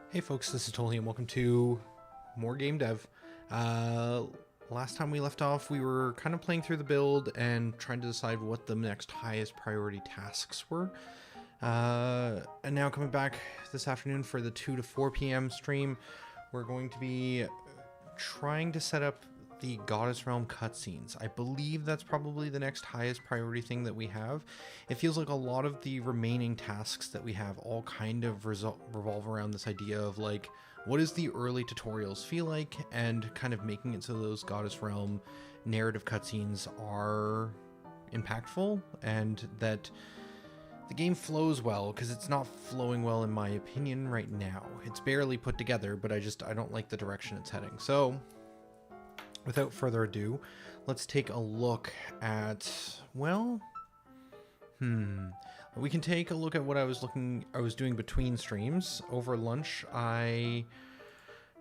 Hey folks, this is Tolly and welcome to more game dev. Last time we left off, we were kind of playing through the build and trying to decide what the next highest priority tasks were. And now coming back this afternoon for the 2 to 4 p.m. stream, we're going to be trying to set up the Goddess Realm cutscenes. I believe that's probably the next highest priority thing that we have. It feels like a lot of the remaining tasks that we have all kind of revolve around this idea of like, what does the early tutorials feel like, and kind of making it so those Goddess Realm narrative cutscenes are impactful and that the game flows well, because it's not flowing well in my opinion right now. It's barely put together, but I don't like the direction it's heading. So without further ado, let's take a look at, well, we can take a look at what I was doing between streams. Over lunch, I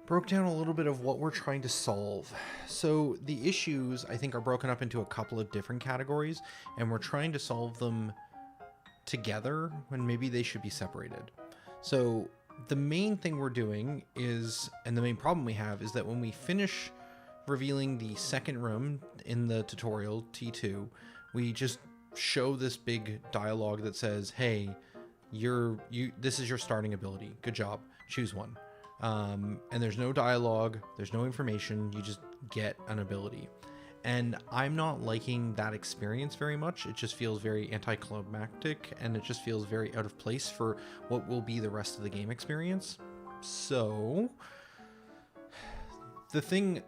broke down a little bit of what we're trying to solve. So the issues, I think, are broken up into a couple of different categories, and we're trying to solve them together when maybe they should be separated. So the main thing we're doing is, and the main problem we have, is that when we finish revealing the second room in the tutorial T2, we just show this big dialogue that says, hey, this is your starting ability, good job, choose one. And there's no dialogue, there's no information, you just get an ability. And I'm not liking that experience very much. It just feels very anticlimactic, and it just feels very out of place for what will be the rest of the game experience. So the thing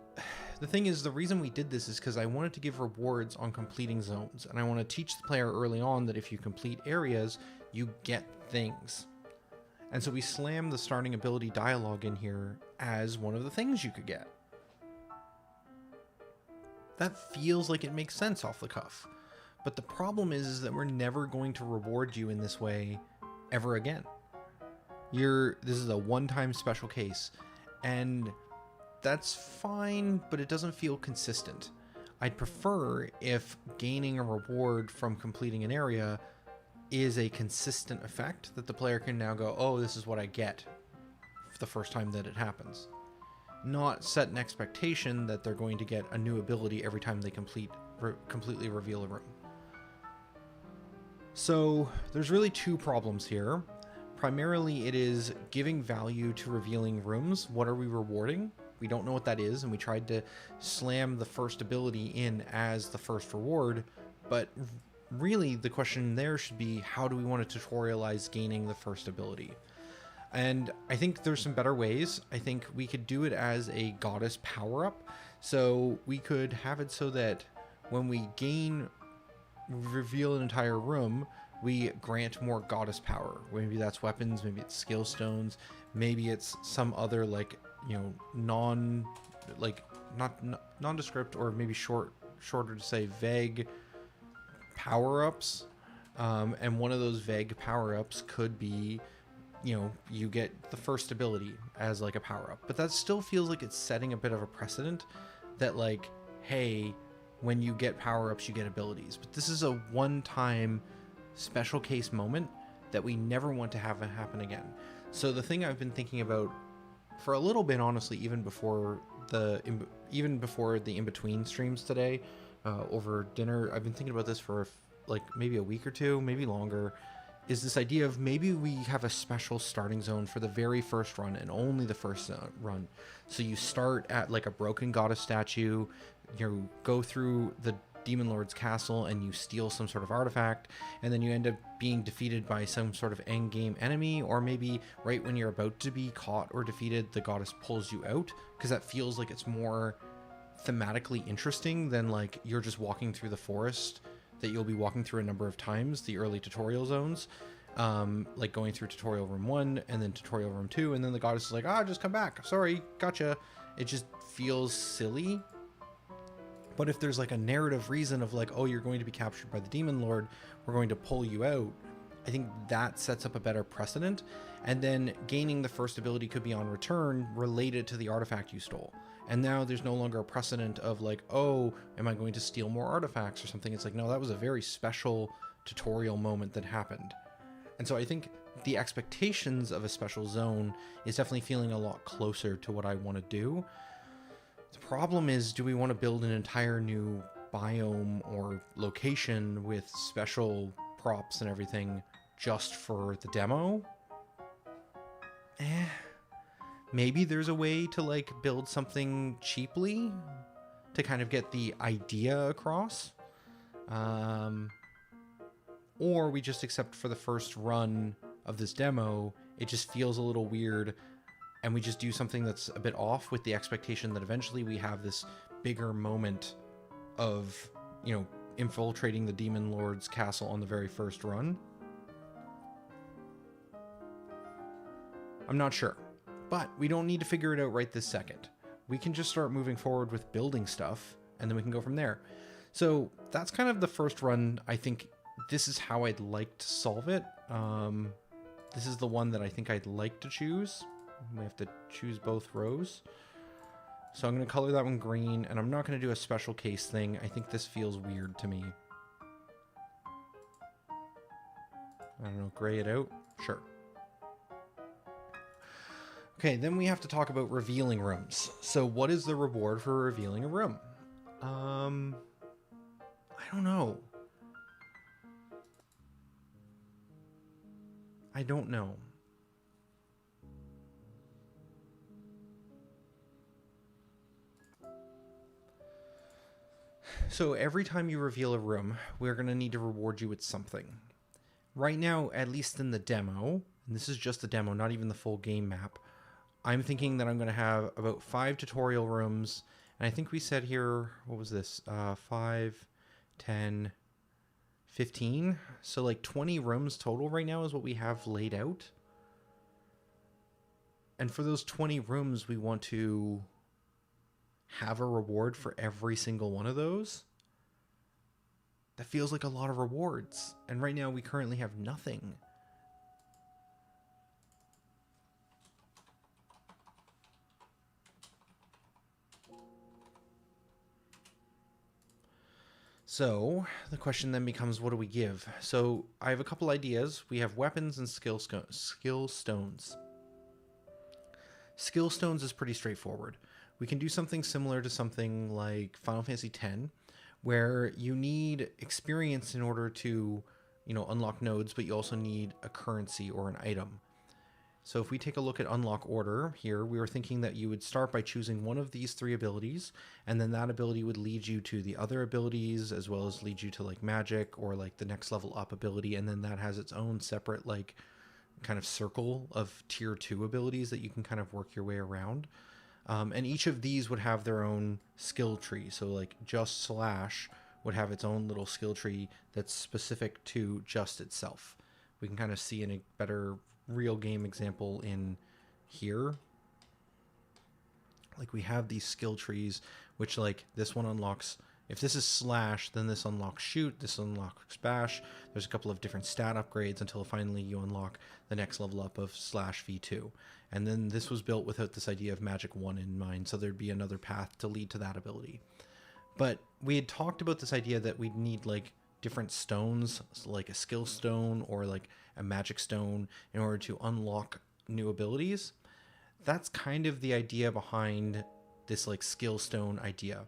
is, the reason we did this is because I wanted to give rewards on completing zones, and I want to teach the player early on that if you complete areas, you get things. And so we slammed the starting ability dialogue in here as one of the things you could get. That feels like it makes sense off the cuff. But the problem is that we're never going to reward you in this way ever again. This is a one-time special case, and that's fine, but it doesn't feel consistent. I'd prefer if gaining a reward from completing an area is a consistent effect that the player can now go, oh, this is what I get the first time that it happens. Not set an expectation that they're going to get a new ability every time they completely reveal a room. So there's really two problems here. Primarily, it is giving value to revealing rooms. What are we rewarding? We don't know what that is, and we tried to slam the first ability in as the first reward, but really the question there should be, how do we want to tutorialize gaining the first ability? And I think there's some better ways. I think we could do it as a goddess power-up. So we could have it so that when we reveal an entire room, we grant more goddess power. Maybe that's weapons, maybe it's skill stones, maybe it's some other, like, you know, nondescript, or maybe shorter to say vague power-ups. And one of those vague power-ups could be, you know, you get the first ability as like a power-up. But that still feels like it's setting a bit of a precedent that, like, hey, when you get power-ups, you get abilities. But this is a one-time special case moment that we never want to have happen again. So the thing I've been thinking about for a little bit, honestly, even before the in-between streams today, over dinner, I've been thinking about this for like maybe a week or two, maybe longer, is this idea of maybe we have a special starting zone for the very first run and only the first run. So you start at like a broken goddess statue, you go through the Demon Lord's castle and you steal some sort of artifact, and then you end up being defeated by some sort of end game enemy, or maybe right when you're about to be caught or defeated, the goddess pulls you out, because that feels like it's more thematically interesting than like you're just walking through the forest that you'll be walking through a number of times, the early tutorial zones, like going through tutorial room 1 and then tutorial room 2, and then the goddess is like, just come back, sorry, gotcha. It just feels silly. But if there's like a narrative reason of like, oh, you're going to be captured by the Demon Lord, we're going to pull you out, I think that sets up a better precedent. And then gaining the first ability could be on return related to the artifact you stole. And now there's no longer a precedent of like, oh, am I going to steal more artifacts or something? It's like, no, that was a very special tutorial moment that happened. And so I think the expectations of a special zone is definitely feeling a lot closer to what I want to do. The problem is, do we want to build an entire new biome or location with special props and everything just for the demo? Maybe there's a way to like build something cheaply to kind of get the idea across. Or we just accept for the first run of this demo, it just feels a little weird, and we just do something that's a bit off with the expectation that eventually we have this bigger moment of, you know, infiltrating the Demon Lord's castle on the very first run. I'm not sure, but we don't need to figure it out right this second. We can just start moving forward with building stuff, and then we can go from there. So that's kind of the first run. I think this is how I'd like to solve it. This is the one that I think I'd like to choose. We have to choose both rows. So I'm going to color that one green, and I'm not going to do a special case thing. I think this feels weird to me. I don't know, gray it out? Sure. Okay, then we have to talk about revealing rooms. So what is the reward for revealing a room? I don't know. I don't know. So every time you reveal a room, we're going to need to reward you with something. Right now, at least in the demo, and this is just the demo, not even the full game map, I'm thinking that I'm going to have about 5 tutorial rooms. And I think we said here, what was this? 5, 10, 15. So like 20 rooms total right now is what we have laid out. And for those 20 rooms, we want to have a reward for every single one of those. That feels like a lot of rewards. And right now we currently have nothing. So the question then becomes, what do we give? So I have a couple ideas. We have weapons and skill stones. Skill stones is pretty straightforward. We can do something similar to something like Final Fantasy X, where you need experience in order to, you know, unlock nodes, but you also need a currency or an item. So if we take a look at unlock order here, we were thinking that you would start by choosing one of these 3 abilities, and then that ability would lead you to the other abilities, as well as lead you to like magic or like the next level up ability, and then that has its own separate like kind of circle of tier 2 abilities that you can kind of work your way around. And each of these would have their own skill tree. So like just slash would have its own little skill tree that's specific to just itself. We can kind of see in a better real game example in here. Like we have these skill trees, which like this one unlocks, if this is slash, then this unlocks shoot, this unlocks bash. There's a couple of different stat upgrades until finally you unlock the next level up of slash V2. And then this was built without this idea of magic 1 in mind, so there'd be another path to lead to that ability. But we had talked about this idea that we'd need like different stones, like a skill stone or like a magic stone, in order to unlock new abilities. That's kind of the idea behind this like skill stone idea,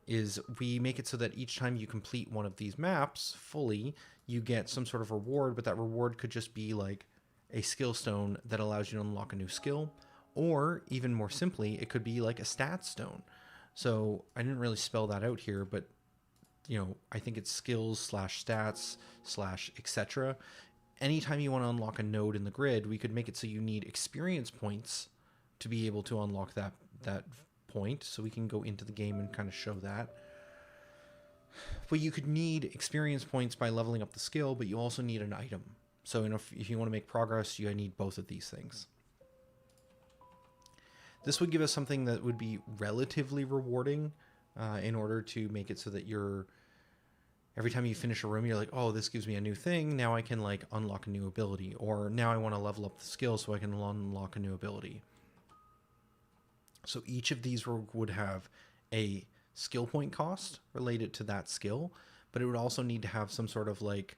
is we make it so that each time you complete one of these maps fully, you get some sort of reward, but that reward could just be like a skill stone that allows you to unlock a new skill, or even more simply, it could be like a stat stone. So I didn't really spell that out here, but you know, I think it's skills slash stats slash etc. Anytime you want to unlock a node in the grid, we could make it so you need experience points to be able to unlock that point. So we can go into the game and kind of show that. But you could need experience points by leveling up the skill, but you also need an item. So if you want to make progress, you need both of these things. This would give us something that would be relatively rewarding in order to make it so that every time you finish a room, you're like, oh, this gives me a new thing. Now I can like unlock a new ability, or now I want to level up the skill so I can unlock a new ability. So each of these would have a skill point cost related to that skill, but it would also need to have some sort of like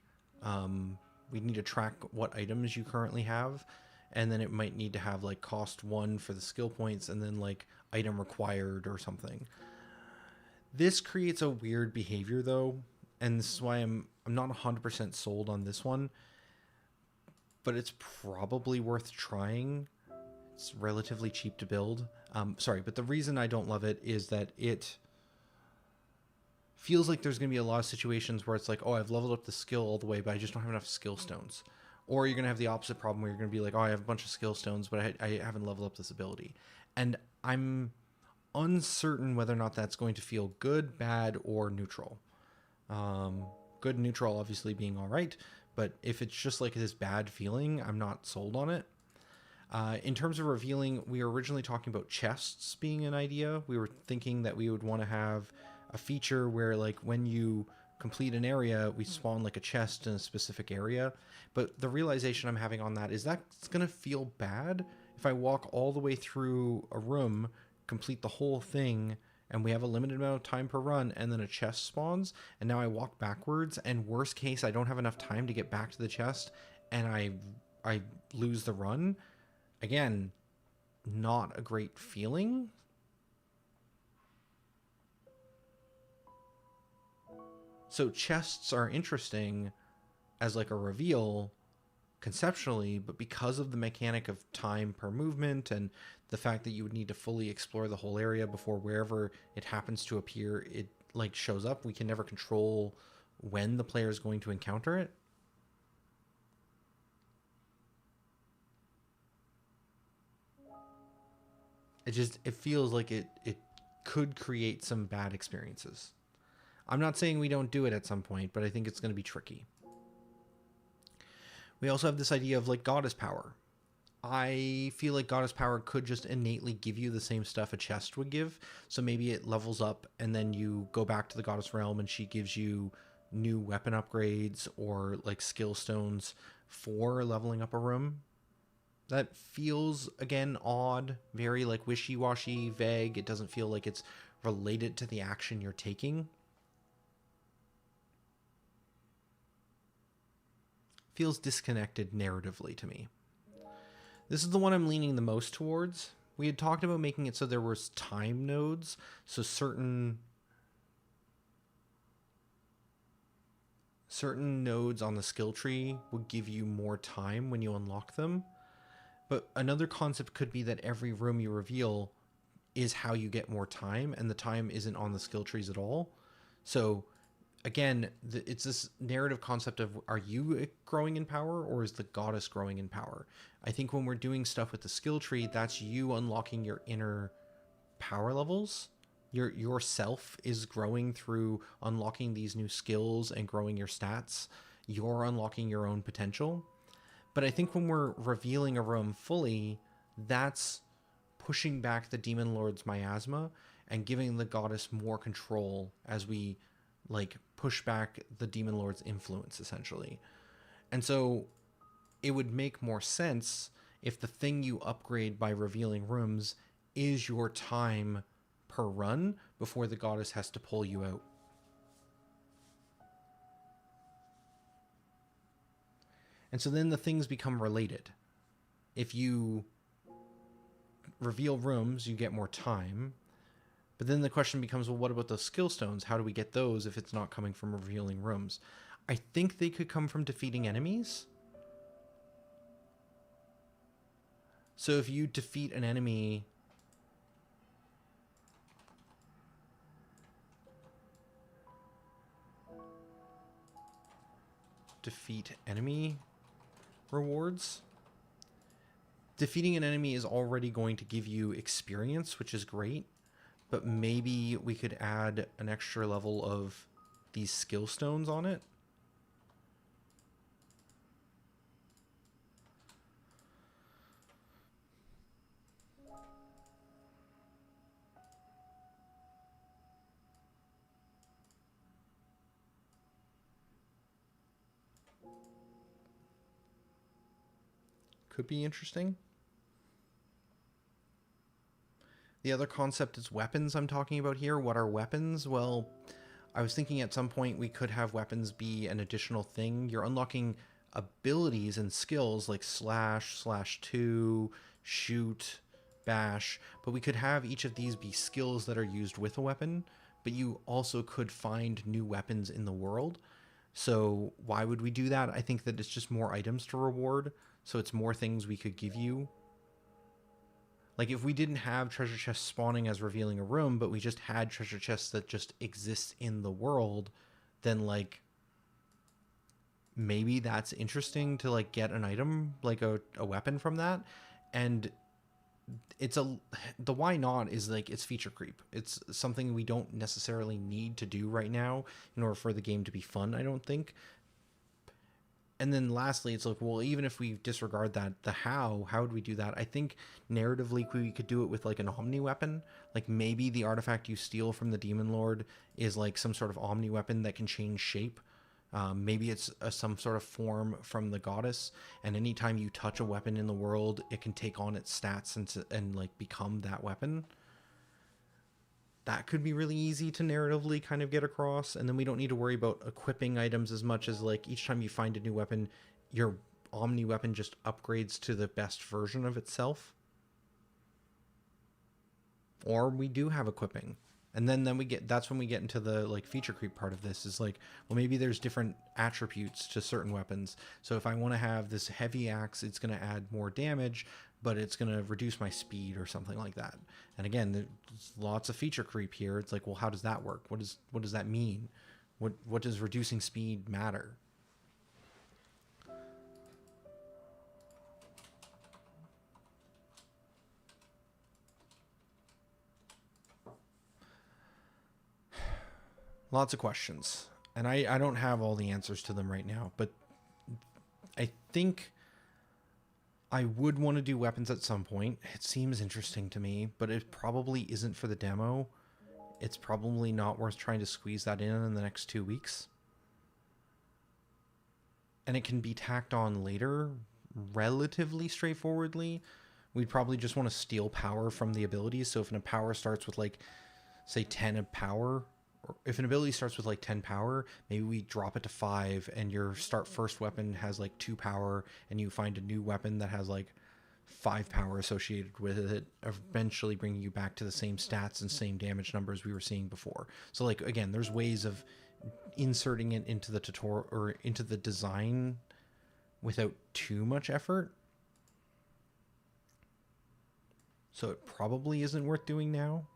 we need to track what items you currently have, and then it might need to have like cost 1 for the skill points and then like item required or something. This creates a weird behavior though, and this is why I'm not 100% sold on this one, but it's probably worth trying. It's relatively cheap to build. But the reason I don't love it is that it feels like there's going to be a lot of situations where it's like, oh, I've leveled up the skill all the way, but I just don't have enough skill stones. Or you're going to have the opposite problem where you're going to be like, oh, I have a bunch of skill stones, but I haven't leveled up this ability. And I'm uncertain whether or not that's going to feel good, bad, or neutral. Good and neutral obviously being all right, but if it's just like this bad feeling, I'm not sold on it. In terms of revealing, we were originally talking about chests being an idea. We were thinking that we would want to have a feature where like when you complete an area, we spawn like a chest in a specific area. But the realization I'm having on that is that's going to feel bad if I walk all the way through a room, complete the whole thing, and we have a limited amount of time per run, and then a chest spawns, and now I walk backwards, and worst case, I don't have enough time to get back to the chest, and I lose the run. Again, not a great feeling. So chests are interesting as like a reveal conceptually, but because of the mechanic of time per movement and the fact that you would need to fully explore the whole area before wherever it happens to appear, it like shows up, we can never control when the player is going to encounter it. It feels like it could create some bad experiences. I'm not saying we don't do it at some point, but I think it's going to be tricky. We also have this idea of like goddess power. I feel like goddess power could just innately give you the same stuff a chest would give. So maybe it levels up and then you go back to the goddess realm and she gives you new weapon upgrades or like skill stones for leveling up a room. That feels, again, odd, very like wishy-washy, vague. It doesn't feel like it's related to the action you're taking. Feels disconnected narratively to me. This is the one I'm leaning the most towards. We had talked about making it so there was time nodes, so certain nodes on the skill tree would give you more time when you unlock them. But another concept could be that every room you reveal is how you get more time, and the time isn't on the skill trees at all. So again, it's this narrative concept of, are you growing in power or is the goddess growing in power? I think when we're doing stuff with the skill tree, that's you unlocking your inner power levels. Your self is growing through unlocking these new skills and growing your stats. You're unlocking your own potential. But I think when we're revealing a room fully, that's pushing back the Demon Lord's miasma and giving the goddess more control as we like push back the Demon Lord's influence, essentially. And so it would make more sense if the thing you upgrade by revealing rooms is your time per run before the goddess has to pull you out. And so then the things become related. If you reveal rooms, you get more time. But then the question becomes, well, what about those skill stones? How do we get those if it's not coming from revealing rooms? I think they could come from defeating enemies. So if you defeat an enemy... Defeat enemy rewards. Defeating an enemy is already going to give you experience, which is great, but maybe we could add an extra level of these skill stones on it. Could be interesting. The other concept is weapons I'm talking about here. What are weapons? Well, I was thinking at some point we could have weapons be an additional thing. You're unlocking abilities and skills like slash, slash two, shoot, bash, but we could have each of these be skills that are used with a weapon, but you also could find new weapons in the world. So why would we do that? I think that it's just more items to reward, so it's more things we could give you. Like if we didn't have treasure chests spawning as revealing a room, but we just had treasure chests that just exist in the world, then like maybe that's interesting to like get an item, like a weapon from that. And it's the why not is like it's feature creep. It's something we don't necessarily need to do right now in order for the game to be fun, I don't think. And then lastly, it's like, well, even if we disregard that, the how would we do that? I think narratively we could do it with like an omni weapon. Like maybe the artifact you steal from the demon lord is like some sort of omni weapon that can change shape. Maybe it's some sort of form from the goddess, and anytime you touch a weapon in the world, it can take on its stats and like become that weapon. That could be really easy to narratively kind of get across, and then we don't need to worry about equipping items as much as like each time you find a new weapon, your omni weapon just upgrades to the best version of itself. Or we do have equipping, and then we get, that's when we get into the like feature creep part of this, is like, well, maybe there's different attributes to certain weapons. So if I want to have this heavy axe, it's going to add more damage, but it's going to reduce my speed or something like that. And again, there's lots of feature creep here. It's like, well, how does that work? What does that mean? What does reducing speed matter? Lots of questions. And I don't have all the answers to them right now, but I think I would want to do weapons at some point. It seems interesting to me, but it probably isn't for the demo. It's probably not worth trying to squeeze that in the next 2 weeks. And it can be tacked on later relatively straightforwardly. We'd probably just want to steal power from the abilities. So if a power starts with like, say 10 of power, or if an ability starts with like 10 power, maybe we drop it to 5 and your start first weapon has like 2 power, and you find a new weapon that has like 5 power associated with it, eventually bringing you back to the same stats and same damage numbers we were seeing before. So like, again, there's ways of inserting it into the tutorial or into the design without too much effort. So it probably isn't worth doing now.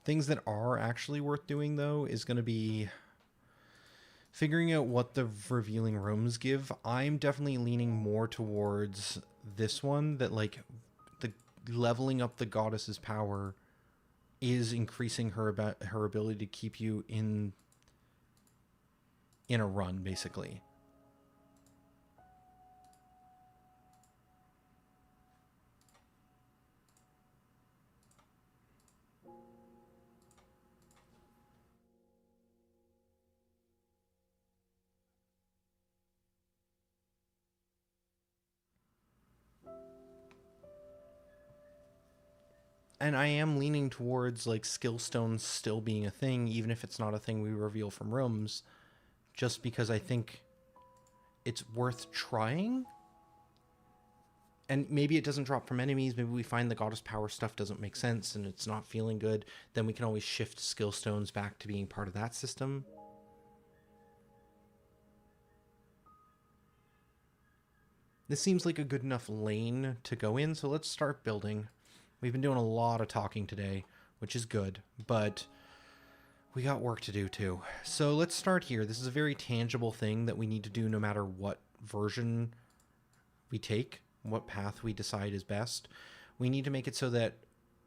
Things that are actually worth doing, though, is going to be figuring out what the revealing rooms give. I'm definitely leaning more towards this one, that like the leveling up the goddess's power is increasing her ability to keep you in a run, basically. And I am leaning towards like skill stones still being a thing, even if it's not a thing we reveal from rooms, just because I think it's worth trying. And maybe it doesn't drop from enemies. Maybe we find the goddess power stuff doesn't make sense and it's not feeling good. Then we can always shift skill stones back to being part of that system. This seems like a good enough lane to go in, so let's start building. We've been doing a lot of talking today, which is good, but we got work to do too. So let's start here. This is a very tangible thing that we need to do no matter what version we take, what path we decide is best. We need to make it so that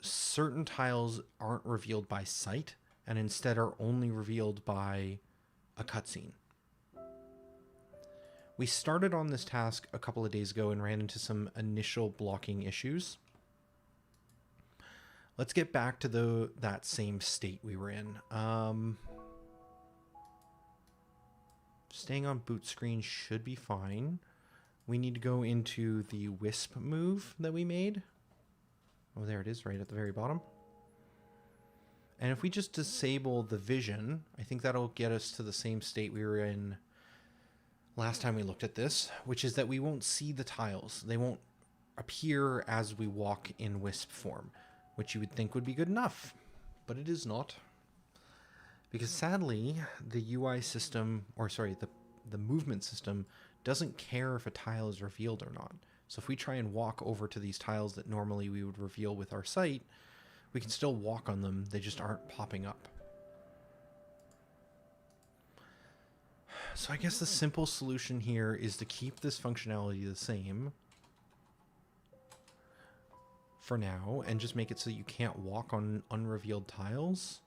certain tiles aren't revealed by sight and instead are only revealed by a cutscene. We started on this task a couple of days ago and ran into some initial blocking issues. Let's get back to that same state we were in. Staying on boot screen should be fine. We need to go into the wisp move that we made. Oh, there it is, right at the very bottom. And if we just disable the vision, I think that'll get us to the same state we were in last time we looked at this, which is that we won't see the tiles. They won't appear as we walk in Wisp form, which you would think would be good enough, but it is not. Because sadly, the UI system, or sorry, the movement system doesn't care if a tile is revealed or not. So if we try and walk over to these tiles that normally we would reveal with our sight, we can still walk on them, they just aren't popping up. So I guess the simple solution here is to keep this functionality the same for now, and just make it so you can't walk on unrevealed tiles.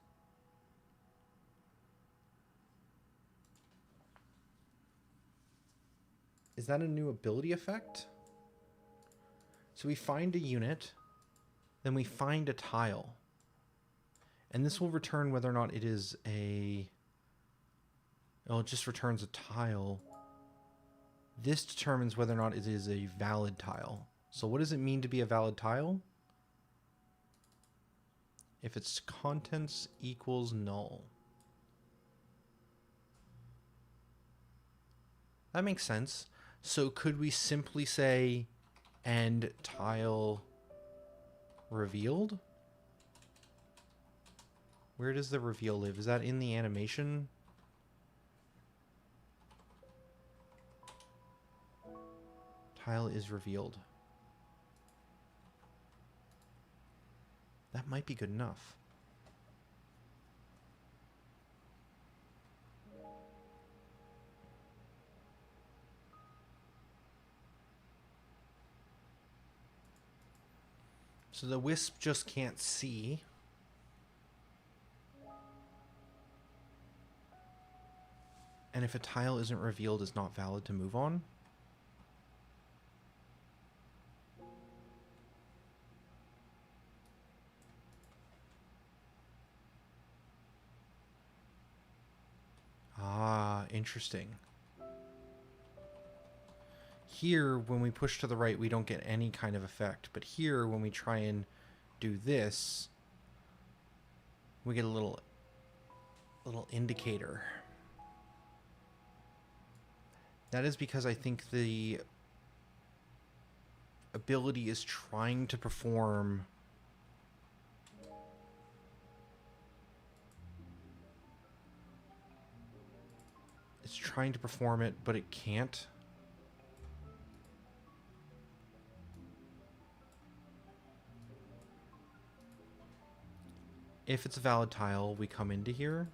Is that a new ability effect? So we find a unit, then we find a tile. And this will return whether or not it is a... Oh, it just returns a tile. This determines whether or not it is a valid tile. So what does it mean to be a valid tile? If its contents equals null. That makes sense. So could we simply say end tile revealed? Where does the reveal live? Is that in the animation? Tile is revealed. That might be good enough. So the wisp just can't see. And if a tile isn't revealed, it's not valid to move on. Ah, interesting. Here, when we push to the right, we don't get any kind of effect. But here, when we try and do this, we get a little indicator. That is because I think the ability is trying to perform it, but it can't. If it's a valid tile, we come into here.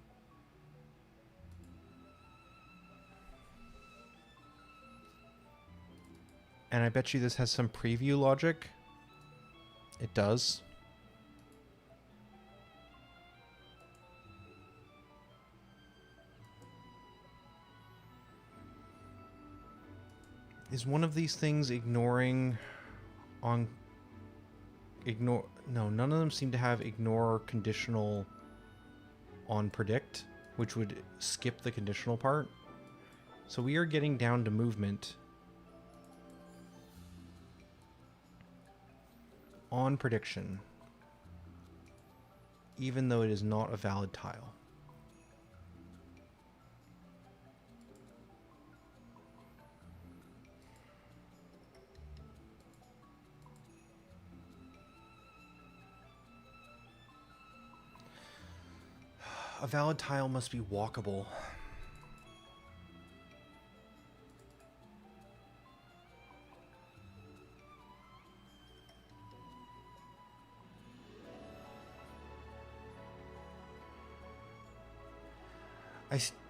And I bet you this has some preview logic. It does. Is one of these things ignoring on... Ignore... No, none of them seem to have ignore conditional on predict, which would skip the conditional part. So we are getting down to movement on prediction, even though it is not a valid tile. A valid tile must be walkable.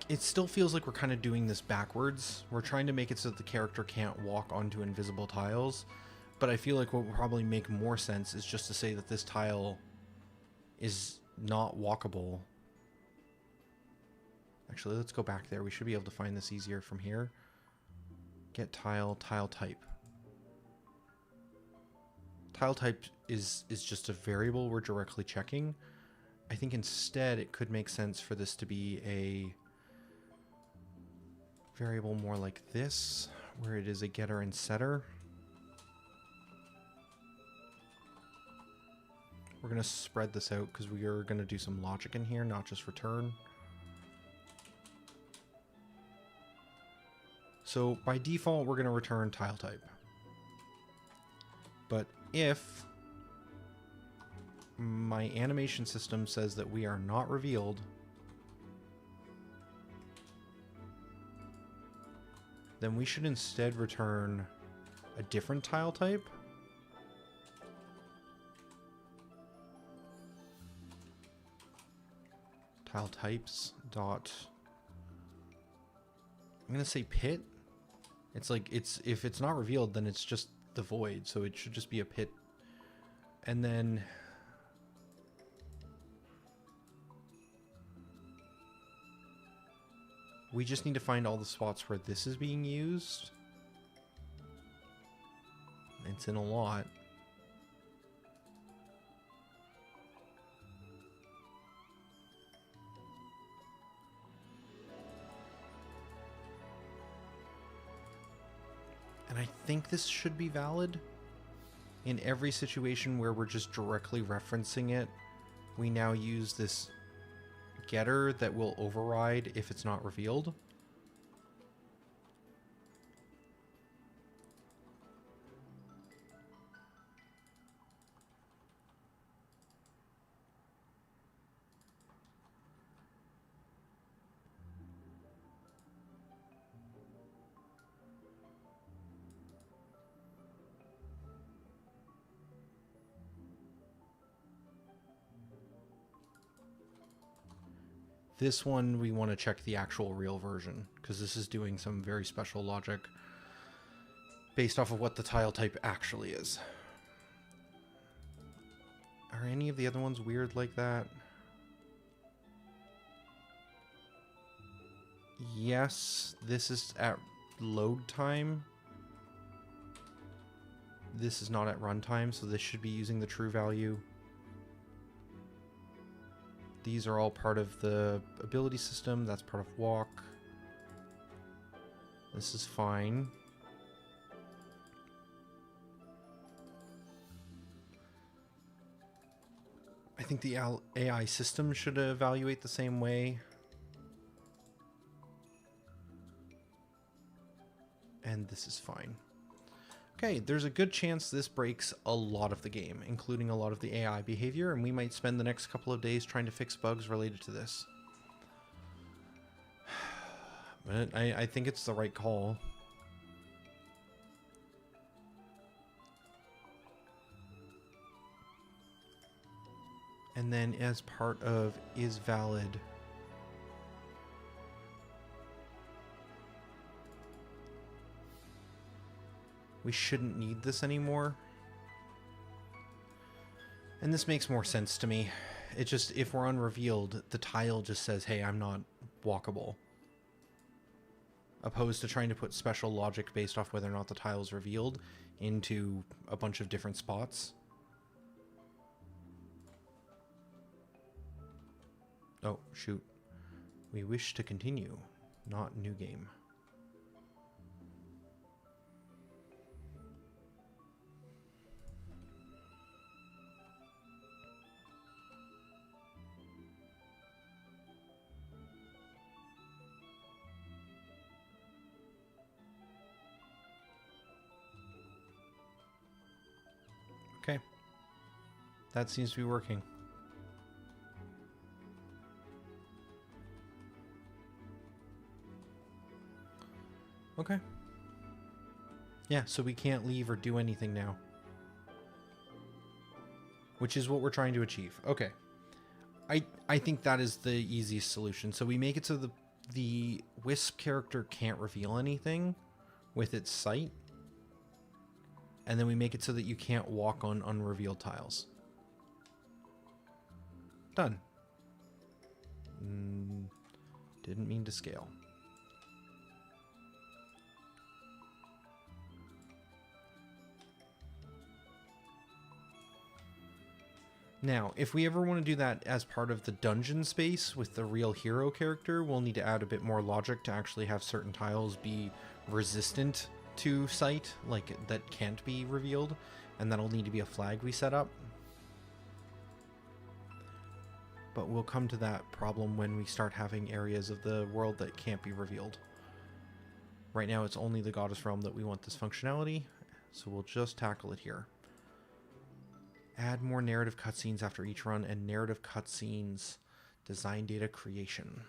It still feels like we're kind of doing this backwards. We're trying to make it so that the character can't walk onto invisible tiles, but I feel like what would probably make more sense is just to say that this tile is not walkable. Actually, let's go back there. We should be able to find this easier from here. Get tile, tile type. Tile type is just a variable we're directly checking. I think instead it could make sense for this to be a variable more like this, where it is a getter and setter. We're going to spread this out because we are going to do some logic in here, not just return. So by default, we're going to return tile type. But if my animation system says that we are not revealed, then we should instead return a different tile type. Tile types dot, I'm going to say pit. It's like, if it's not revealed, then it's just the void. So it should just be a pit. And then we just need to find all the spots where this is being used. It's in a lot. And I think this should be valid. In every situation where we're just directly referencing it, we now use this getter that will override if it's not revealed. This one, we want to check the actual real version, because this is doing some very special logic based off of what the tile type actually is. Are any of the other ones weird like that? Yes, this is at load time. This is not at runtime, so this should be using the true value. These are all part of the ability system. That's part of walk. This is fine. I think the AI system should evaluate the same way. And this is fine. Okay, there's a good chance this breaks a lot of the game, including a lot of the AI behavior, and we might spend the next couple of days trying to fix bugs related to this. But I think it's the right call. And then as part of is valid, we shouldn't need this anymore. And this makes more sense to me. It just, if we're unrevealed, the tile just says, hey, I'm not walkable. Opposed to trying to put special logic based off whether or not the tile is revealed into a bunch of different spots. Oh, shoot. We wish to continue, not new game. Okay. That seems to be working. Okay. Yeah, so we can't leave or do anything now. Which is what we're trying to achieve. Okay. I think that is the easiest solution. So we make it so the Wisp character can't reveal anything with its sight. And then we make it so that you can't walk on unrevealed tiles. Done. Didn't mean to scale. Now, if we ever want to do that as part of the dungeon space with the real hero character, we'll need to add a bit more logic to actually have certain tiles be resistant to sight, like that can't be revealed, and that'll need to be a flag we set up. but we'll come to that problem when we start having areas of the world that can't be revealed. Right now it's only the Goddess Realm that we want this functionality, so we'll just tackle it here. Add more narrative cutscenes after each run and narrative cutscenes design data creation.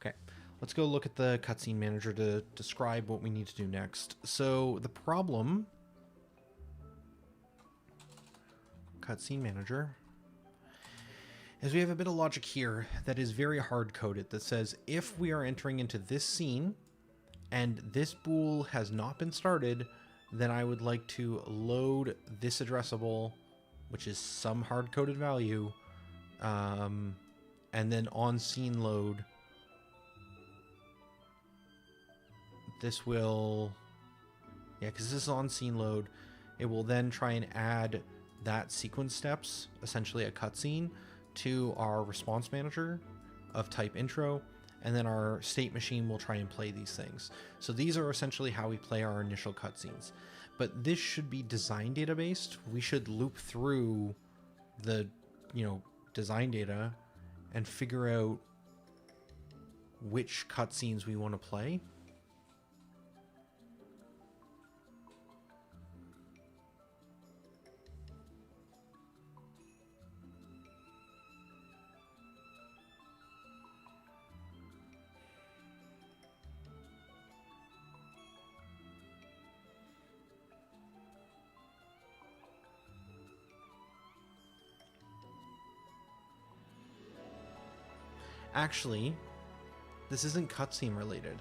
Okay, let's go look at the cutscene manager to describe what we need to do next. So the problem, cutscene manager, is we have a bit of logic here that is very hard coded that says if we are entering into this scene and this bool has not been started, then I would like to load this addressable, which is some hard-coded value, and then on scene load, this will, because this is on scene load, it will then try and add that sequence steps, essentially a cutscene, to our response manager of type intro, and then our state machine will try and play these things. So these are essentially how we play our initial cutscenes. But this should be design data based. We should loop through the, design data and figure out which cutscenes we want to play. Actually, this isn't cutscene related.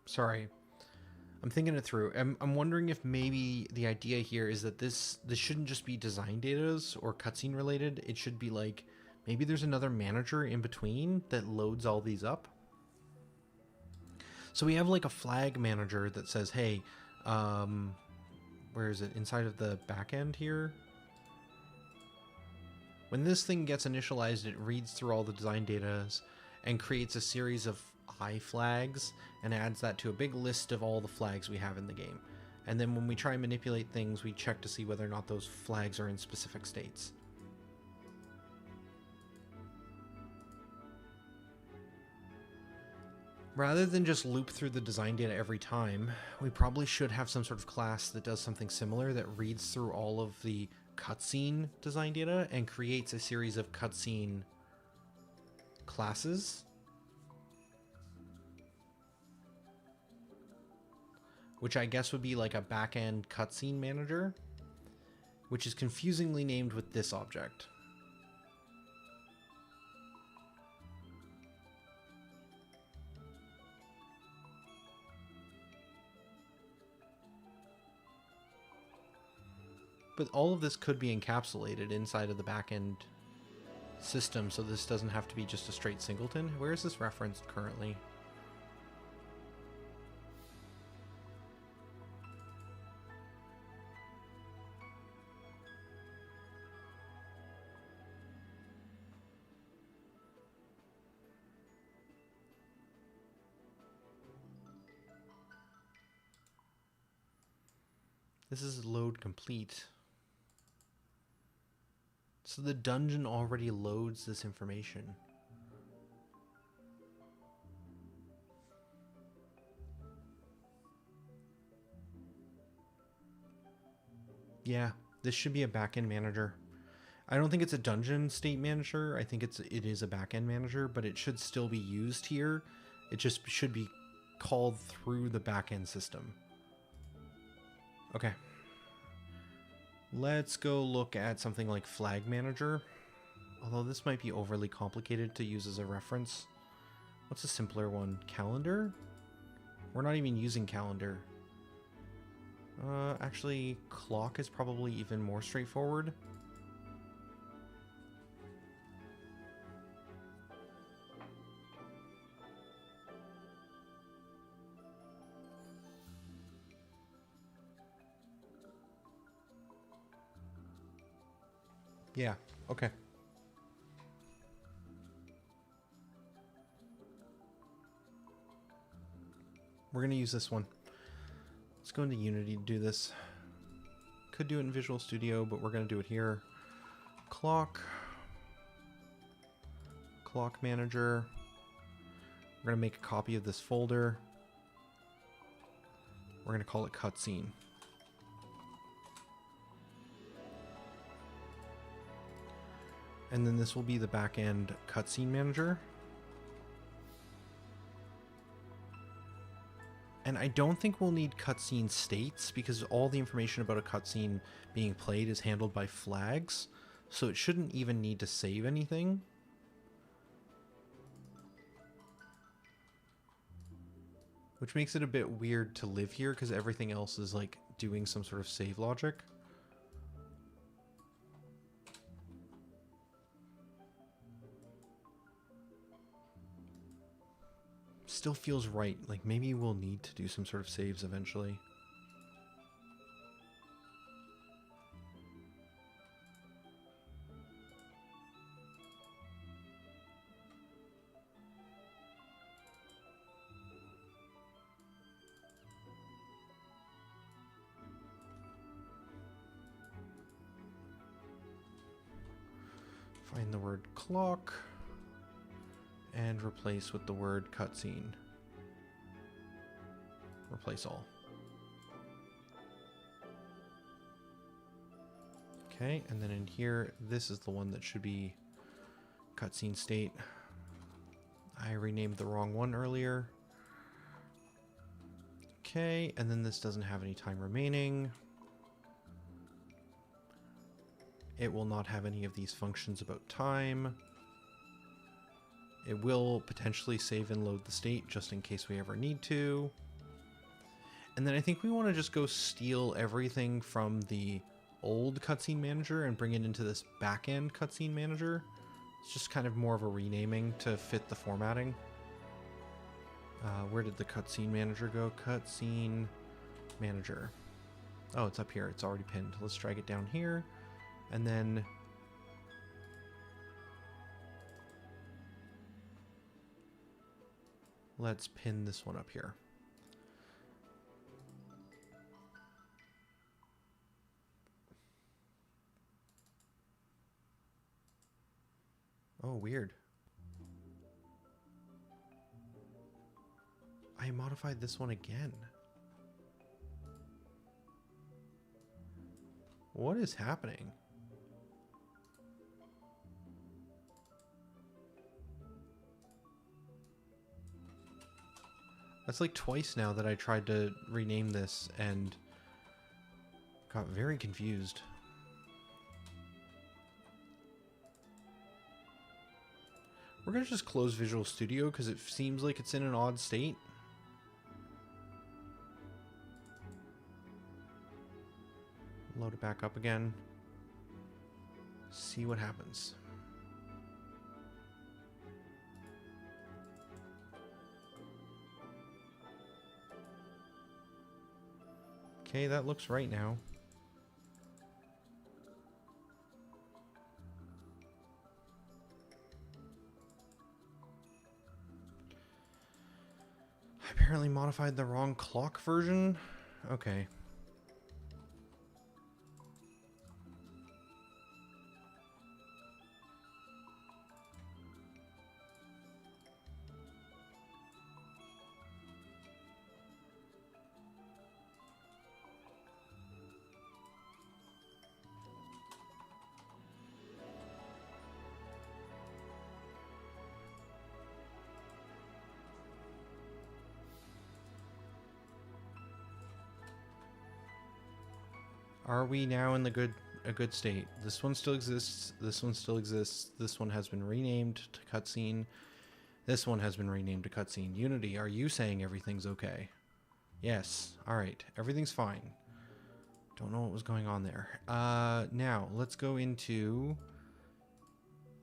Sorry. I'm thinking it through. I'm wondering if maybe the idea here is that this shouldn't just be design datas or cutscene related. It should be like, maybe there's another manager in between that loads all these up. So we have like a flag manager that says, hey, where is it? Inside of the backend here. When this thing gets initialized, it reads through all the design datas and creates a series of I flags and adds that to a big list of all the flags we have in the game. And then when we try and manipulate things, we check to see whether or not those flags are in specific states. Rather than just loop through the design data every time, we probably should have some sort of class that does something similar that reads through all of the cutscene design data and creates a series of cutscene classes, which I guess would be like a backend cutscene manager, which is confusingly named with this object. But all of this could be encapsulated inside of the backend system, so this doesn't have to be just a straight singleton. Where is this referenced currently? This is load complete. So the dungeon already loads this information. Yeah, this should be a backend manager. I don't think it's a dungeon state manager. I think it is a backend manager, but it should still be used here. It just should be called through the backend system. Okay. Let's go look at something like Flag Manager. Although this might be overly complicated to use as a reference. What's a simpler one? Calendar? We're not even using calendar. Actually, clock is probably even more straightforward. Yeah, okay. We're going to use this one. Let's go into Unity to do this. Could do it in Visual Studio, but we're going to do it here. Clock manager. We're going to make a copy of this folder. We're going to call it cutscene. And then this will be the back-end cutscene manager. And I don't think we'll need cutscene states because all the information about a cutscene being played is handled by flags. So it shouldn't even need to save anything. Which makes it a bit weird to live here because everything else is like doing some sort of save logic. Still feels right. Like maybe we'll need to do some sort of saves eventually. Find the word clock and replace with the word cutscene. Replace all. Okay, and then in here, this is the one that should be cutscene state. I renamed the wrong one earlier. Okay, and then this doesn't have any time remaining. It will not have any of these functions about time. It will potentially save and load the state just in case we ever need to. And then I think we want to just go steal everything from the old cutscene manager and bring it into this back-end cutscene manager. It's just kind of more of a renaming to fit the formatting. Where did the cutscene manager go? Cutscene manager. Oh, it's up here. It's already pinned. Let's drag it down here. And then let's pin this one up here. Oh, weird. I modified this one again. What is happening? That's like twice now that I tried to rename this and got very confused. We're going to just close Visual Studio because it seems like it's in an odd state. Load it back up again. See what happens. Okay, that looks right now. I apparently modified the wrong clock version. Okay. Are we now in a good state? This one still exists. This one still exists. This one has been renamed to cutscene. This one has been renamed to cutscene. Unity, are you saying everything's okay? Yes. All right. Everything's fine. Don't know what was going on there. Now let's go into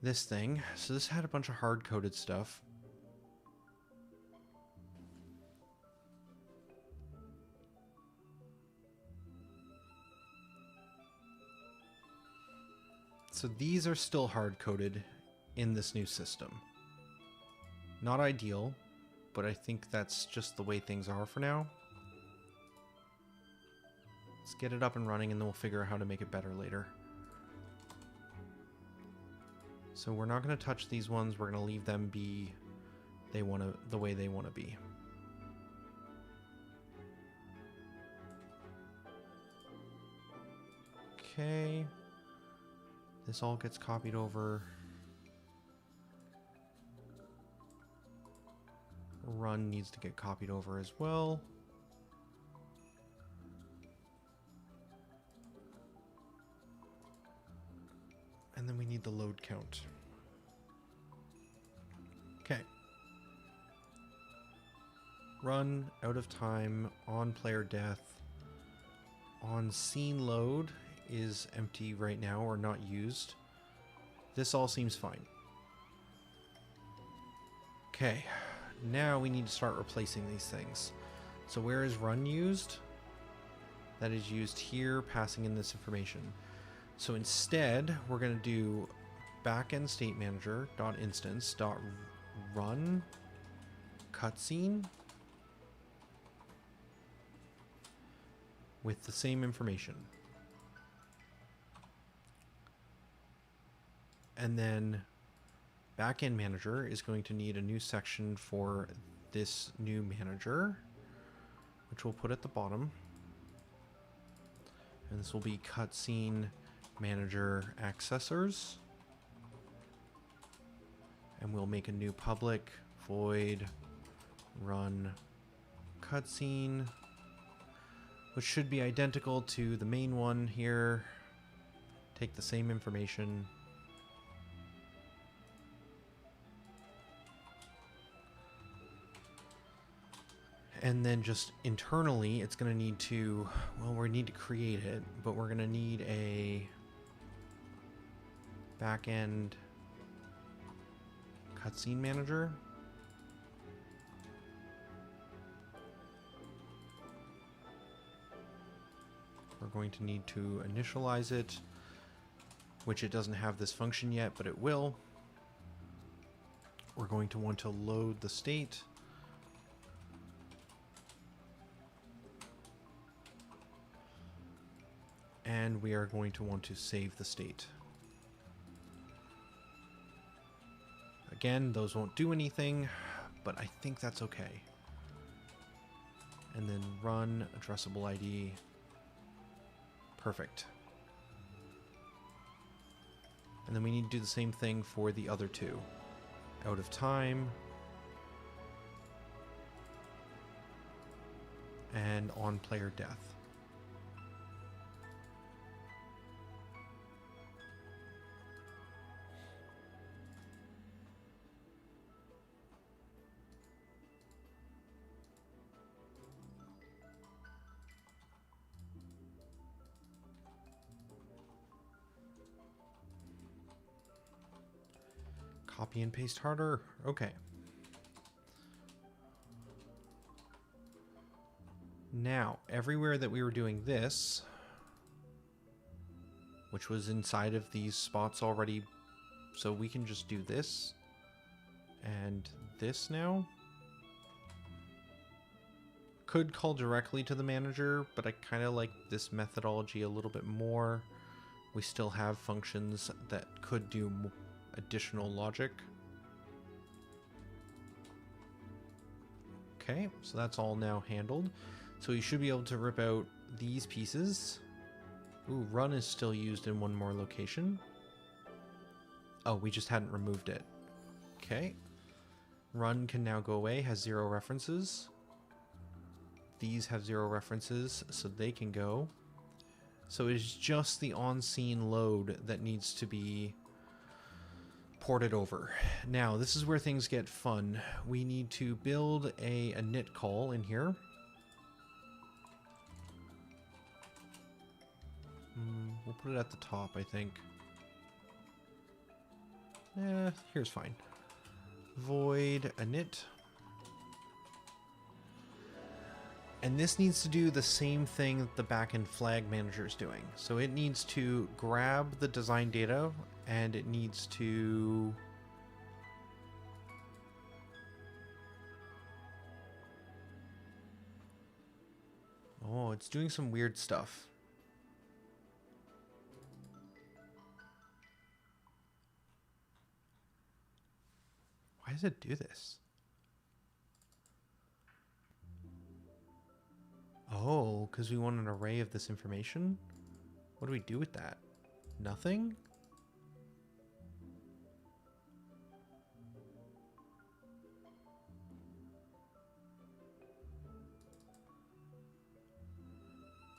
this thing. So this had a bunch of hard-coded stuff. So these are still hard-coded in this new system. Not ideal, but I think that's just the way things are for now. Let's get it up and running, and then we'll figure out how to make it better later. So we're not going to touch these ones. We're going to leave them be the way they want to be. Okay. This all gets copied over. Run needs to get copied over as well. And then we need the load count. Okay. Run, out of time, on player death. On scene load is empty right now or not used. This all seems fine. Okay, now we need to start replacing these things. So where is run used? That is used here, passing in this information. So instead, we're going to do backend state manager dot instance dot run cutscene with the same information. And then backend manager is going to need a new section for this new manager, which we'll put at the bottom. And this will be cutscene manager accessors. And we'll make a new public void run cutscene, which should be identical to the main one here. Take the same information. And then just internally, it's going to need to, well, we need to create it, but we're going to need a backend cutscene manager. We're going to need to initialize it, which it doesn't have this function yet, but it will. We're going to want to load the state. And we are going to want to save the state. Again, those won't do anything, but I think that's okay. And then run addressable ID. Perfect. And then we need to do the same thing for the other two. Out of time. And on player death. Copy and paste harder. Okay. Now, everywhere that we were doing this, which was inside of these spots already, so we can just do this and this now. Could call directly to the manager, but I kind of like this methodology a little bit more. We still have functions that could do additional logic. Okay, so that's all now handled. So you should be able to rip out these pieces. Ooh, run is still used in one more location. Oh, we just hadn't removed it. Okay. Run can now go away, has 0 references. These have 0 references, so they can go. So it is just the on-scene load that needs to be ported over. Now, this is where things get fun. We need to build a init call in here. We'll put it at the top, I think. Here's fine. Void init. And this needs to do the same thing that the backend flag manager is doing. So it needs to grab the design data and it needs to... Oh, it's doing some weird stuff. Why does it do this? Oh, because we want an array of this information? What do we do with that? Nothing?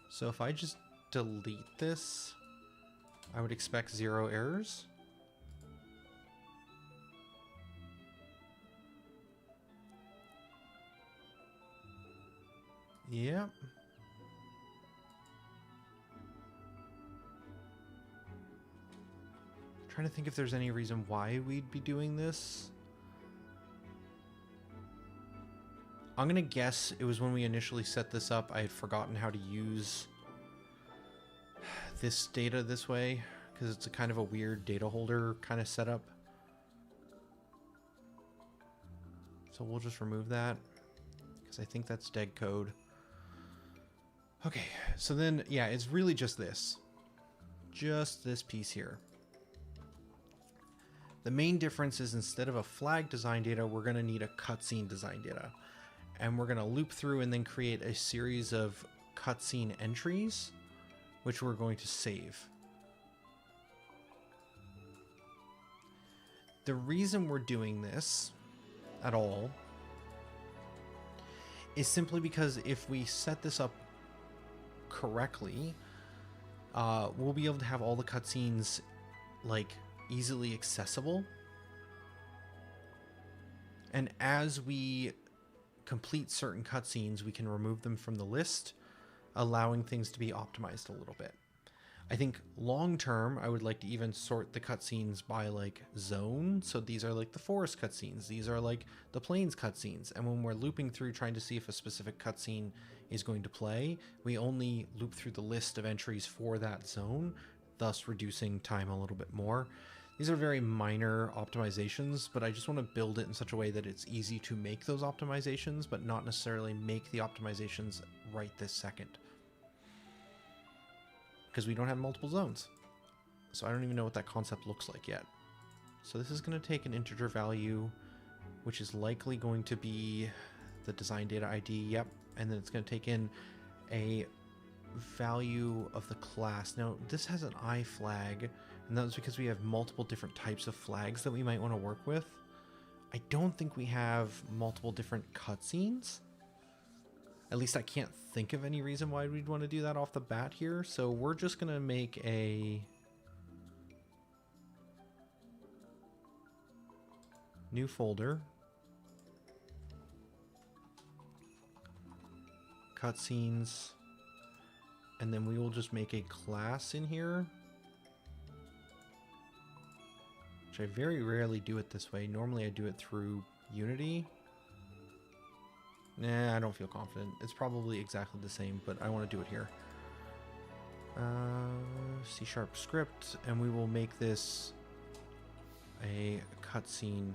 So if I just delete this, I would expect 0 errors. Yep. Trying to think if there's any reason why we'd be doing this. I'm gonna guess it was when we initially set this up, I had forgotten how to use this data this way, because it's a kind of a weird data holder kind of setup. So we'll just remove that, because I think that's dead code. Okay, so then, yeah, it's really just this. Just this piece here. The main difference is instead of a flag design data, we're going to need a cutscene design data. And we're going to loop through and then create a series of cutscene entries, which we're going to save. The reason we're doing this at all is simply because if we set this up correctly, we'll be able to have all the cutscenes like easily accessible. And as we complete certain cutscenes, we can remove them from the list, allowing things to be optimized a little bit. I think long term, I would like to even sort the cutscenes by like zone. So these are like the forest cutscenes. These are like the plains cutscenes. And when we're looping through trying to see if a specific cutscene is going to play, we only loop through the list of entries for that zone, thus reducing time a little bit more. These are very minor optimizations, but I just want to build it in such a way that it's easy to make those optimizations, but not necessarily make the optimizations right this second. Because we don't have multiple zones. So I don't even know what that concept looks like yet. So this is going to take an integer value, which is likely going to be the design data ID, yep. And then it's going to take in a value of the class. Now, this has an I flag, and that's because we have multiple different types of flags that we might want to work with. I don't think we have multiple different cutscenes. At least I can't think of any reason why we'd want to do that off the bat here. So we're just going to make a new folder. Cutscenes. And then we will just make a class in here. Which I very rarely do it this way. Normally I do it through Unity. Nah, I don't feel confident. It's probably exactly the same, but I want to do it here. C# script, and we will make this a cutscene.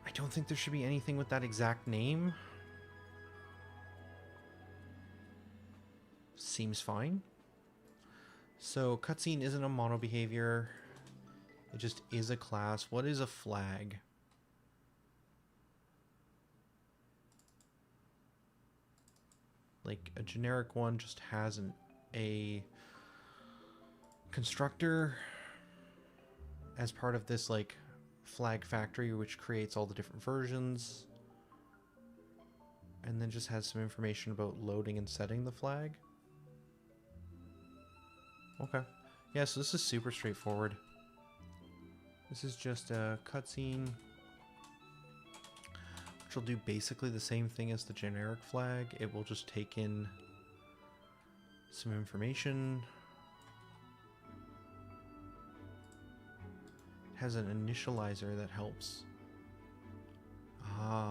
I don't think there should be anything with that exact name. Seems fine. So cutscene isn't a mono behavior. It just is a class. What is a flag? Like a generic one just has a constructor as part of this like flag factory, which creates all the different versions, and then just has some information about loading and setting the flag. Okay. Yeah, so this is super straightforward. This is just a cutscene, which will do basically the same thing as the generic flag. It will just take in some information. It has an initializer that helps.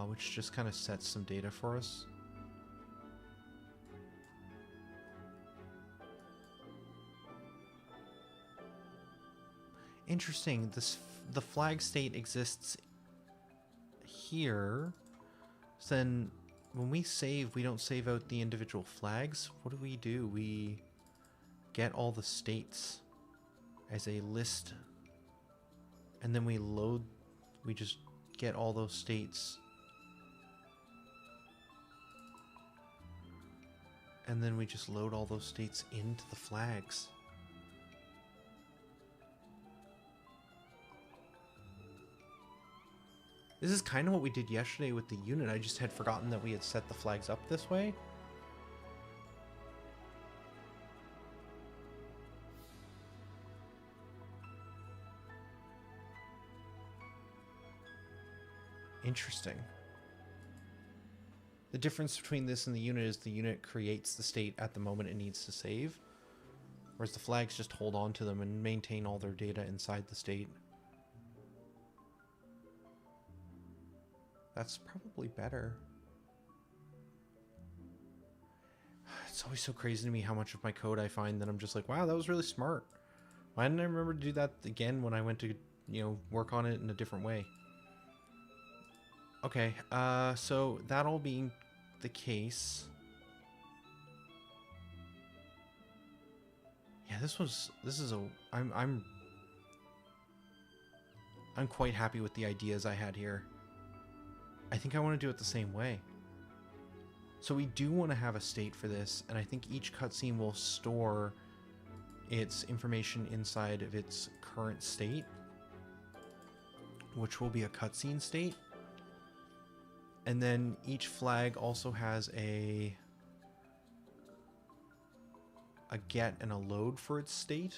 Which just kind of sets some data for us. Interesting. The flag state exists here. So then when we save, we don't save out the individual flags. What do? We get all the states as a list, and then we just get all those states, and then we just load all those states into the flags. This is kind of what we did yesterday with the unit. I just had forgotten that we had set the flags up this way. Interesting. The difference between this and the unit is the unit creates the state at the moment it needs to save, whereas the flags just hold on to them and maintain all their data inside the state. That's probably better. It's always so crazy to me how much of my code I find that I'm just like, wow, that was really smart. Why didn't I remember to do that again when I went to, work on it in a different way? Okay, so that all being the case, yeah, I'm quite happy with the ideas I had here. I think I want to do it the same way. So we do want to have a state for this, and I think each cutscene will store its information inside of its current state, which will be a cutscene state. And then each flag also has a get and a load for its state.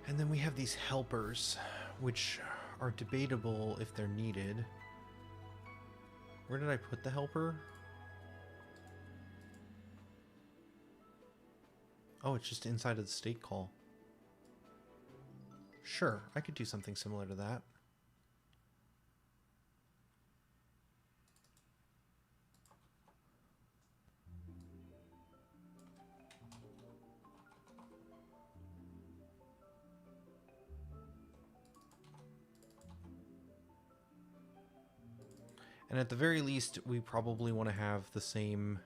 And then we have these helpers, which are debatable if they're needed. Where did I put the helper? Oh, it's just inside of the state call. Sure, I could do something similar to that. And at the very least, we probably want to have the same...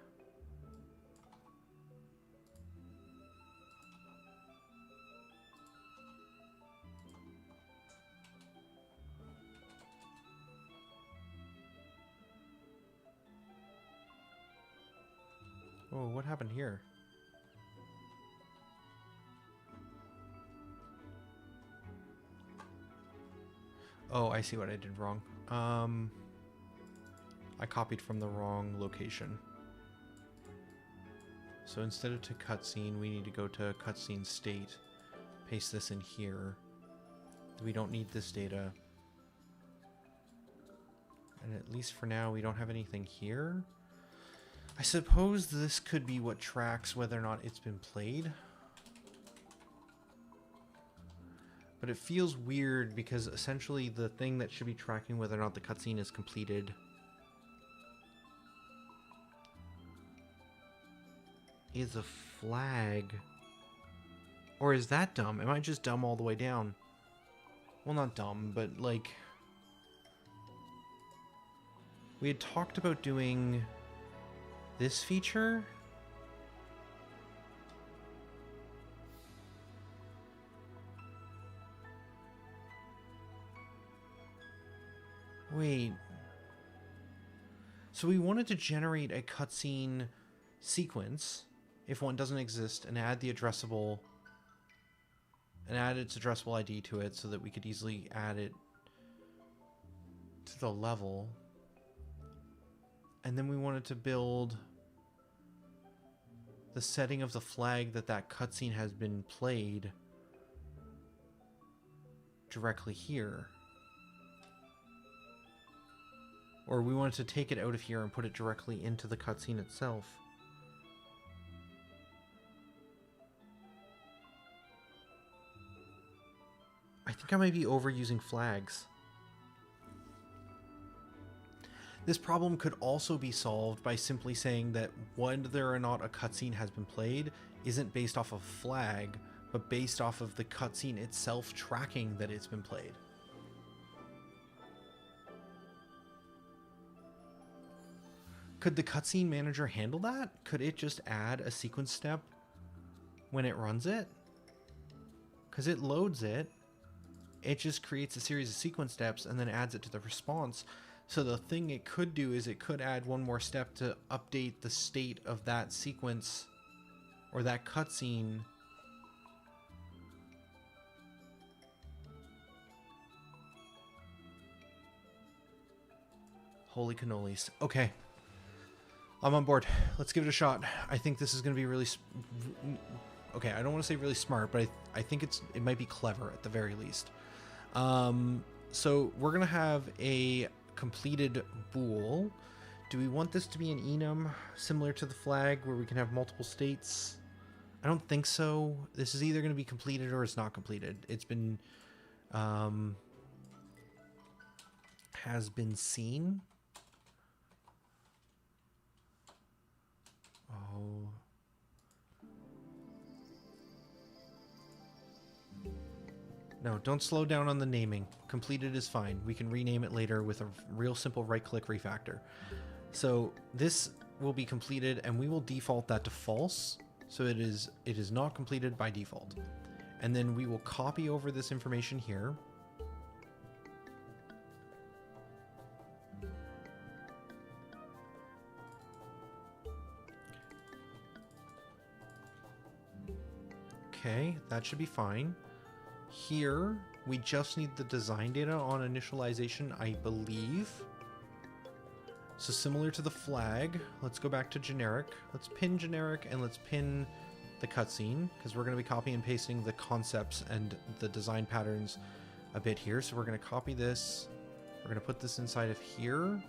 Oh, what happened here? Oh, I see what I did wrong. I copied from the wrong location. So instead of to cutscene, we need to go to cutscene state. Paste this in here. We don't need this data. And at least for now, we don't have anything here. I suppose this could be what tracks whether or not it's been played. But it feels weird because essentially the thing that should be tracking whether or not the cutscene is completed is a flag. Or is that dumb? Am I just dumb all the way down? Well, not dumb, but like... We had talked about doing this feature. Wait. So we wanted to generate a cutscene sequence if one doesn't exist and add the addressable and add its addressable ID to it so that we could easily add it to the level. And then we wanted to build the setting of the flag that that cutscene has been played directly here. Or we wanted to take it out of here and put it directly into the cutscene itself. I think I might be overusing flags. This problem could also be solved by simply saying that whether or not a cutscene has been played isn't based off of flag, but based off of the cutscene itself tracking that it's been played. Could the cutscene manager handle that? Could it just add a sequence step when it runs it? Because it loads it. It just creates a series of sequence steps and then adds it to the response. So the thing it could do is it could add one more step to update the state of that sequence or that cutscene. Holy cannolis. Okay. I'm on board. Let's give it a shot. I think this is going to be really... Okay, I don't want to say really smart, but I think it might be clever at the very least. So we're going to have a completed bool. Do we want this to be an enum similar to the flag where we can have multiple states? I don't think so. This is either going to be completed or it's not completed. It's been... has been seen. Oh. No, don't slow down on the naming. Completed is fine. We can rename it later with a real simple right-click refactor. So this will be completed, and we will default that to false. So it is not completed by default. And then we will copy over this information here. Okay, that should be fine. Here, we just need the design data on initialization, I believe. So similar to the flag, let's go back to generic. Let's pin generic and let's pin the cutscene because we're going to be copying and pasting the concepts and the design patterns a bit here. So we're going to copy this. We're going to put this inside of here.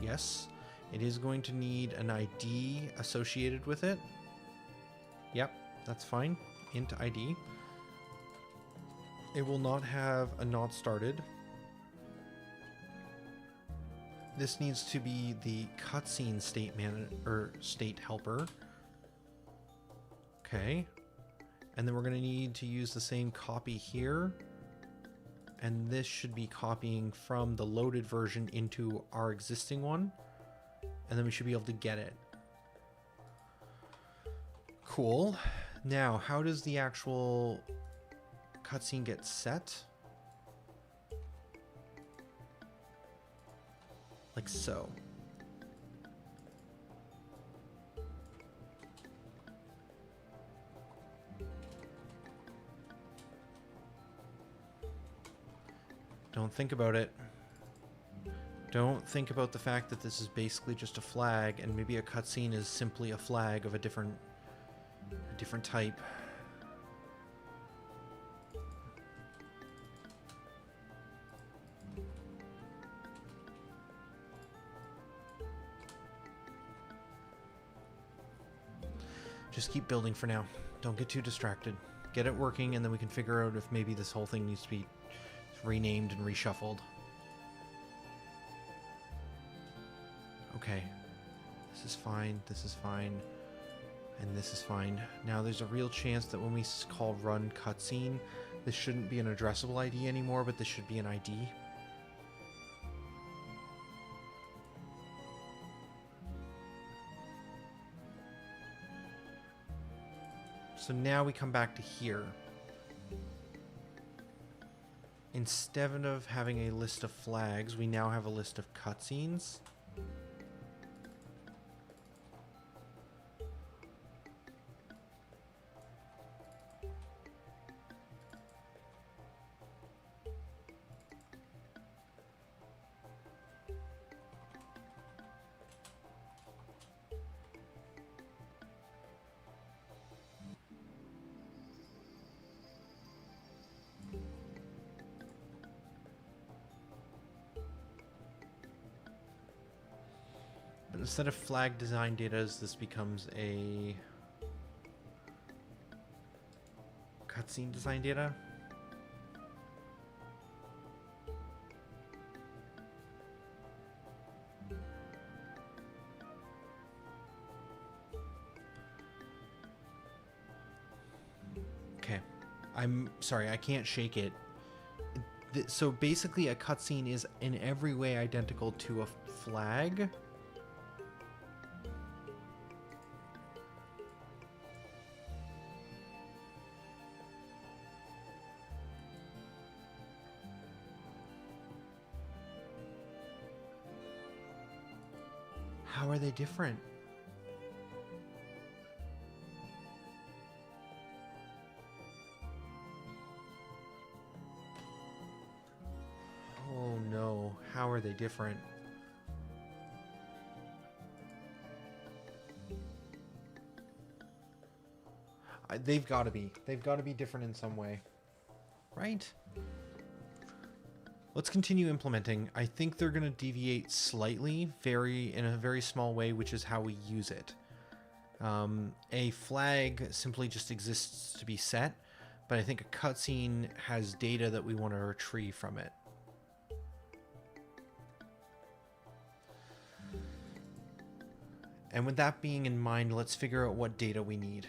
Yes. It is going to need an ID associated with it. Yep, that's fine. Int ID. It will not have a not started. This needs to be the cutscene state state helper. Okay. And then we're going to need to use the same copy here. And this should be copying from the loaded version into our existing one. And then we should be able to get it. Cool. Now, how does the actual cutscene get set? Like so. Don't think about it. Don't think about the fact that this is basically just a flag and maybe a cutscene is simply a flag of a different type. Just keep building for now. Don't get too distracted. Get it working and then we can figure out if maybe this whole thing needs to be renamed and reshuffled. Okay. This is fine. This is fine. And this is fine. Now there's a real chance that when we call run cutscene, this shouldn't be an addressable ID anymore, but this should be an ID. So now we come back to here. Instead of having a list of flags, we now have a list of cutscenes. Instead of flag design data, this becomes a cutscene design data. Okay. I'm sorry, I can't shake it. So basically a cutscene is in every way identical to a flag. How are they different? Oh no, how are they different? They've got to be. They've got to be different in some way. Right? Let's continue implementing. I think they're going to deviate slightly, in a very small way, which is how we use it. A flag simply just exists to be set, but I think a cutscene has data that we want to retrieve from it. And with that being in mind, let's figure out what data we need.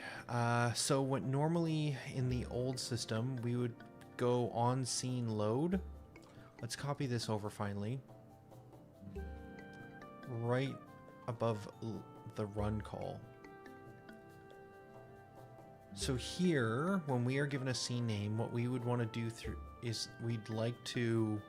So what normally in the old system, we would go on scene load. Let's copy this over finally. Right above the run call. So here, when we are given a scene name, what we would want to do is we'd like to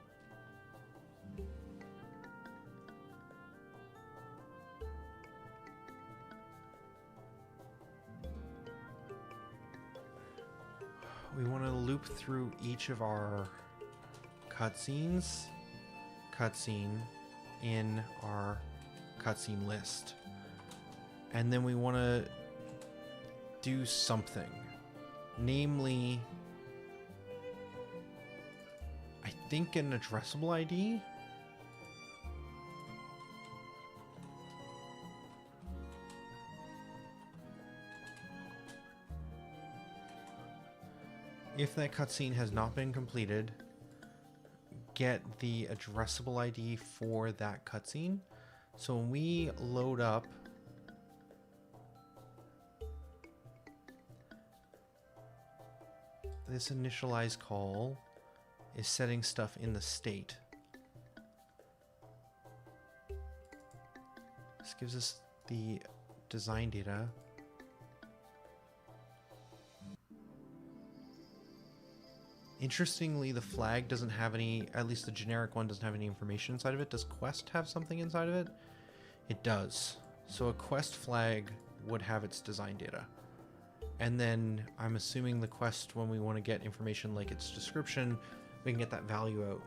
loop through each of our cutscenes, cutscene in our cutscene list. And then we want to do something. Namely, I think an addressable ID. If that cutscene has not been completed, get the addressable ID for that cutscene. So when we load up this initialize call is setting stuff in the state. This gives us the design data. Interestingly, the flag doesn't have any, at least the generic one doesn't have any information inside of it. Does quest have something inside of it? It does. So a quest flag would have its design data. And then I'm assuming the quest, when we want to get information like its description, we can get that value out.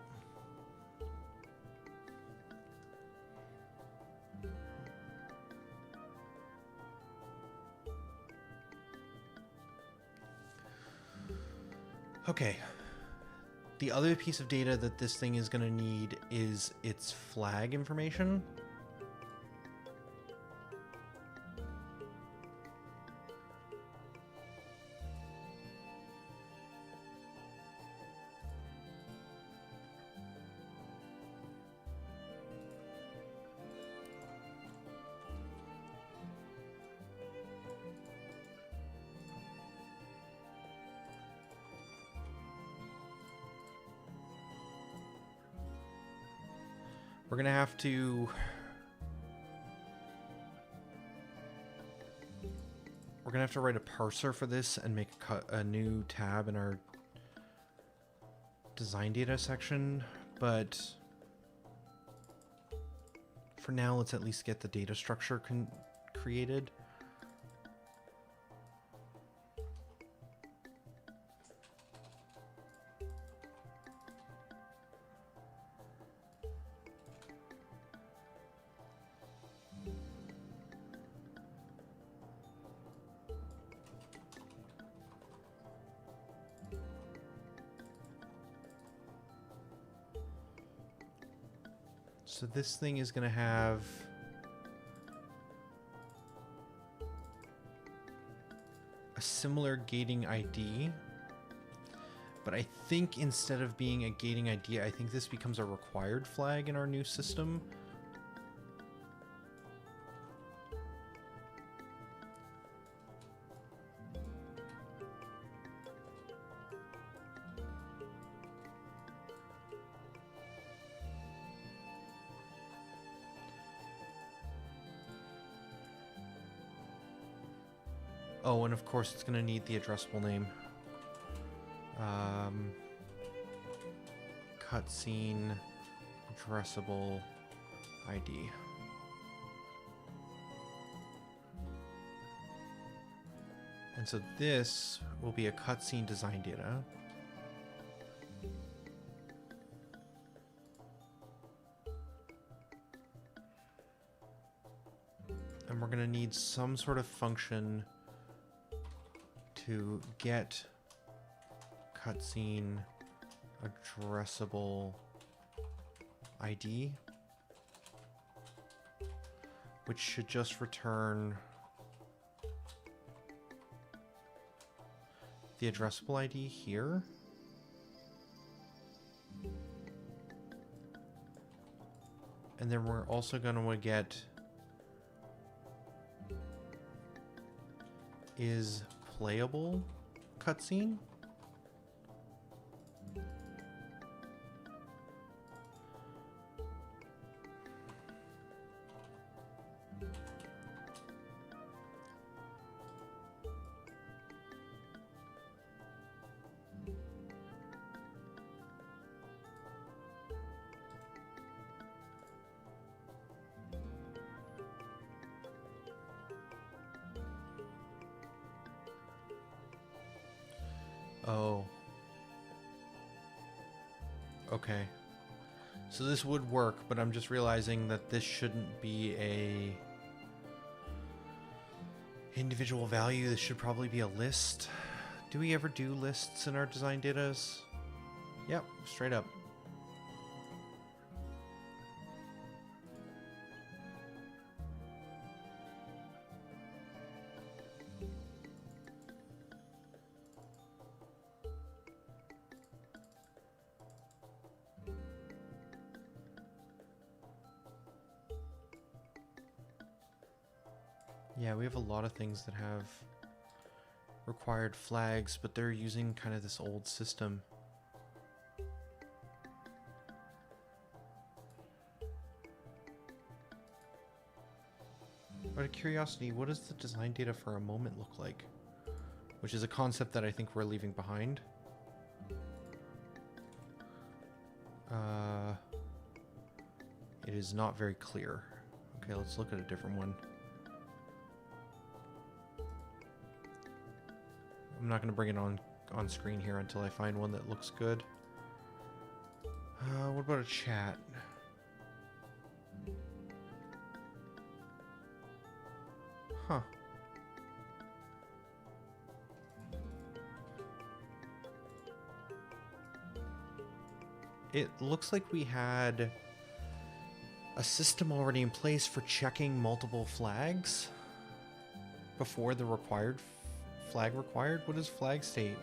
Okay. The other piece of data that this thing is going to need is its flag information. We're going to have to... We're going to have to write a parser for this and make a new tab in our design data section, but for now, let's at least get the data structure created. So this thing is going to have similar gating ID. But I think instead of being a gating ID, I think this becomes a required flag in our new system. Oh, and of course it's going to need the addressable name. Cutscene addressable ID. And so this will be a cutscene design data. And we're going to need some sort of function to get cutscene addressable ID, which should just return the addressable ID here. And then we're also going to get is playable cutscene. Oh. Okay. So this would work, but I'm just realizing that this shouldn't be a individual value. This should probably be a list. Do we ever do lists in our design datas? Yep, straight up. Yeah, we have a lot of things that have required flags, but they're using kind of this old system. Out of curiosity, what does the design data for a moment look like? Which is a concept that I think we're leaving behind. It is not very clear. Okay, let's look at a different one. I'm not going to bring it on screen here until I find one that looks good. What about a chat? Huh. It looks like we had a system already in place for checking multiple flags before the required flag required. What is flag state?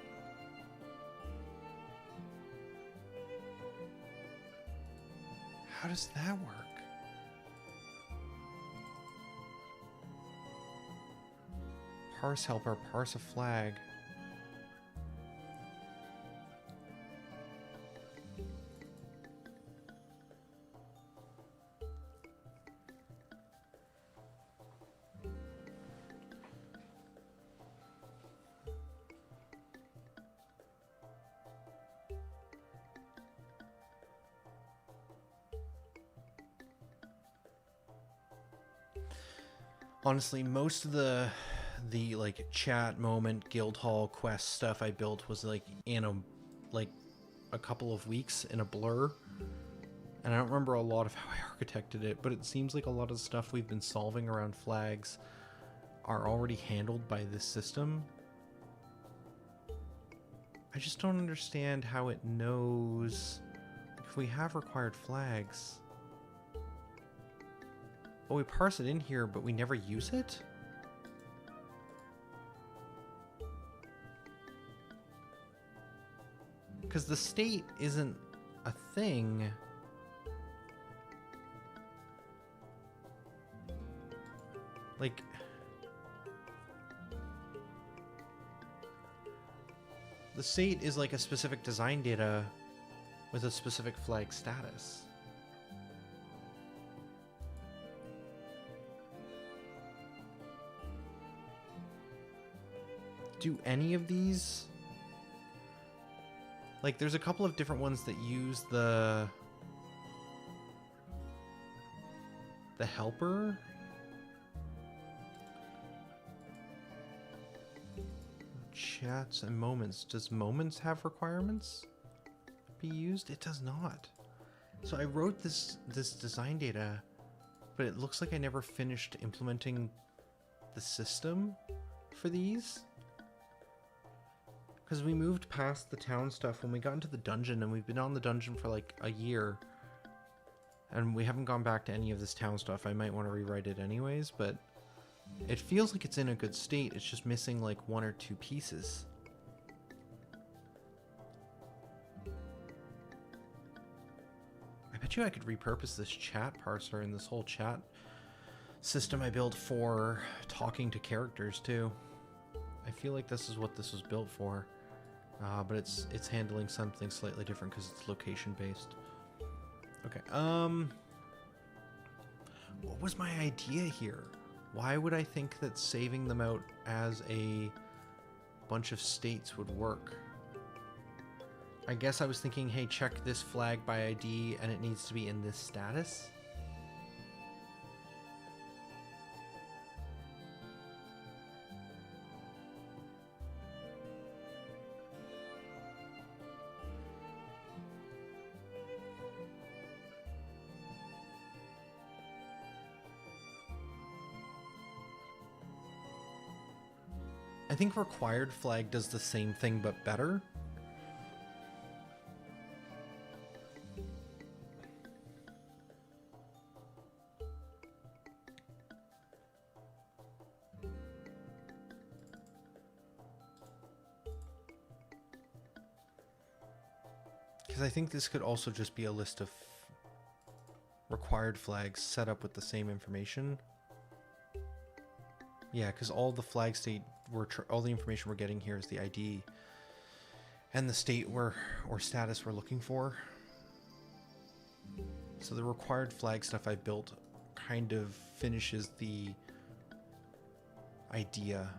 How does that work? Parse helper, parse a flag. Honestly, most of the like chat moment guild hall quest stuff I built was like in a couple of weeks in a blur, and I don't remember a lot of how I architected it, but it seems like a lot of the stuff we've been solving around flags are already handled by this system. I just don't understand how it knows if we have required flags. Oh, we parse it in here, but we never use it? Because the state isn't a thing. Like, the state is like a specific design data with a specific flag status. Do any of these... Like, there's a couple of different ones that use the helper. Chats and moments. Does moments have requirements be used? It does not. So I wrote this design data, but it looks like I never finished implementing the system for these. Because we moved past the town stuff when we got into the dungeon, and we've been on the dungeon for like a year. And we haven't gone back to any of this town stuff. I might want to rewrite it anyways, but it feels like it's in a good state. It's just missing like 1 or 2 pieces. I bet you I could repurpose this chat parser and this whole chat system I built for talking to characters too. I feel like this is what this was built for. But it's handling something slightly different because it's location based. Okay, what was my idea here? Why would I think that saving them out as a bunch of states would work? I guess I was thinking, hey, check this flag by ID and it needs to be in this status. I think required flag does the same thing but better. Because I think this could also just be a list of required flags set up with the same information. Yeah, because all the flag state all the information we're getting here is the ID and the state or status we're looking for. So the required flag stuff I built kind of finishes the idea.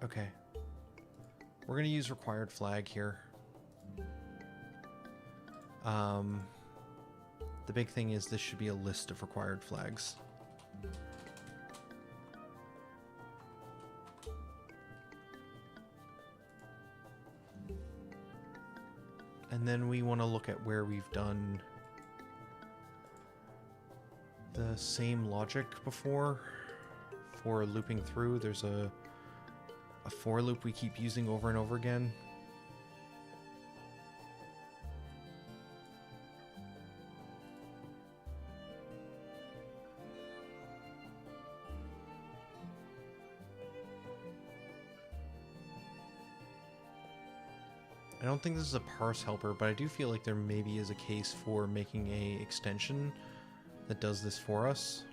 Okay. We're going to use required flag here. The big thing is this should be a list of required flags. And then we want to look at where we've done the same logic before for looping through. There's a for loop we keep using over and over again. I don't think this is a parse helper, but I do feel like there maybe is a case for making a extension that does this for us.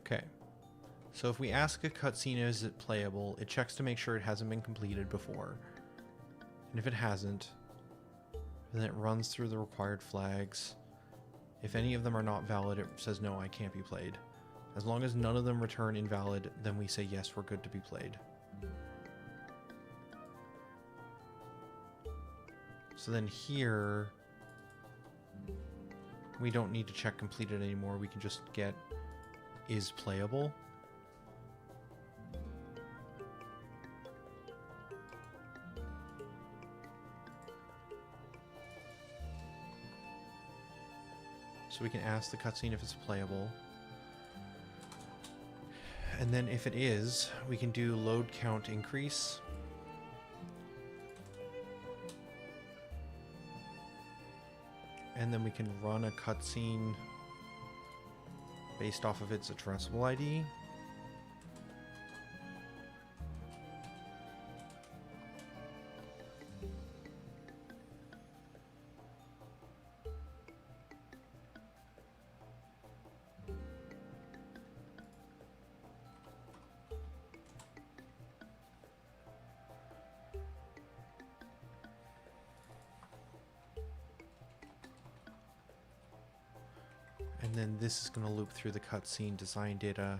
Okay, so if we ask a cutscene is it playable, it checks to make sure it hasn't been completed before. And if it hasn't, then it runs through the required flags. If any of them are not valid, it says no, I can't be played. As long as none of them return invalid, then we say yes, we're good to be played. So then here, we don't need to check completed anymore. We can just get is playable. So we can ask the cutscene if it's playable. And then if it is, we can do load count increase. And then we can run a cutscene based off of its addressable ID. And then this is going to loop through the cutscene design data.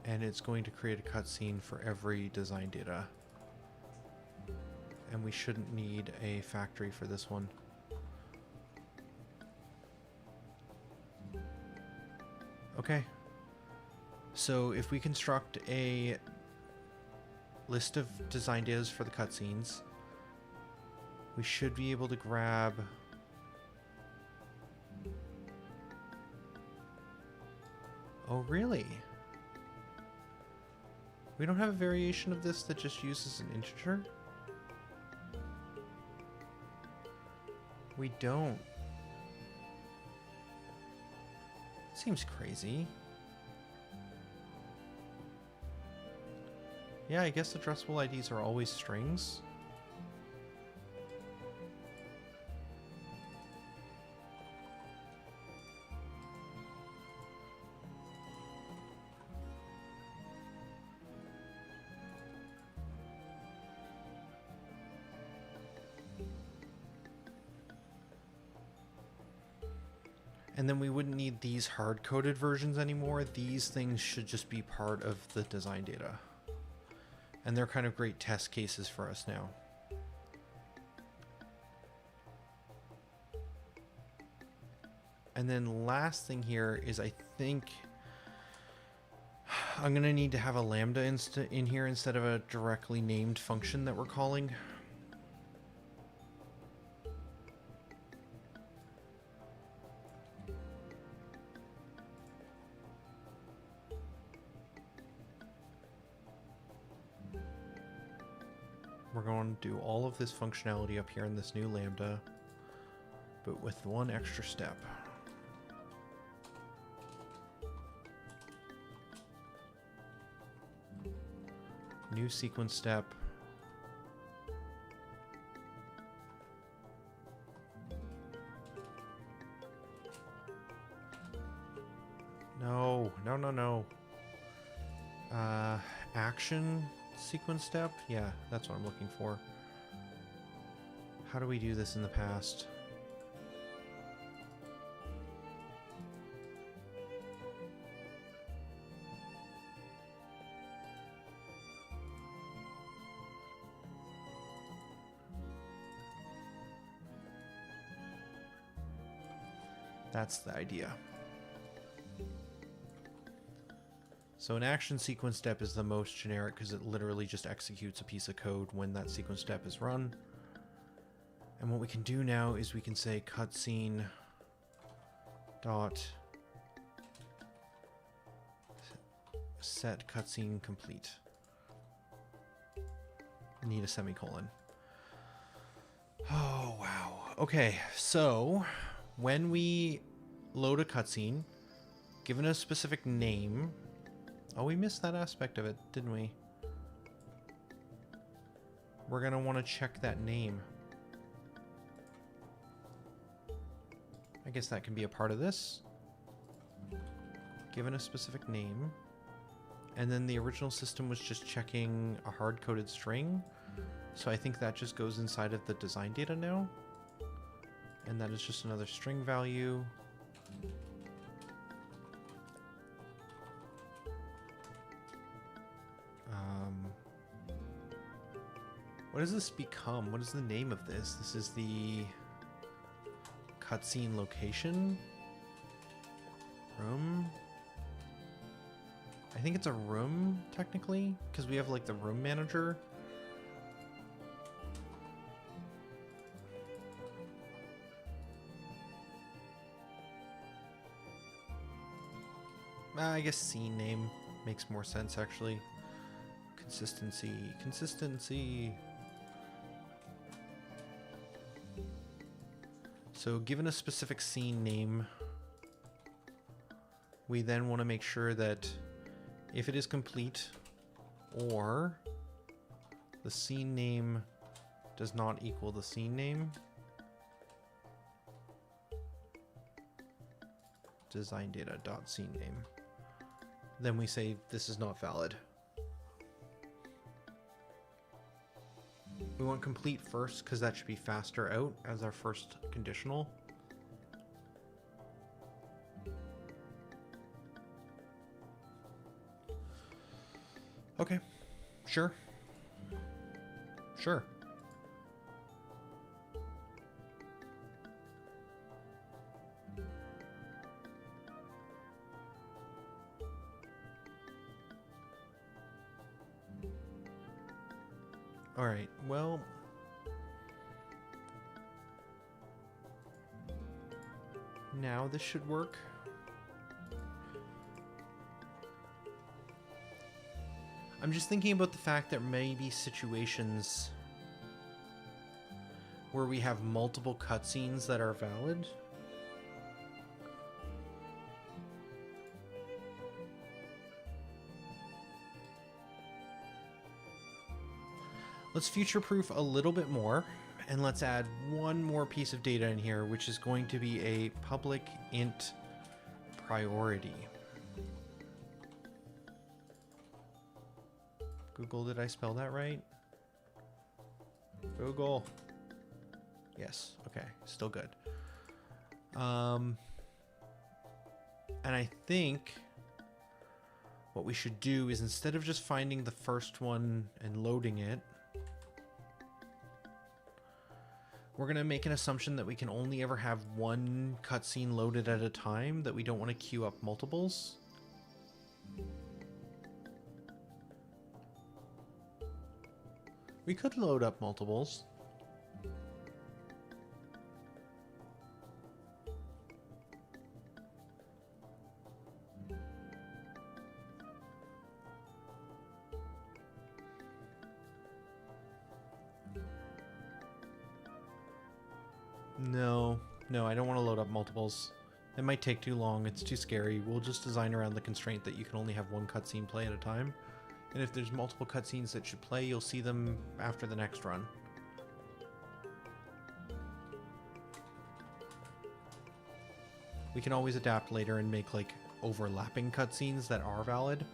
And it's going to create a cutscene for every design data. And we shouldn't need a factory for this one. Okay. So if we construct a list of design data for the cutscenes, we should be able to grab oh really? We don't have a variation of this that just uses an integer? We don't. Seems crazy. Yeah, I guess addressable IDs are always strings. And then we wouldn't need these hard-coded versions anymore. These things should just be part of the design data. And they're kind of great test cases for us now. And then last thing here is I think I'm going to need to have a lambda in here instead of a directly named function that we're calling. We're going to do all of this functionality up here in this new lambda, but with one extra step. New sequence step. No. Action sequence step? Yeah, that's what I'm looking for. How do we do this in the past? That's the idea. So an action sequence step is the most generic because it literally just executes a piece of code when that sequence step is run. And what we can do now is we can say cutscene dot set cutscene complete. Need a semicolon. Oh, wow. Okay, so when we load a cutscene, given a specific name... Oh, we missed that aspect of it, didn't we? We're going to want to check that name. I guess that can be a part of this. Given a specific name. And then the original system was just checking a hard-coded string. So I think that just goes inside of the design data now. And that is just another string value. What does this become? What is the name of this? This is the cutscene location room. I think it's a room, technically, because we have, like, the room manager. I guess scene name makes more sense, actually. Consistency. Consistency. So given a specific scene name, we then want to make sure that if it is complete or the scene name does not equal the scene name, design data dot scene name, then we say this is not valid. We want complete first because that should be faster out as our first conditional. Okay, sure. Sure. All right, well, now this should work. I'm just thinking about the fact that there may be situations where we have multiple cutscenes that are valid. Let's future-proof a little bit more, and let's add one more piece of data in here, which is going to be a public int priority. Google, did I spell that right? Google. Yes, okay, still good. And I think what we should do is, instead of just finding the first one and loading it, we're going to make an assumption that we can only ever have one cutscene loaded at a time, that we don't want to queue up multiples. We could load up multiples. No, I don't want to load up multiples. It might take too long. It's too scary. We'll just design around the constraint that you can only have one cutscene play at a time. And if there's multiple cutscenes that should play, you'll see them after the next run. We can always adapt later and make, like, overlapping cutscenes that are valid.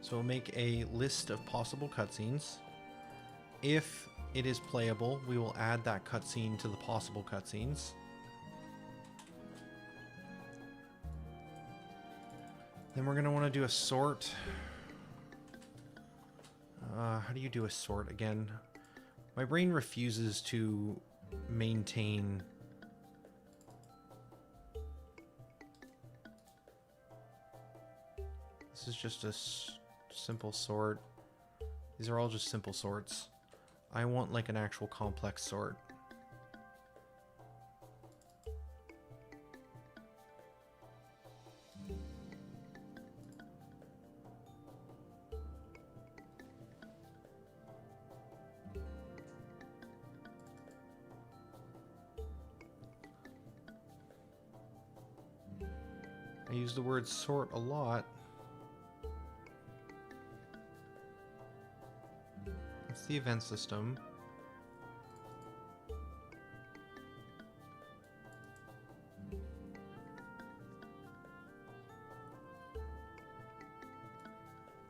So we'll make a list of possible cutscenes. If it is playable, we will add that cutscene to the possible cutscenes. Then we're going to want to do a sort. How do you do a sort again? My brain refuses to maintain. This is just a simple sort. These are all just simple sorts. I want like an actual complex sort. I use the word sort a lot. That's the event system.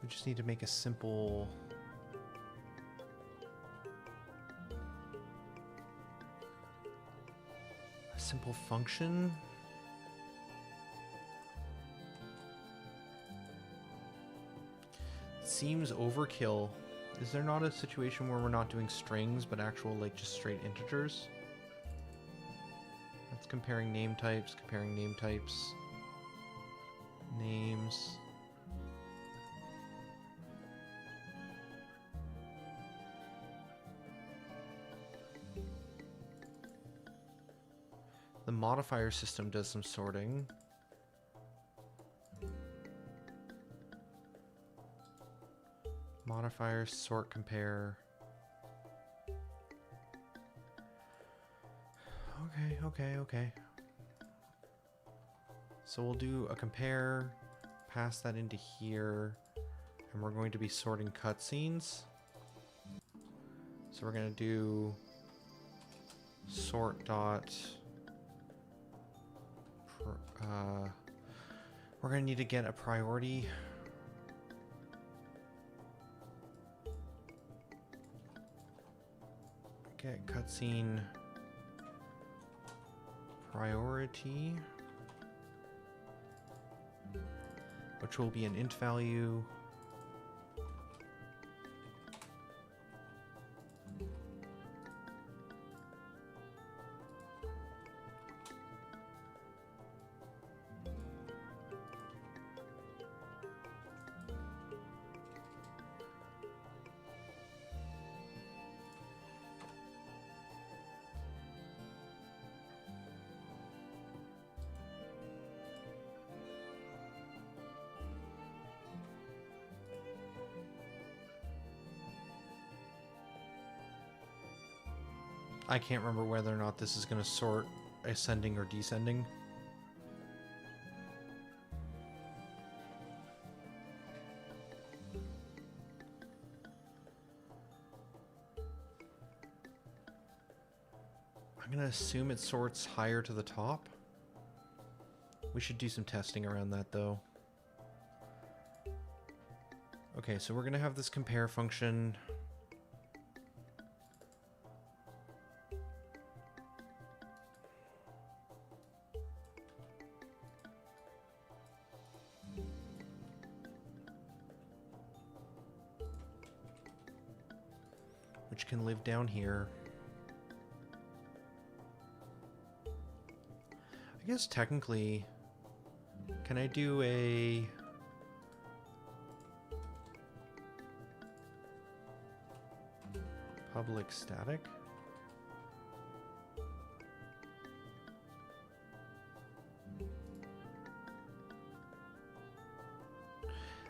We just need to make a simple function. Seems overkill. Is there not a situation where we're not doing strings but actual, like, just straight integers? It's comparing name types, names. The modifier system does some sorting. Modifiers, sort, compare. Okay. So we'll do a compare, pass that into here, and we're going to be sorting cutscenes. So we're going to do sort dot. We're going to need to get a priority. Get cutscene priority, which will be an int value. I can't remember whether or not this is going to sort ascending or descending. I'm going to assume it sorts higher to the top. We should do some testing around that though. Okay, so we're going to have this compare function. Which can live down here. I guess technically, can I do a public static?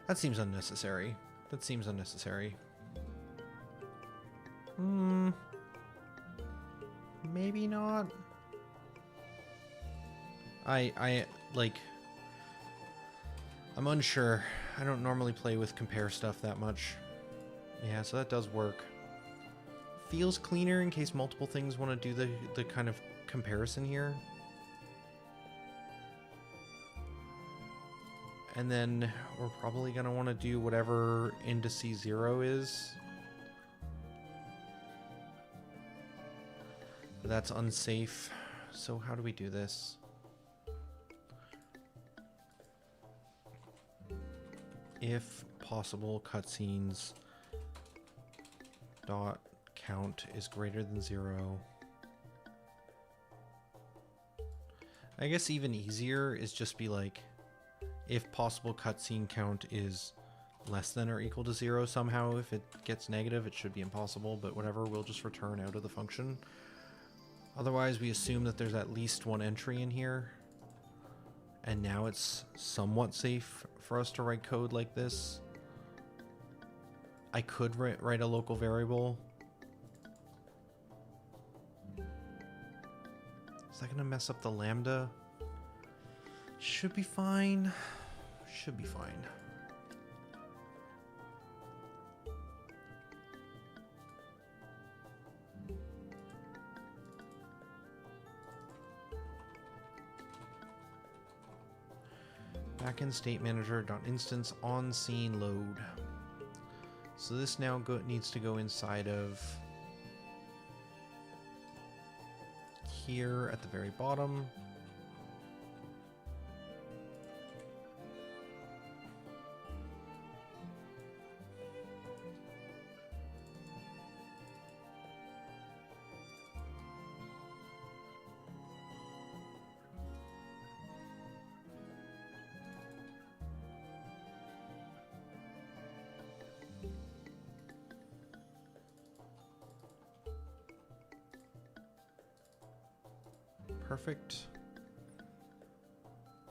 That seems unnecessary. Maybe not. I'm unsure. I don't normally play with compare stuff that much. Yeah, so that does work. Feels cleaner in case multiple things want to do the kind of comparison here. And then we're probably going to want to do whatever indices 0 is. That's unsafe. So how do we do this? If possible, cutscenes dot count is greater than 0. I guess even easier is just be like, if possible cutscene count is less than or equal to 0 somehow. If it gets negative, it should be impossible, but whatever, we'll just return out of the function. Otherwise, we assume that there's at least one entry in here. And now it's somewhat safe for us to write code like this. I could write a local variable. Is that going to mess up the lambda? Should be fine. Should be fine. Backend state manager.instance on scene load. So this now needs to go inside of here at the very bottom. Perfect.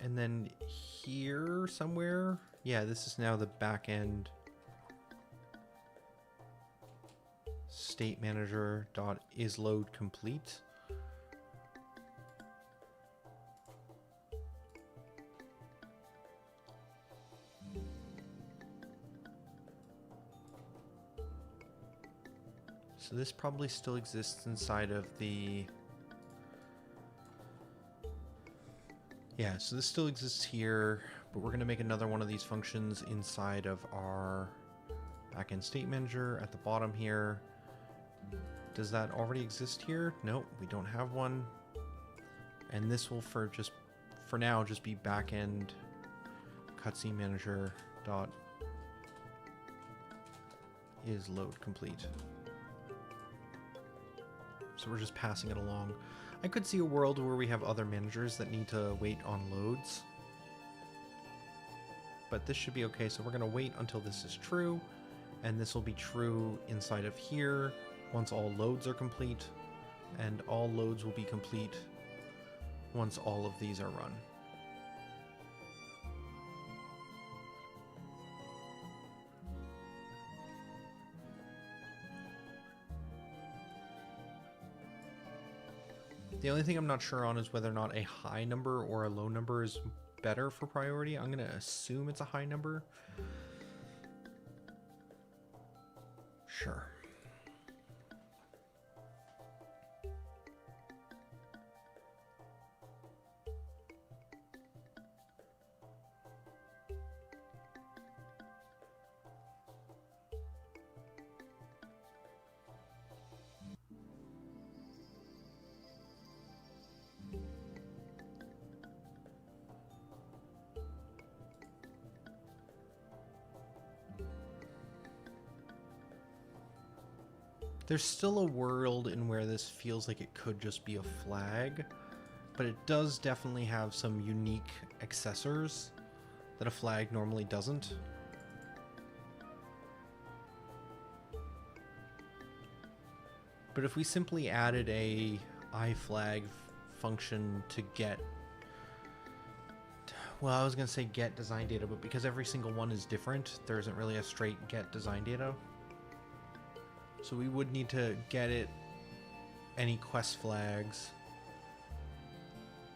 And then here somewhere, yeah, this is now the back end state manager dot is load complete. So this probably still exists inside of the... Yeah, so this still exists here, but we're going to make another one of these functions inside of our backend state manager at the bottom here. Does that already exist here? Nope, we don't have one. And this will for now just be backend cutscene manager dot is load complete. So we're just passing it along. I could see a world where we have other managers that need to wait on loads. But this should be okay, so we're going to wait until this is true. And this will be true inside of here once all loads are complete. And all loads will be complete once all of these are run. The only thing I'm not sure on is whether or not a high number or a low number is better for priority. I'm going to assume it's a high number. Sure. There's still a world in where this feels like it could just be a flag, but it does definitely have some unique accessors that a flag normally doesn't. But if we simply added a iFlag function to get, well, I was going to say get design data, but because every single one is different, there isn't really a straight get design data. So we would need to get it any quest flags.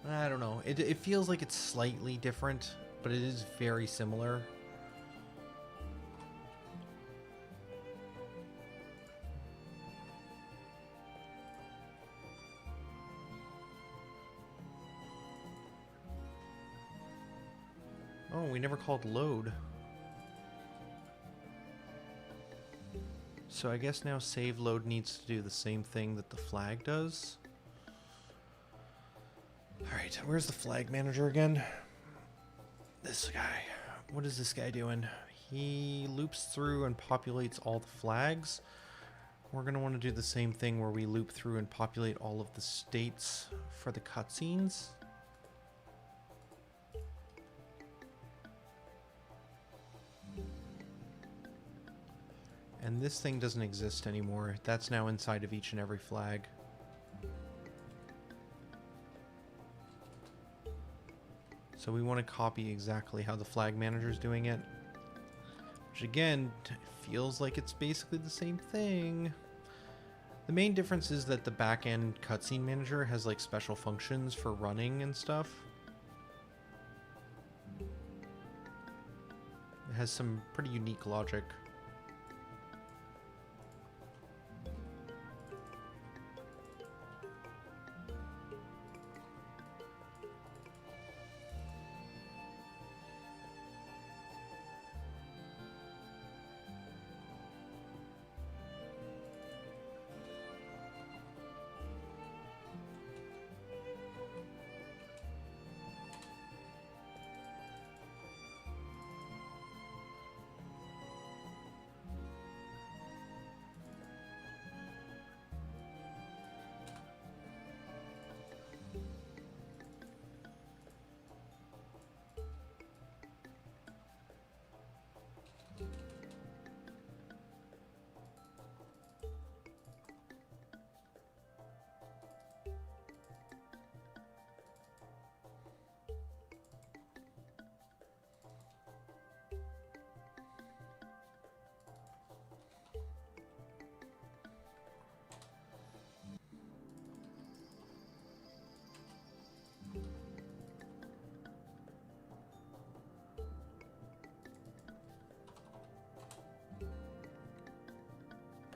I don't know. It feels like it's slightly different, but it is very similar. Oh, we never called load. So I guess now save load needs to do the same thing that the flag does. Alright, where's the flag manager again? This guy. What is this guy doing? He loops through and populates all the flags. We're going to want to do the same thing where we loop through and populate all of the states for the cutscenes. And this thing doesn't exist anymore. That's now inside of each and every flag. So we want to copy exactly how the flag manager is doing it. Which again, feels like it's basically the same thing. The main difference is that the back-end cutscene manager has like special functions for running and stuff. It has some pretty unique logic.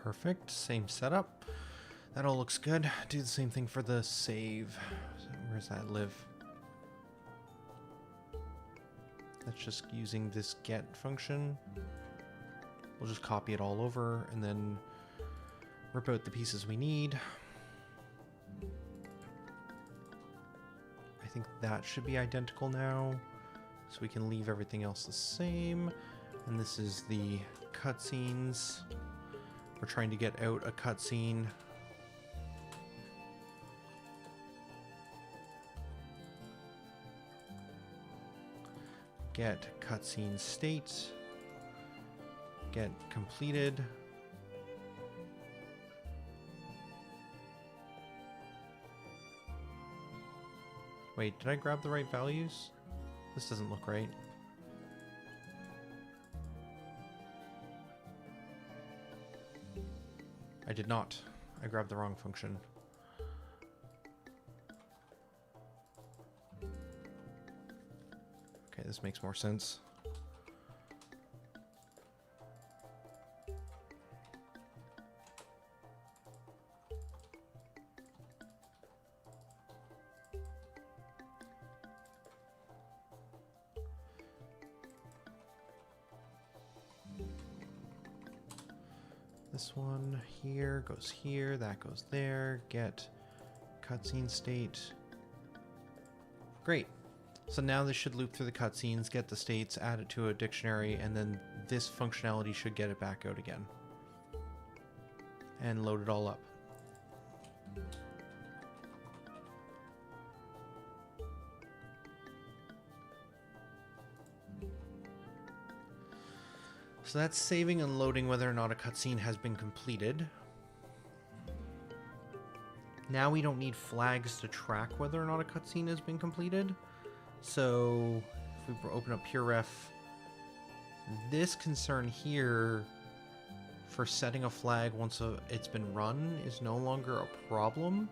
Perfect. Same setup. That all looks good. Do the same thing for the save. Where's that live? That's just using this get function. We'll just copy it all over and then rip out the pieces we need. I think that should be identical now. So we can leave everything else the same. And this is the cutscenes. We're trying to get out a cutscene. Get cutscene state. Get completed. Wait, did I grab the right values? This doesn't look right. I did not. I grabbed the wrong function. Okay, this makes more sense. This one here goes here, that goes there. Get cutscene state. Great. So now this should loop through the cutscenes, get the states, add it to a dictionary, and then this functionality should get it back out again. And load it all up. So that's saving and loading whether or not a cutscene has been completed. Now we don't need flags to track whether or not a cutscene has been completed. So if we open up PureRef, this concern here for setting a flag once it's been run is no longer a problem.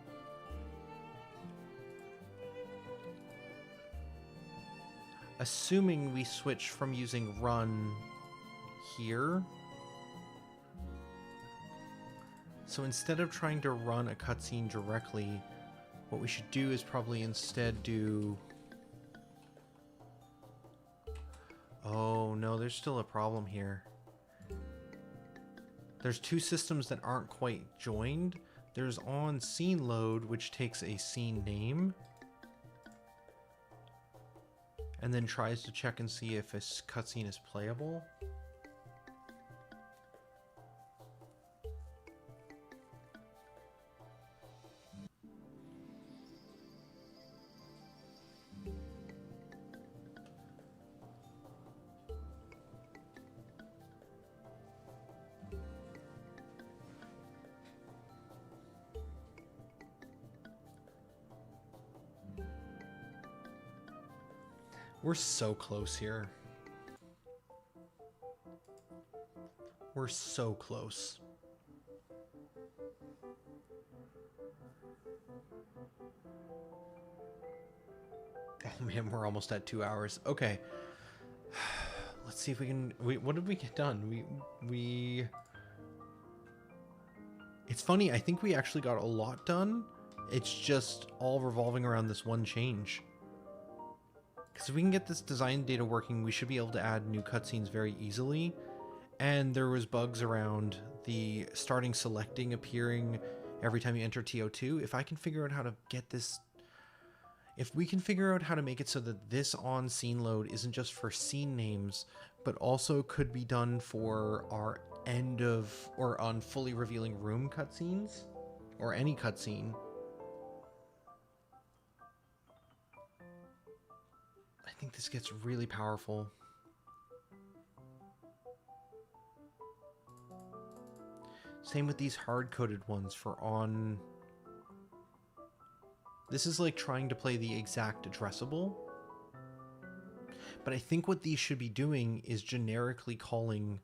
Assuming we switch from using run here. So instead of trying to run a cutscene directly, what we should do is probably instead do... Oh no, there's still a problem here. There's two systems that aren't quite joined. There's on scene load, which takes a scene name and then tries to check and see if a cutscene is playable. We're so close here. We're so close. Oh man, we're almost at 2 hours. Okay. Let's see if we can... what did we get done? We... It's funny, I think we actually got a lot done. It's just all revolving around this one change. Because if we can get this design data working, we should be able to add new cutscenes very easily. And there was bugs around the starting selecting appearing every time you enter TO2. If I can figure out how to get this... If we can figure out how to make it so that this on scene load isn't just for scene names, but also could be done for our end of or on fully revealing room cutscenes or any cutscene, I think this gets really powerful. Same with these hard-coded ones for on... This is like trying to play the exact addressable. But I think what these should be doing is generically calling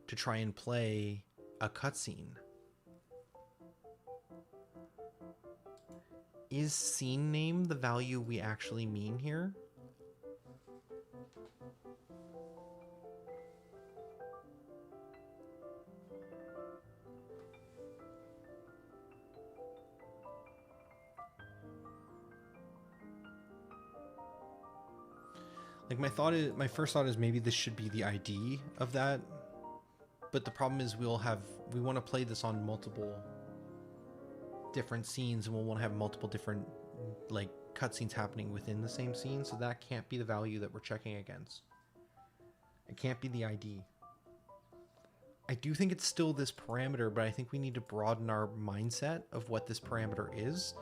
to try and play a cutscene. Is scene name the value we actually mean here? Like my first thought is maybe this should be the ID of that. But the problem is we want to play this on multiple different scenes, and we'll want to have multiple different like cutscenes happening within the same scene, so that can't be the value that we're checking against. It can't be the ID. I do think it's still this parameter, but I think we need to broaden our mindset of what this parameter is.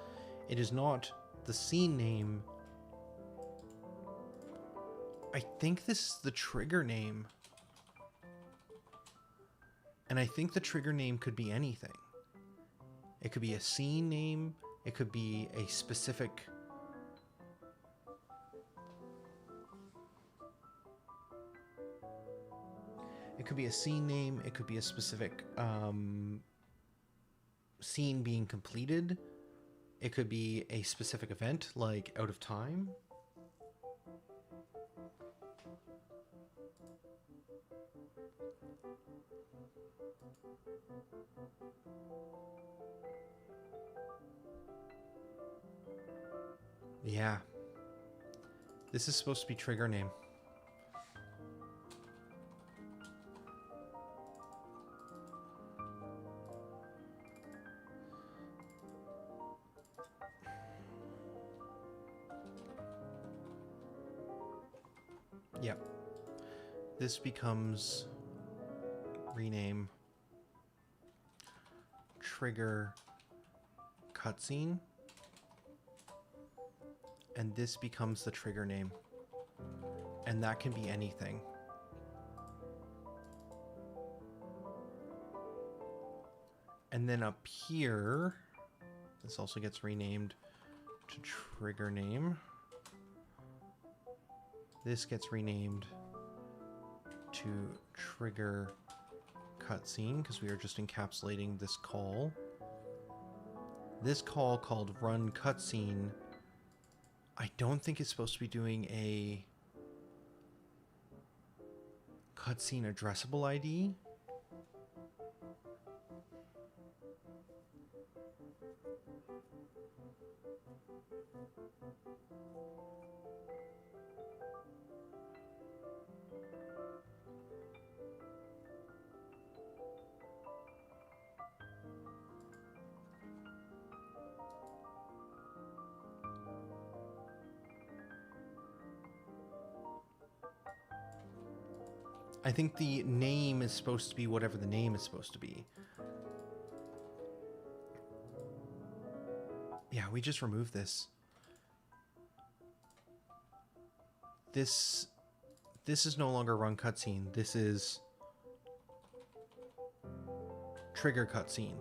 It is not the scene name. I think this is the trigger name. And I think the trigger name could be anything. It could be a scene name. It could be a specific... It could be a scene name. It could be a specific scene being completed. It could be a specific event, like out of time. Yeah. This is supposed to be trigger name. Yep. This becomes rename trigger cutscene. And this becomes the trigger name. And that can be anything. And then up here, this also gets renamed to trigger name. This gets renamed to trigger cutscene because we are just encapsulating this call. This call called run cutscene, I don't think it's supposed to be doing a cutscene addressable ID. I think the name is supposed to be whatever the name is supposed to be. Yeah, we just removed this. This is no longer run cutscene. This is trigger cutscene.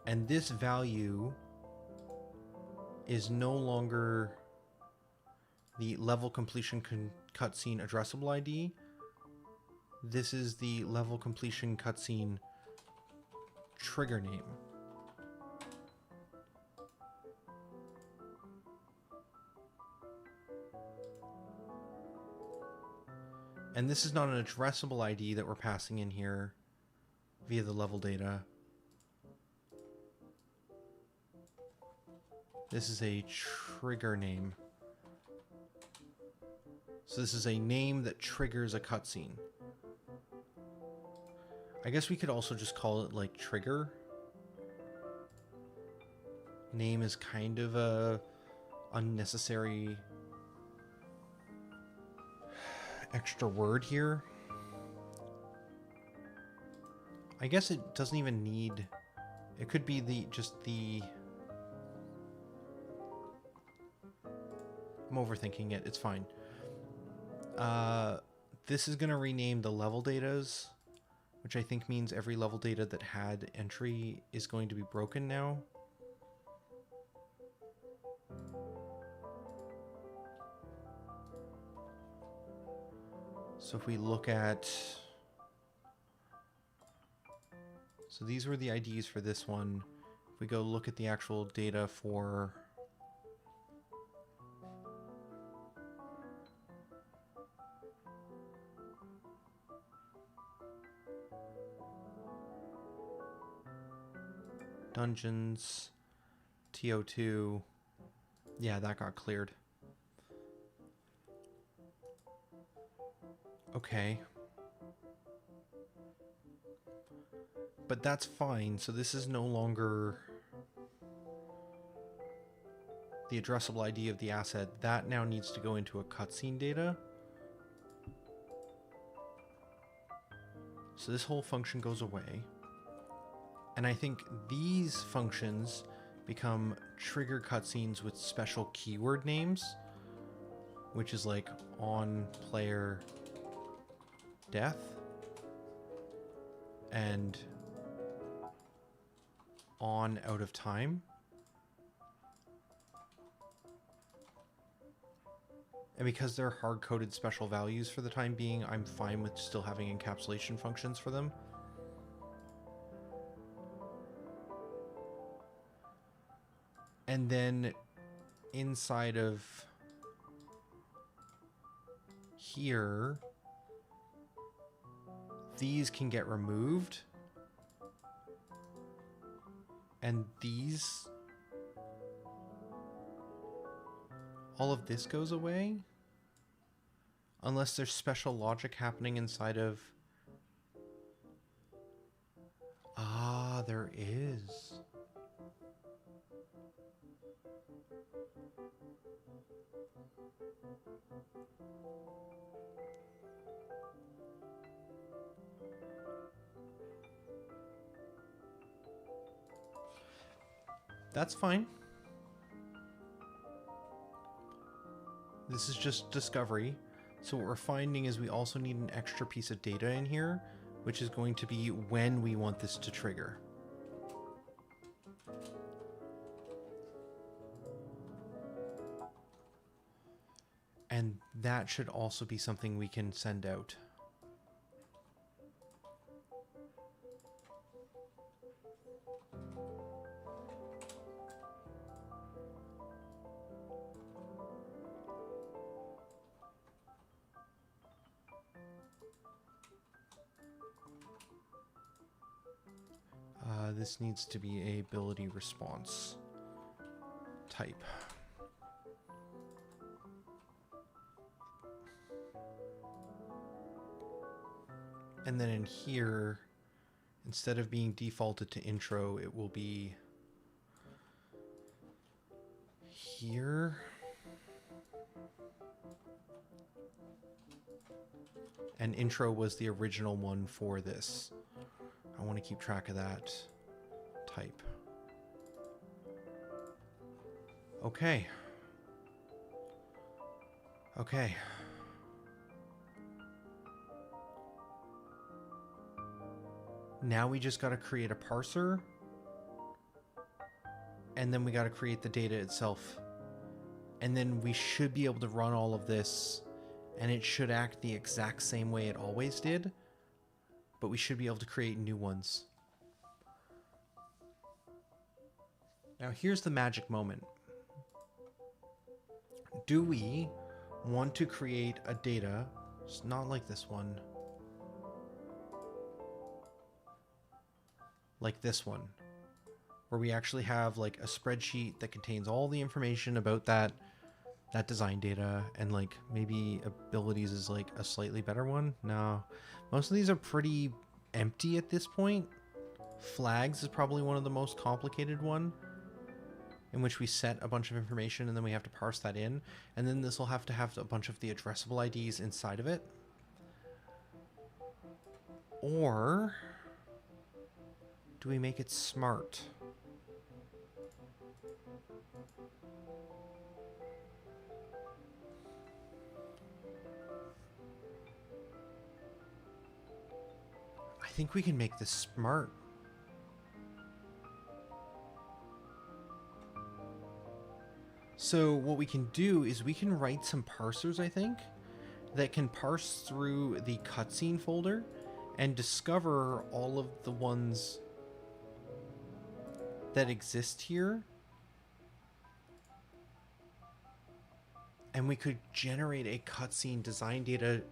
And this value is no longer the level completion cutscene addressable ID. This is the level completion cutscene trigger name. And this is not an addressable ID that we're passing in here via the level data. This is a trigger name. So this is a name that triggers a cutscene. I guess we could also just call it like trigger. Name is kind of a unnecessary extra word here. I guess it doesn't even need, it could be I'm overthinking it, it's fine. This is going to rename the level datas, which I think means every level data that had entry is going to be broken now. So if we look at... So these were the IDs for this one. If we go look at the actual data for... Dungeons, TO2, yeah, that got cleared. Okay. But that's fine. So this is no longer the addressable ID of the asset. That now needs to go into a cutscene data. So this whole function goes away. And I think these functions become trigger cutscenes with special keyword names, which is like on player death and on out of time. And because they're hard-coded special values for the time being, I'm fine with still having encapsulation functions for them. And then inside of here, these can get removed. And these, all of this goes away. Unless there's special logic happening inside of... Ah, there is. That's fine. This is just discovery. So what we're finding is we also need an extra piece of data in here, which is going to be when we want this to trigger. And that should also be something we can send out. This needs to be a ability response type. And then in here, instead of being defaulted to intro, it will be here. And intro was the original one for this. I want to keep track of that type. Okay. Okay. Now we just got to create a parser. And then we got to create the data itself. And then we should be able to run all of this. And it should act the exact same way it always did. But we should be able to create new ones. Now here's the magic moment. Do we want to create a data, it's not like this one, like this one, where we actually have like a spreadsheet that contains all the information about that design data, and like maybe abilities is like a slightly better one? No, most of these are pretty empty at this point. Flags is probably one of the most complicated one, in which we set a bunch of information and then we have to parse that in, and then this will have to have a bunch of the addressable IDs inside of it. Or do we make it smart? I think we can make this smart. So what we can do is we can write some parsers, I think, that can parse through the cutscene folder and discover all of the ones that exist here. And we could generate a cutscene design data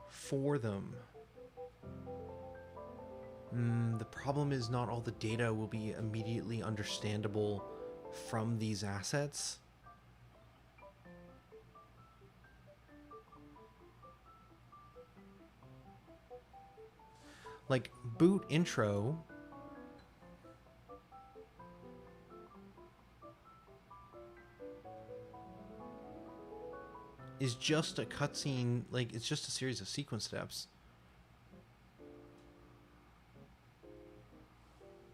for them. The problem is not all the data will be immediately understandable from these assets. Like boot intro is just a cutscene, like it's just a series of sequence steps.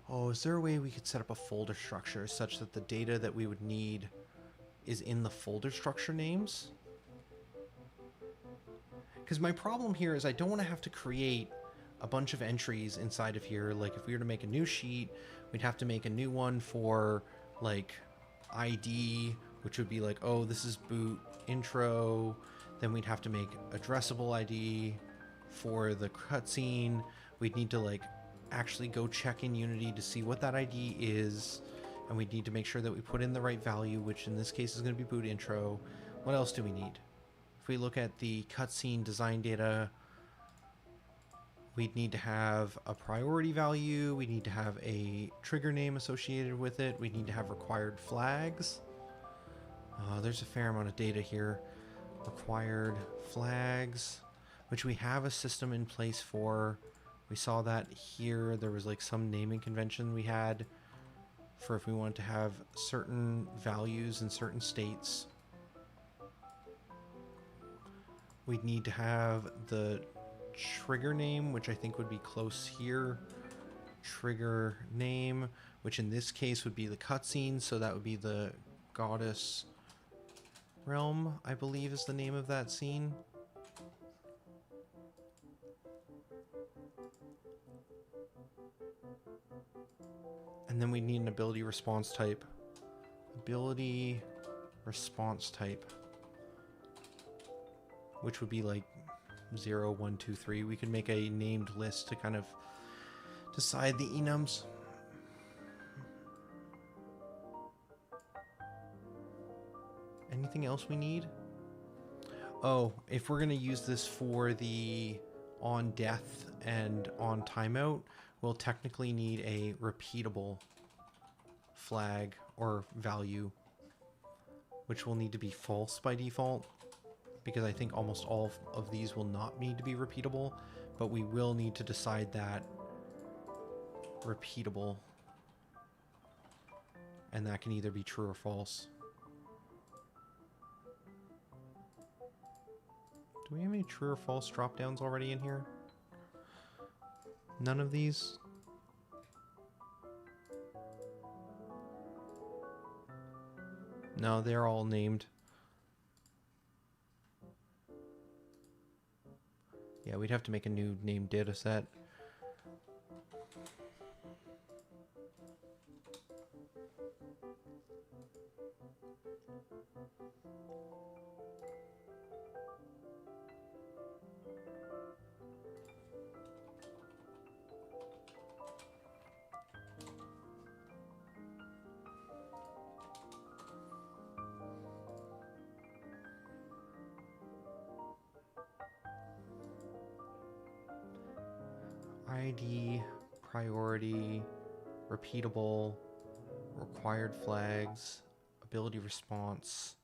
Oh, is there a way we could set up a folder structure such that the data that we would need is in the folder structure names? Because my problem here is I don't want to have to create a bunch of entries inside of here. Like if we were to make a new sheet, we'd have to make a new one for like ID, which would be like, oh, this is boot intro. Then we'd have to make addressable ID for the cutscene. We'd need to like actually go check in Unity to see what that ID is. And we'd need to make sure that we put in the right value, which in this case is going to be boot intro. What else do we need? If we look at the cutscene design data, we'd need to have a priority value. We need to have a trigger name associated with it. We need to have required flags. There's a fair amount of data here. Required flags, which we have a system in place for. We saw that here. There was like some naming convention we had for if we wanted to have certain values in certain states. We'd need to have the trigger name, which I think would be close here. Trigger name, which in this case would be the cutscene, so that would be the Goddess Realm, I believe is the name of that scene. And then we need an ability response type. Ability response type, which would be like 0, 1, 2, 3. We could make a named list to kind of decide the enums. Anything else we need? Oh, if we're going to use this for the on death and on timeout, we'll technically need a repeatable flag or value, which will need to be false by default, because I think almost all of these will not need to be repeatable, but we will need to decide that repeatable, and that can either be true or false. Do we have any true or false drop downs already in here? None of these? No, they're all named. Yeah, we'd have to make a new named data set. ID, priority, repeatable, required flags, ability response,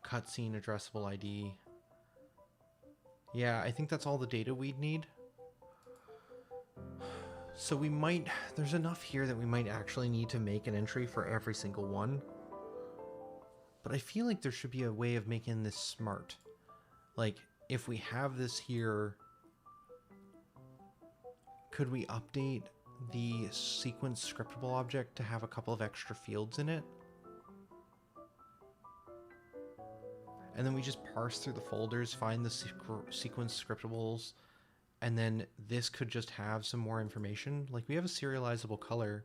cutscene addressable ID. Yeah, I think that's all the data we'd need. So we might, there's enough here that we might actually need to make an entry for every single one. But I feel like there should be a way of making this smart. Like, if we have this here, could we update the sequence scriptable object to have a couple of extra fields in it? And then we just parse through the folders, find the sequence scriptables, and then this could just have some more information. Like, we have a serializable color.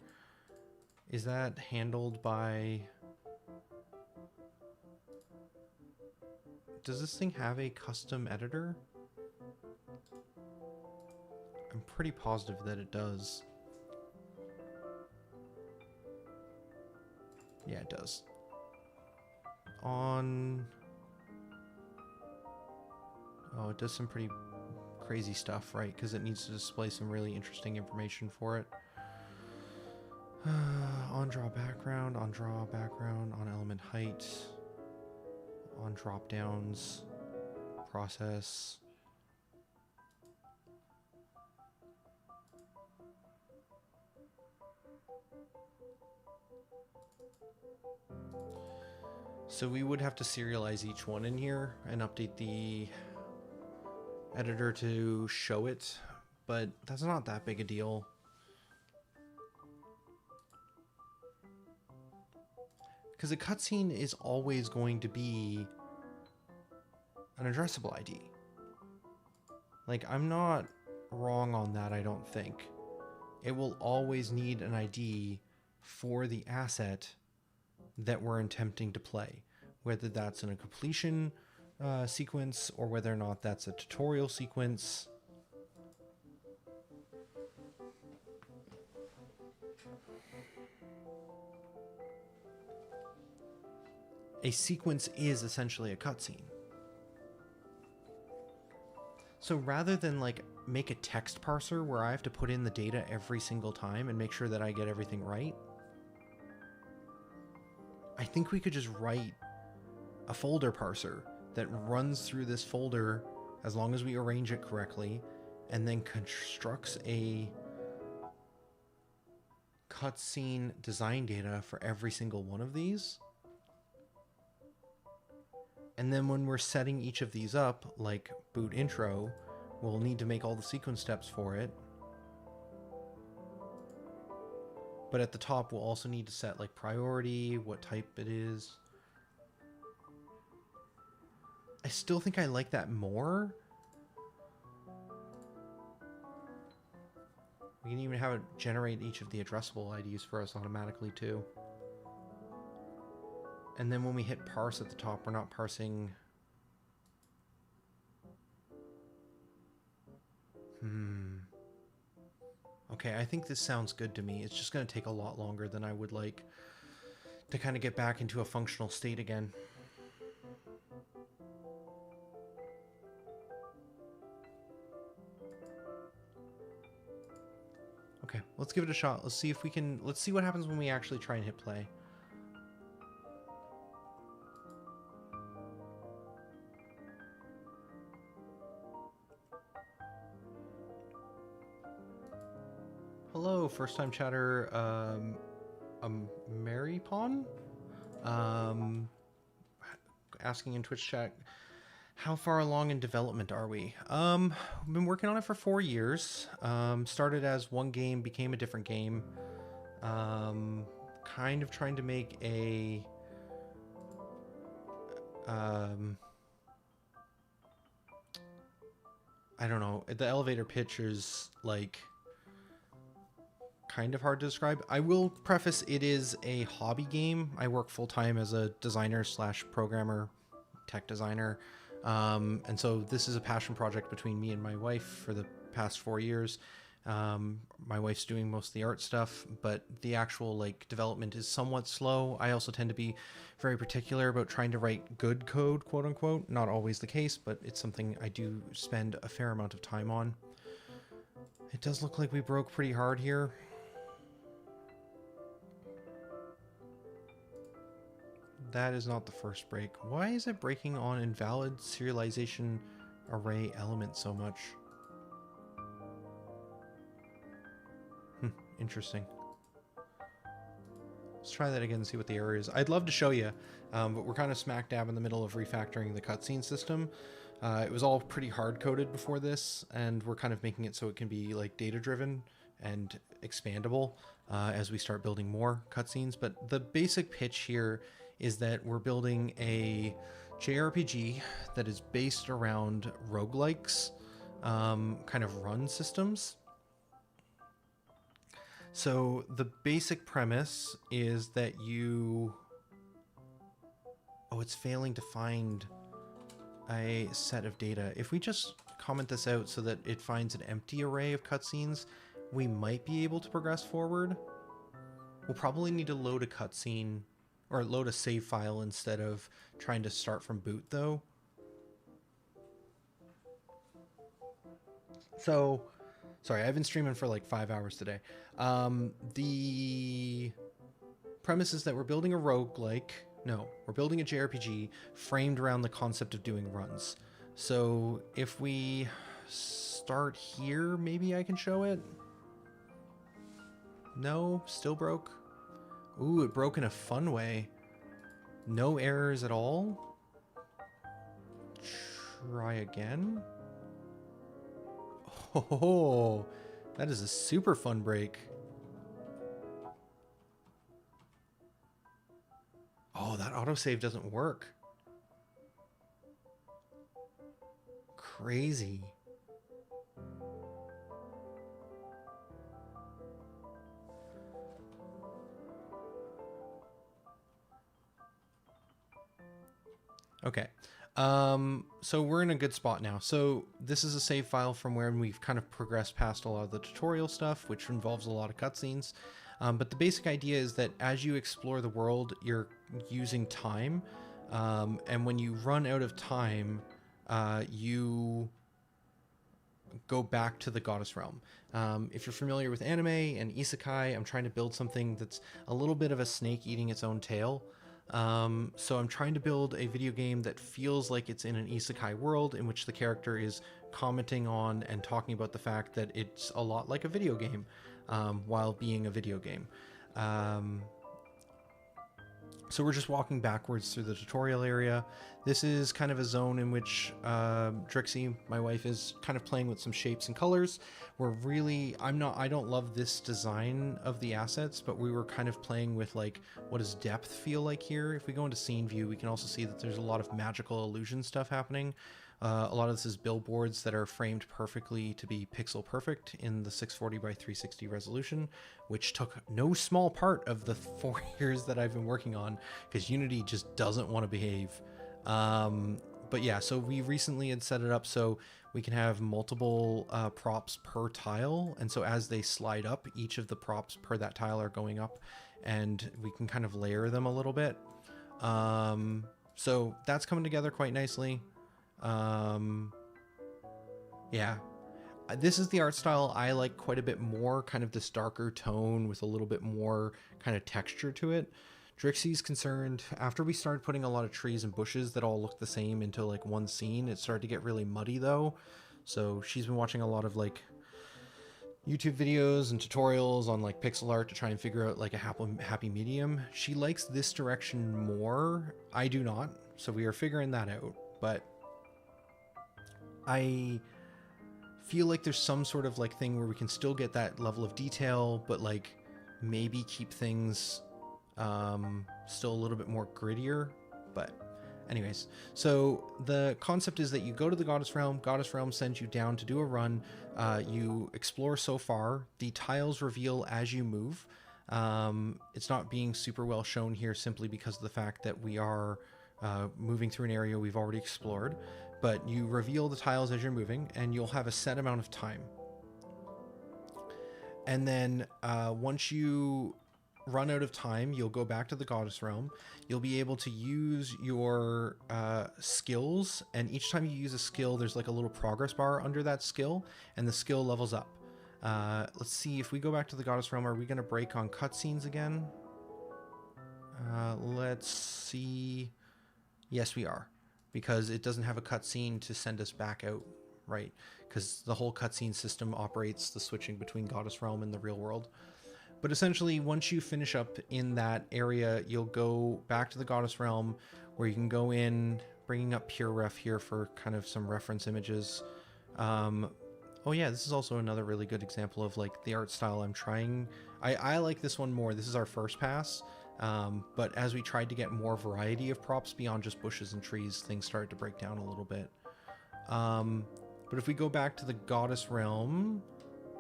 Is that handled by... Does this thing have a custom editor? I'm pretty positive that it does. Yeah, it does. On... Oh, it does some pretty crazy stuff, right? Because it needs to display some really interesting information for it. On draw background, on element height, on drop downs, process. So we would have to serialize each one in here and update the editor to show it, but that's not that big a deal. Because a cutscene is always going to be an addressable ID. Like, I'm not wrong on that, I don't think. It will always need an ID for the asset that we're attempting to play, whether that's in a completion sequence or whether or not that's a tutorial sequence. A sequence is essentially a cutscene. So rather than like make a text parser where I have to put in the data every single time and make sure that I get everything right, I think we could just write a folder parser that runs through this folder as long as we arrange it correctly, and then constructs a cutscene design data for every single one of these. And then when we're setting each of these up, like boot intro, we'll need to make all the sequence steps for it. But at the top, we'll also need to set like priority, what type it is. I still think I like that more. We can even have it generate each of the addressable IDs for us automatically too. And then when we hit parse at the top, we're not parsing... Okay, I think this sounds good to me. It's just going to take a lot longer than I would like to kind of get back into a functional state again. Okay, let's give it a shot. Let's see if we can... Let's see what happens when we actually try and hit play. Hello, first-time chatter, Mary Pawn? Asking in Twitch chat, how far along in development are we? We've been working on it for 4 years. Started as one game, became a different game. Kind of trying to make a... I don't know. The elevator pitch is, like... kind of hard to describe. I will preface, it is a hobby game. I work full-time as a designer slash programmer, tech designer. And so this is a passion project between me and my wife for the past 4 years. My wife's doing most of the art stuff, but the actual like development is somewhat slow. I also tend to be very particular about trying to write good code, quote unquote. Not always the case, but it's something I do spend a fair amount of time on. It does look like we broke pretty hard here. That is not the first break. Why is it breaking on invalid serialization array element so much? Interesting. Let's try that again and see what the error is. I'd love to show you, but we're kind of smack dab in the middle of refactoring the cutscene system. It was all pretty hard-coded before this, and we're kind of making it so it can be like data-driven and expandable as we start building more cutscenes. But the basic pitch here is that we're building a JRPG that is based around roguelikes, kind of run systems. So the basic premise is that you... Oh, it's failing to find a set of data. If we just comment this out so that it finds an empty array of cutscenes, we might be able to progress forward. We'll probably need to load a cutscene or load a save file instead of trying to start from boot though. So, sorry, I've been streaming for like 5 hours today. The premise is that we're building a roguelike. No, we're building a JRPG framed around the concept of doing runs. So if we start here, maybe I can show it. No, still broke. Ooh, it broke in a fun way. No errors at all. Try again. Oh, that is a super fun break. Oh, that autosave doesn't work. Crazy. Okay. So we're in a good spot now. So this is a save file from where we've kind of progressed past a lot of the tutorial stuff, which involves a lot of cutscenes. But the basic idea is that as you explore the world, you're using time. And when you run out of time, you go back to the goddess realm. If you're familiar with anime and isekai, I'm trying to build something that's a little bit of a snake eating its own tail. So I'm trying to build a video game that feels like it's in an isekai world in which the character is commenting on and talking about the fact that it's a lot like a video game while being a video game. So we're just walking backwards through the tutorial area. This is kind of a zone in which Drixie, my wife, is kind of playing with some shapes and colors. I don't love this design of the assets, but we were kind of playing with like, what does depth feel like here? If we go into scene view, we can also see that there's a lot of magical illusion stuff happening. A lot of this is billboards that are framed perfectly to be pixel perfect in the 640 by 360 resolution, which took no small part of the 4 years that I've been working on, because Unity just doesn't want to behave. But yeah, so we recently had set it up so we can have multiple props per tile, and so as they slide up, each of the props per that tile are going up, and we can kind of layer them a little bit. So that's coming together quite nicely. Yeah, this is the art style I like quite a bit more, kind of this darker tone with a little bit more kind of texture to it. Drixie's concerned, after we started putting a lot of trees and bushes that all look the same into like one scene, it started to get really muddy though. So she's been watching a lot of like YouTube videos and tutorials on like pixel art to try and figure out like a happy medium. She likes this direction more. I do not. So we are figuring that out, but I feel like there's some sort of like thing where we can still get that level of detail, but like maybe keep things still a little bit more grittier. But anyways, so the concept is that you go to the goddess realm sends you down to do a run. You explore so far. The tiles reveal as you move. It's not being super well shown here simply because of the fact that we are moving through an area we've already explored. But you reveal the tiles as you're moving, and you'll have a set amount of time. And then once you run out of time, you'll go back to the goddess realm. You'll be able to use your skills, and each time you use a skill, there's like a little progress bar under that skill, and the skill levels up. Let's see, if we go back to the goddess realm, are we going to break on cutscenes again? Let's see. Yes, we are. Because it doesn't have a cutscene to send us back out, right? Because the whole cutscene system operates the switching between Goddess Realm and the real world. But essentially, once you finish up in that area, you'll go back to the Goddess Realm, where you can go in, bringing up Pure Ref here for kind of some reference images. Oh yeah, this is also another really good example of like the art style I'm trying. I like this one more. This is our first pass. But as we tried to get more variety of props beyond just bushes and trees, things started to break down a little bit. But if we go back to the goddess realm,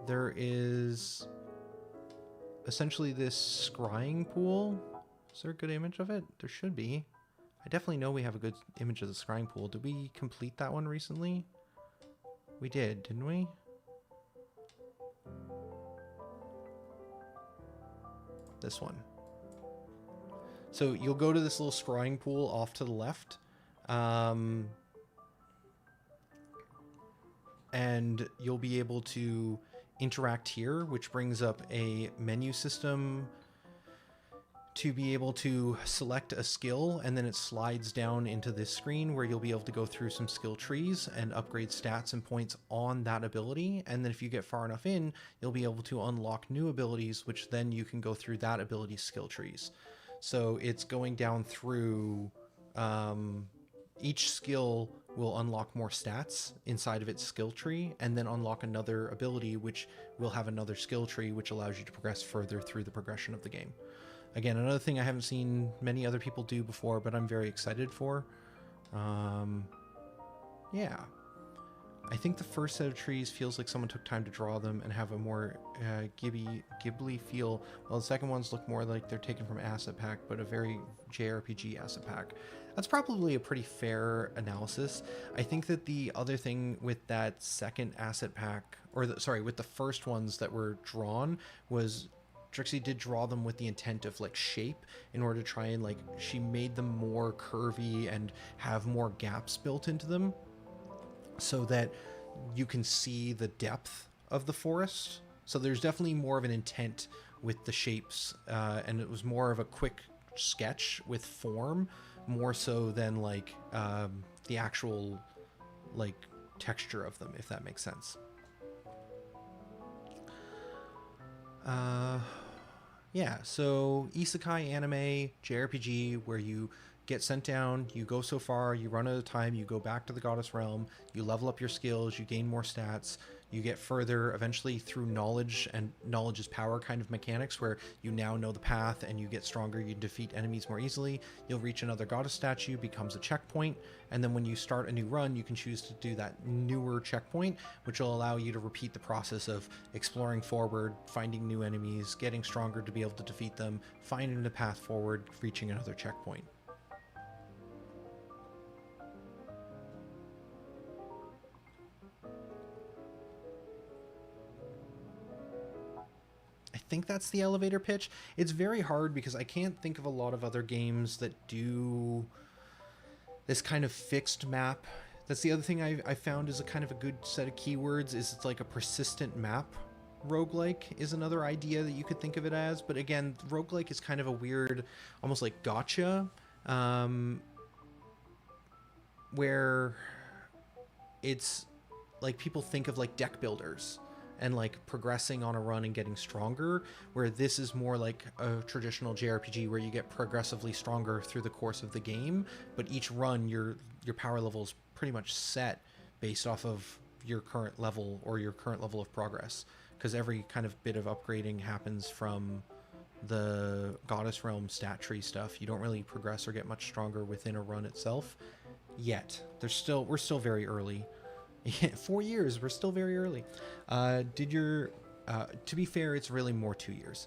there is essentially this scrying pool. Is there a good image of it? There should be. I definitely know we have a good image of the scrying pool. Did we complete that one recently? We did, didn't we? This one. So you'll go to this little scrying pool off to the left. And you'll be able to interact here, which brings up a menu system to be able to select a skill, and then it slides down into this screen where you'll be able to go through some skill trees and upgrade stats and points on that ability. And then if you get far enough in, you'll be able to unlock new abilities, which then you can go through that ability's skill trees. So it's going down through each skill will unlock more stats inside of its skill tree, and then unlock another ability which will have another skill tree, which allows you to progress further through the progression of the game. Again, another thing I haven't seen many other people do before, but I'm very excited for. Yeah. I think the first set of trees feels like someone took time to draw them and have a more Ghibli feel, while the second ones look more like they're taken from Asset Pack, but a very JRPG Asset Pack. That's probably a pretty fair analysis. I think that the other thing with that second Asset Pack, or with the first ones that were drawn, was Trixie did draw them with the intent of like shape, in order to try and like, she made them more curvy and have more gaps built into them so that you can see the depth of the forest. So there's definitely more of an intent with the shapes, and it was more of a quick sketch with form, more so than like the actual like texture of them, if that makes sense. Yeah, so isekai anime, JRPG, where you get sent down, you go so far, you run out of time, you go back to the goddess realm, you level up your skills, you gain more stats, you get further, eventually through knowledge, and knowledge is power kind of mechanics, where you now know the path and you get stronger, you defeat enemies more easily, you'll reach another goddess statue, becomes a checkpoint, and then when you start a new run, you can choose to do that newer checkpoint, which will allow you to repeat the process of exploring forward, finding new enemies, getting stronger to be able to defeat them, finding the path forward, reaching another checkpoint. I think that's the elevator pitch. It's very hard because I can't think of a lot of other games that do this kind of fixed map. That's the other thing I found is a kind of a good set of keywords, is it's like a persistent map. Roguelike is another idea that you could think of it as, but again, roguelike is kind of a weird, almost like gotcha, where it's like people think of like deck builders and like progressing on a run and getting stronger, where this is more like a traditional JRPG where you get progressively stronger through the course of the game, but each run your power level is pretty much set based off of your current level or your current level of progress, because every kind of bit of upgrading happens from the goddess realm stat tree stuff. You don't really progress or get much stronger within a run itself yet. We're still very early. 4 years, we're still very early. To be fair, it's really more 2 years.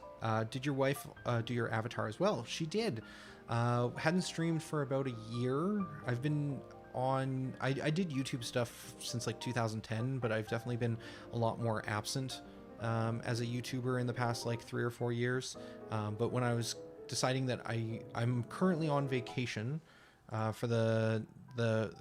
Did your wife do your avatar as well? She did. Hadn't streamed for about a year. I've been on, I did YouTube stuff since like 2010, but I've definitely been a lot more absent as a YouTuber in the past like 3 or 4 years. But when I was deciding that I'm currently on vacation for the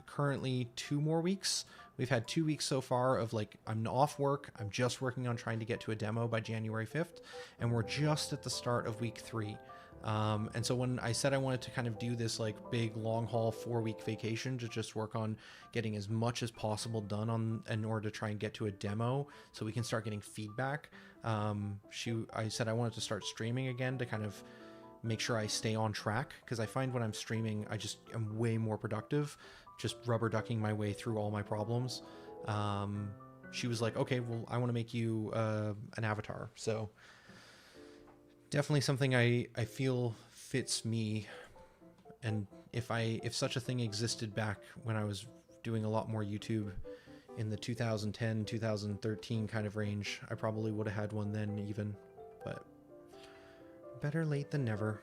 currently 2 more weeks. We've had 2 weeks so far of like, I'm off work. I'm just working on trying to get to a demo by January 5th. And we're just at the start of week 3. And so when I said I wanted to kind of do this like big long haul 4-week vacation to just work on getting as much as possible done in order to try and get to a demo so we can start getting feedback. I said I wanted to start streaming again to kind of make sure I stay on track, because I find when I'm streaming, I just am way more productive, just rubber ducking my way through all my problems. She was like, okay, well, I want to make you an avatar. So definitely something I feel fits me. And if such a thing existed back when I was doing a lot more YouTube in the 2010, 2013 kind of range, I probably would have had one then even, but better late than never.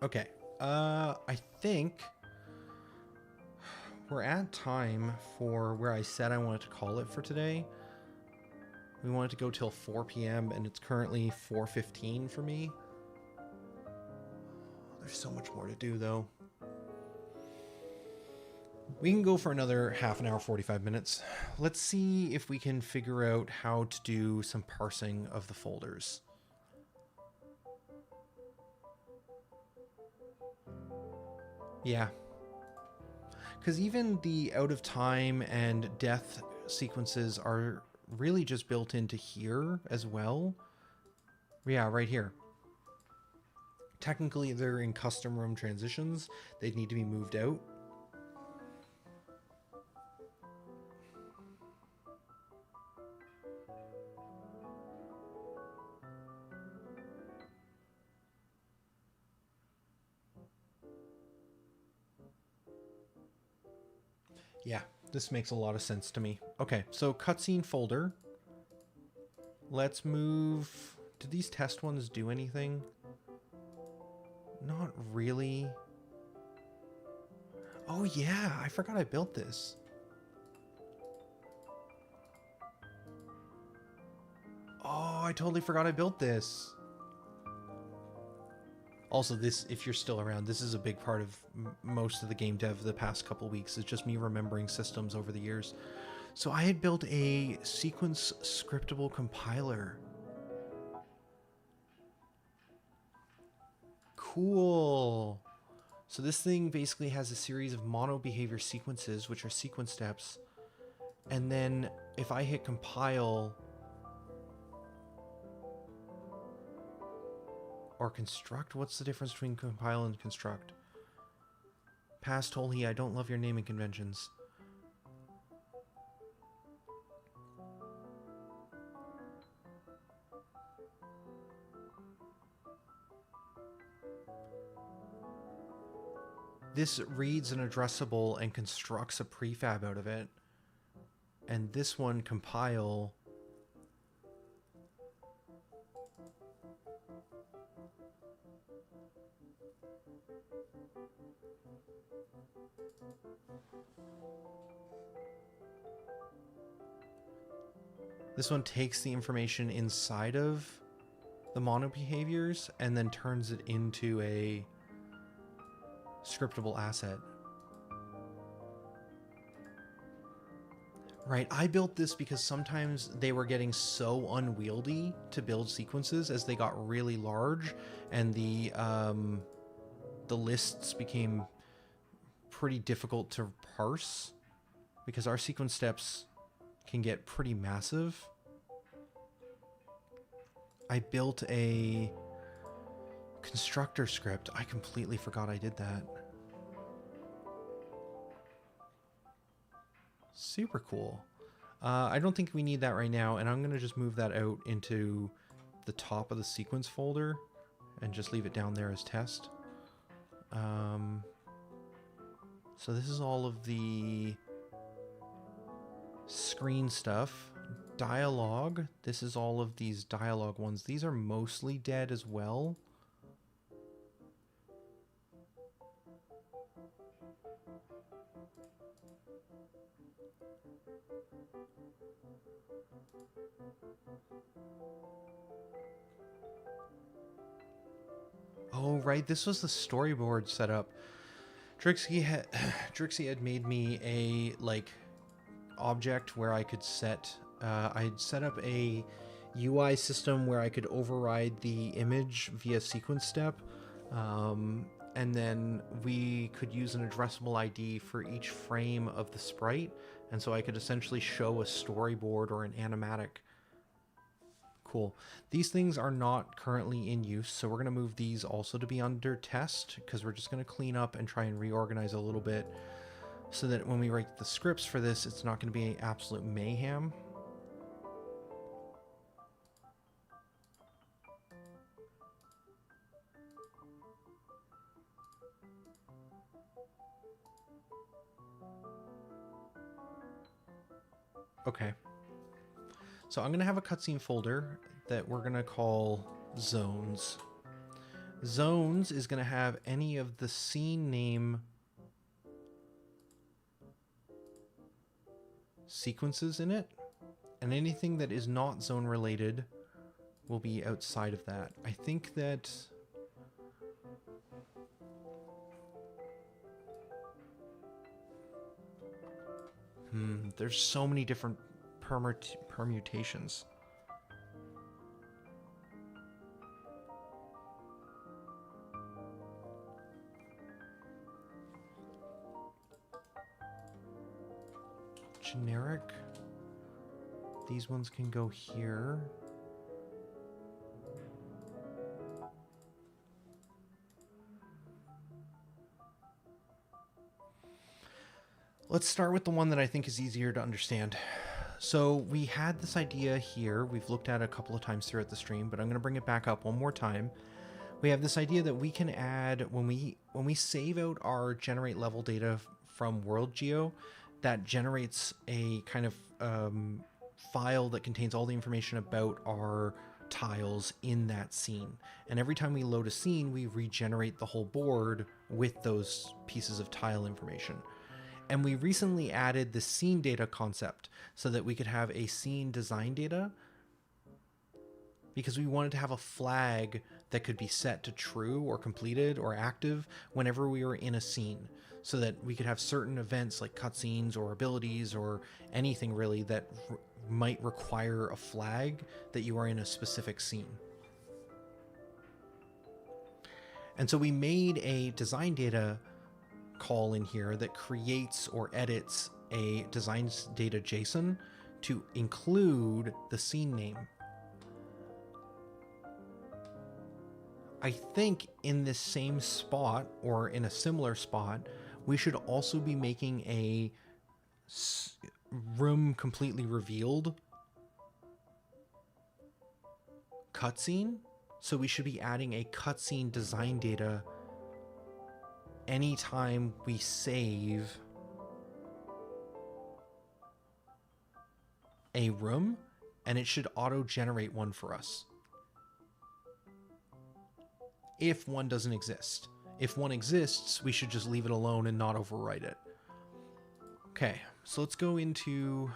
Okay, I think we're at time for where I said I wanted to call it for today. We wanted to go till 4 p.m. and it's currently 4:15 for me. There's so much more to do though. We can go for another half an hour, 45 minutes. Let's see if we can figure out how to do some parsing of the folders. Yeah. Because even the out of time and death sequences are really just built into here as well. Yeah, right here. Technically, they're in custom room transitions. They need to be moved out. Yeah, this makes a lot of sense to me. Okay, so cutscene folder. Let's move... Did these test ones do anything? Not really. Oh yeah, I forgot I built this. Oh, I totally forgot I built this. Also, this, if you're still around, this is a big part of most of the game dev the past couple weeks. It's just me remembering systems over the years. So I had built a sequence scriptable compiler. Cool. So this thing basically has a series of mono behavior sequences, which are sequence steps. And then if I hit compile or construct, what's the difference between compile and construct? Past Holly, I don't love your naming conventions. This reads an addressable and constructs a prefab out of it. And this one, compile, this one takes the information inside of the mono behaviors and then turns it into a scriptable asset. Right, I built this because sometimes they were getting so unwieldy to build sequences as they got really large, and the lists became pretty difficult to parse because our sequence steps can get pretty massive. I built a constructor script. I completely forgot I did that. Super cool. I don't think we need that right now, and I'm going to just move that out into the top of the sequence folder and just leave it down there as test. So this is all of the screen stuff. Dialogue. This is all of these dialogue ones. These are mostly dead as well. Oh, right. This was the storyboard setup. Drixie had made me a, like, object where I could set... I'd set up a UI system where I could override the image via sequence step. And then we could use an addressable ID for each frame of the sprite. And so I could essentially show a storyboard or an animatic. Cool. These things are not currently in use, so we're going to move these also to be under test, because we're just going to clean up and try and reorganize a little bit so that when we write the scripts for this, it's not going to be absolute mayhem. Okay. So I'm going to have a cutscene folder that we're going to call zones. Zones is going to have any of the scene name sequences in it, and anything that is not zone related will be outside of that. I think that... there's so many different permutations. generic. These ones can go here. Let's start with the one that I think is easier to understand. So we had this idea here. We've looked at it a couple of times throughout the stream, but I'm going to bring it back up one more time. We have this idea that we can add, when we save out our generate level data from WorldGeo, that generates a kind of file that contains all the information about our tiles in that scene. And every time we load a scene, we regenerate the whole board with those pieces of tile information. And we recently added the scene data concept so that we could have a scene design data, because we wanted to have a flag that could be set to true or completed or active whenever we were in a scene, so that we could have certain events like cutscenes or abilities or anything really that might require a flag that you are in a specific scene. And so we made a design data call in here that creates or edits a design data JSON to include the scene name. I think in this same spot, or in a similar spot, we should also be making a room completely revealed cutscene. So we should be adding a cutscene design data anytime we save a room, and it should auto-generate one for us if one doesn't exist. If one exists, we should just leave it alone and not overwrite it. Okay, so let's go into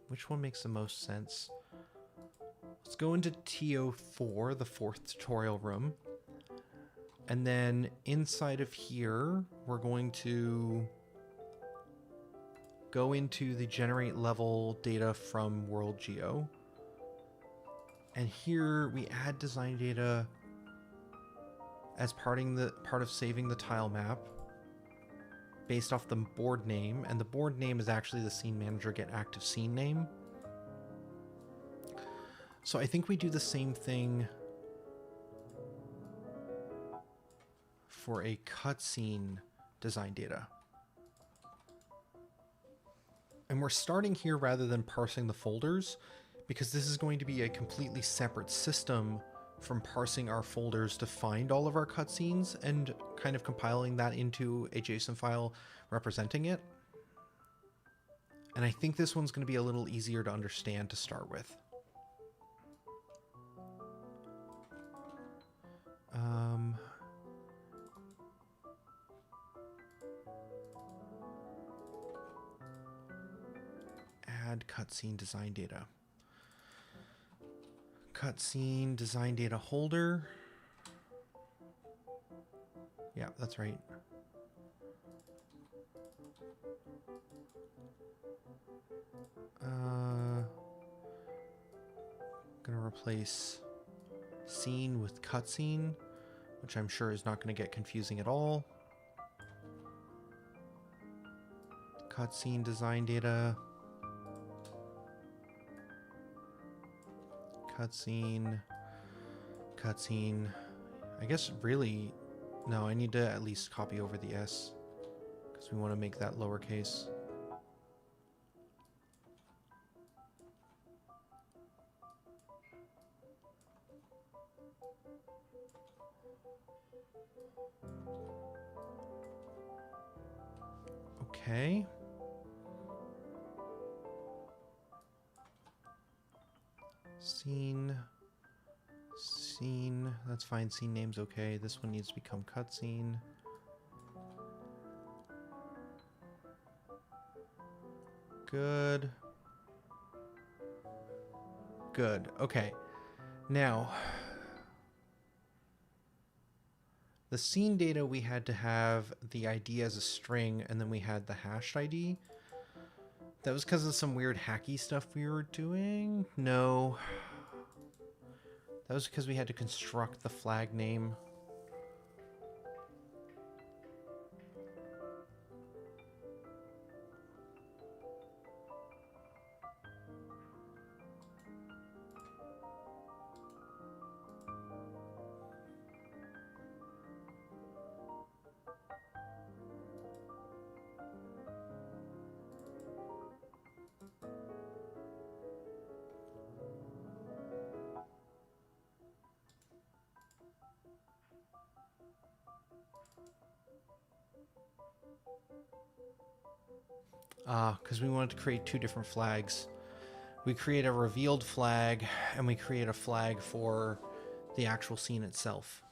which one makes the most sense? Let's go into TO4, the fourth tutorial room. And then inside of here, we're going to go into the generate level data from WorldGeo. And here we add design data as part of saving the tile map based off the board name, and the board name is actually the scene manager get active scene name. So I think we do the same thing for a cutscene design data. And we're starting here rather than parsing the folders, because this is going to be a completely separate system from parsing our folders to find all of our cutscenes and kind of compiling that into a JSON file representing it. And I think this one's going to be a little easier to understand to start with. Add cutscene design data. Cutscene design data holder. Yeah, that's right. Gonna replace scene with cutscene, which I'm sure is not going to get confusing at all. Cutscene design data. Cutscene. I guess really, no, I need to at least copy over the S because we want to make that lowercase. Okay. Scene, that's fine. Scene name's okay. This one needs to become cutscene. Good. Okay. Now, the scene data, we had to have the ID as a string, and then we had the hashed ID. That was because of some weird hacky stuff we were doing? No. That was because we had to construct the flag name. Because we wanted to create two different flags. We create a revealed flag, and we create a flag for the actual scene itself.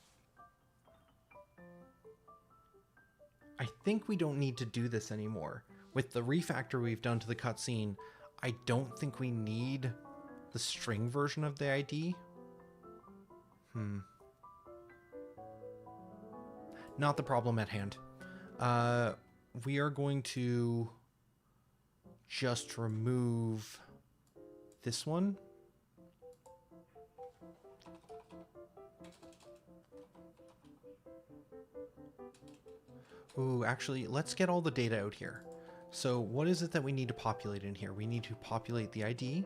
I think we don't need to do this anymore. With the refactor we've done to the cutscene, I don't think we need the string version of the ID. Not the problem at hand. We are going to just remove this one. Ooh, actually, let's get all the data out here. So what is it that we need to populate in here? We need to populate the ID.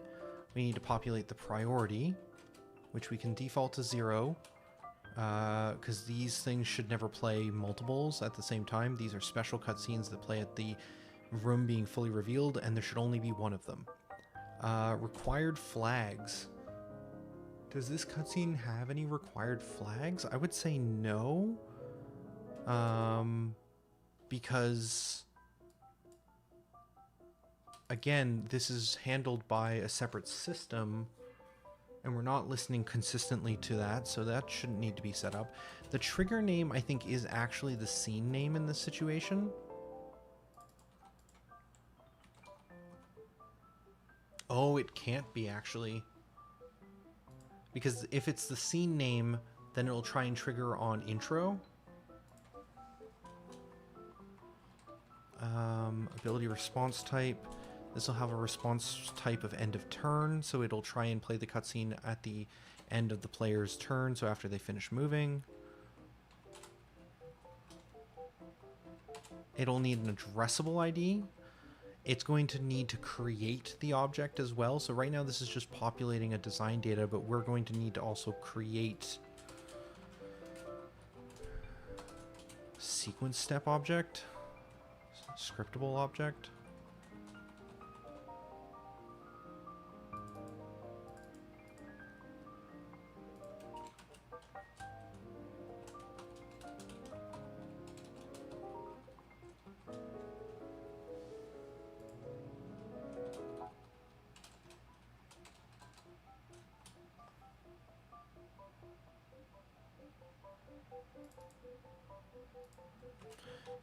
We need to populate the priority, which we can default to 0, because these things should never play multiples at the same time. These are special cutscenes that play at the room being fully revealed, and there should only be one of them. Required flags. Does this cutscene have any required flags? I would say no. Because, again, this is handled by a separate system, and we're not listening consistently to that, so that shouldn't need to be set up. The trigger name, I think, is actually the scene name in this situation. Oh, it can't be, actually. Because if it's the scene name, then it'll try and trigger on intro. Ability response type. This will have a response type of end of turn, so it'll try and play the cutscene at the end of the player's turn, so after they finish moving. It'll need an addressable ID. It's going to need to create the object as well. So right now this is just populating a design data, but we're going to need to also create sequence step object, scriptable object.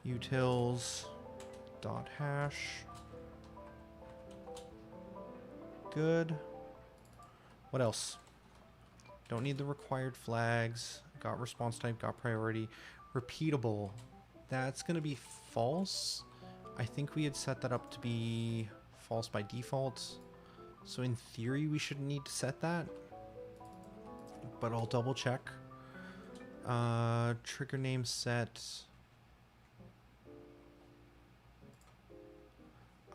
Utils dot hash. Good. What else? Don't need the required flags. Got response type, got priority. Repeatable. That's going to be false. I think we had set that up to be false by default. So in theory, we shouldn't need to set that. But I'll double check. Trigger name set.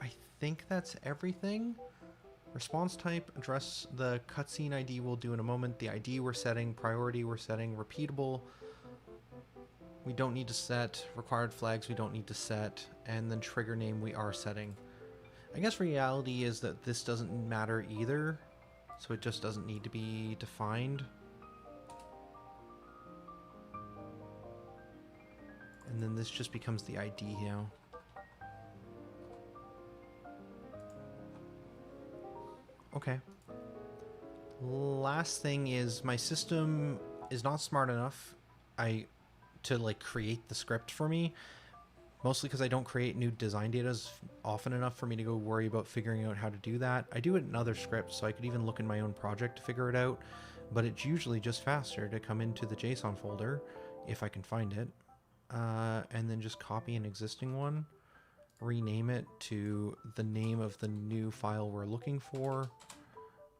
I think that's everything. Response type, address, the cutscene ID we'll do in a moment. The ID we're setting, priority we're setting, repeatable. We don't need to set. Required flags we don't need to set. And then trigger name we are setting. I guess reality is that this doesn't matter either. So it just doesn't need to be defined. And then this just becomes the ID now. Okay. Last thing is my system is not smart enough to like create the script for me, mostly because I don't create new design data often enough for me to go worry about figuring out how to do that. I do it in other scripts, so I could even look in my own project to figure it out, but it's usually just faster to come into the JSON folder if I can find it, and then just copy an existing one, rename it to the name of the new file we're looking for,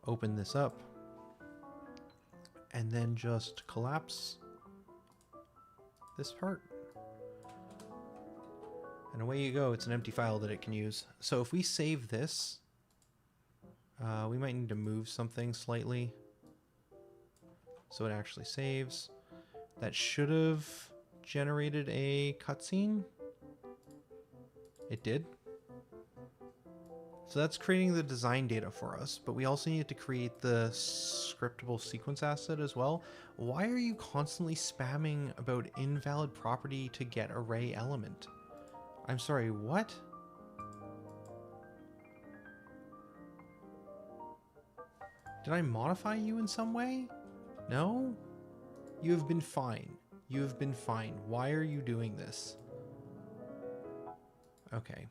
open this up, and then just collapse this part. And away you go. It's an empty file that it can use. So if we save this, we might need to move something slightly so it actually saves. That should have generated a cutscene. It did. So that's creating the design data for us, but we also need to create the scriptable sequence asset as well. Why are you constantly spamming about invalid property to get array element? I'm sorry, what? Did I modify you in some way? No? You have been fine. You have been fine. Why are you doing this? Okay.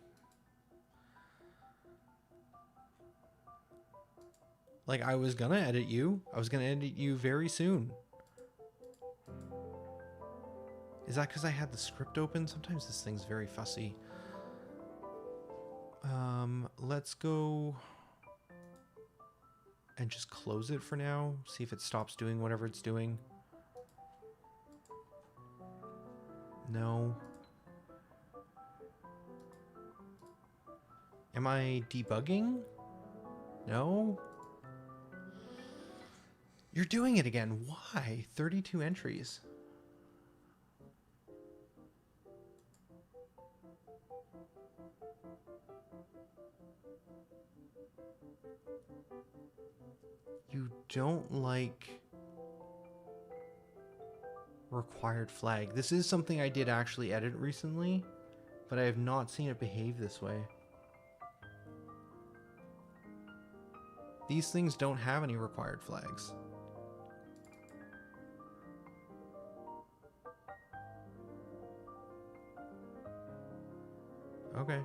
Like, I was gonna edit you. I was gonna edit you very soon. Is that because I had the script open? Sometimes this thing's very fussy. Let's go and just close it for now. See if it stops doing whatever it's doing. No. Am I debugging? No. You're doing it again. Why? 32 entries. You don't like required flag. This is something I did actually edit recently, but I have not seen it behave this way. These things don't have any required flags. Okay.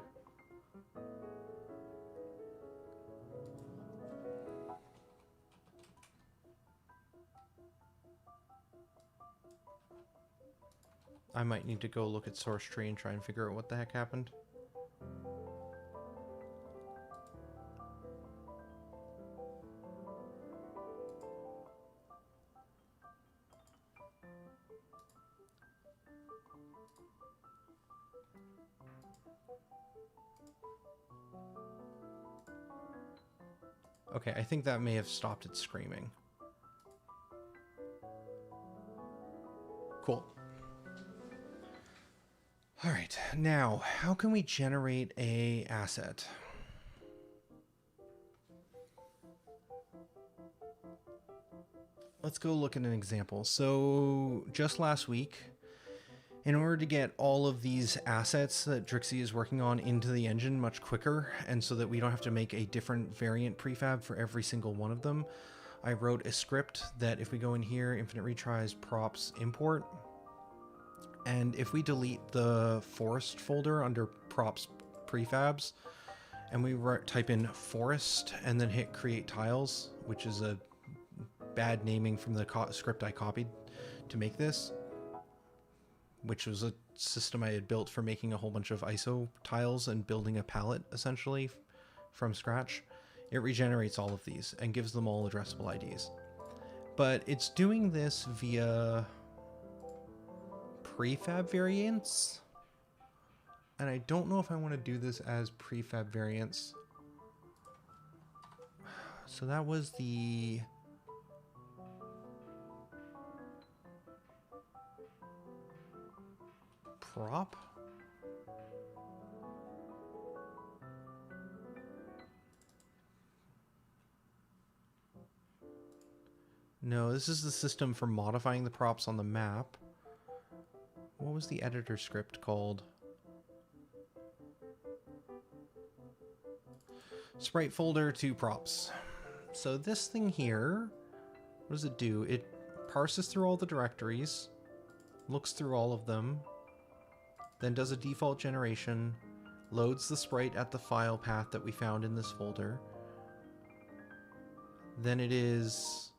I might need to go look at source tree and try and figure out what the heck happened. Okay, I think that may have stopped it screaming. Cool. All right, now, how can we generate a asset? Let's go look at an example. So just last week, in order to get all of these assets that Drixie is working on into the engine much quicker, and so that we don't have to make a different variant prefab for every single one of them, I wrote a script that if we go in here, infinite retries props import, and if we delete the forest folder under props prefabs, and we type in forest and then hit create tiles, which is a bad naming from the script I copied to make this, which was a system I had built for making a whole bunch of ISO tiles and building a palette essentially from scratch. It regenerates all of these and gives them all addressable IDs. But it's doing this via prefab variants, and I don't know if I want to do this as prefab variants. So that was the prop. No, this is the system for modifying the props on the map. What was the editor script called? Sprite folder to props. So this thing here, what does it do? It parses through all the directories, looks through all of them, then does a default generation, loads the sprite at the file path that we found in this folder. Then it is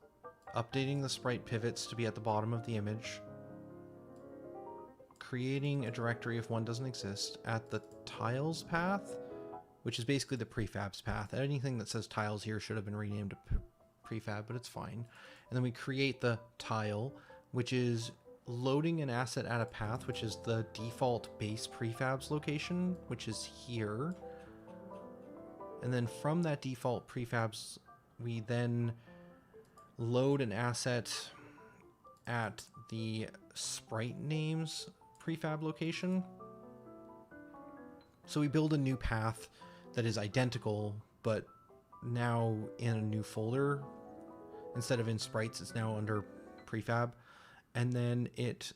updating the sprite pivots to be at the bottom of the image, creating a directory if one doesn't exist at the tiles path, which is basically the prefabs path. Anything that says tiles here should have been renamed to prefab, but it's fine. And then we create the tile, which is loading an asset at a path, which is the default base prefabs location, which is here. And then from that default prefabs, we then load an asset at the sprite names prefab location. So we build a new path that is identical, but now in a new folder. Instead of in sprites, it's now under prefab. And then it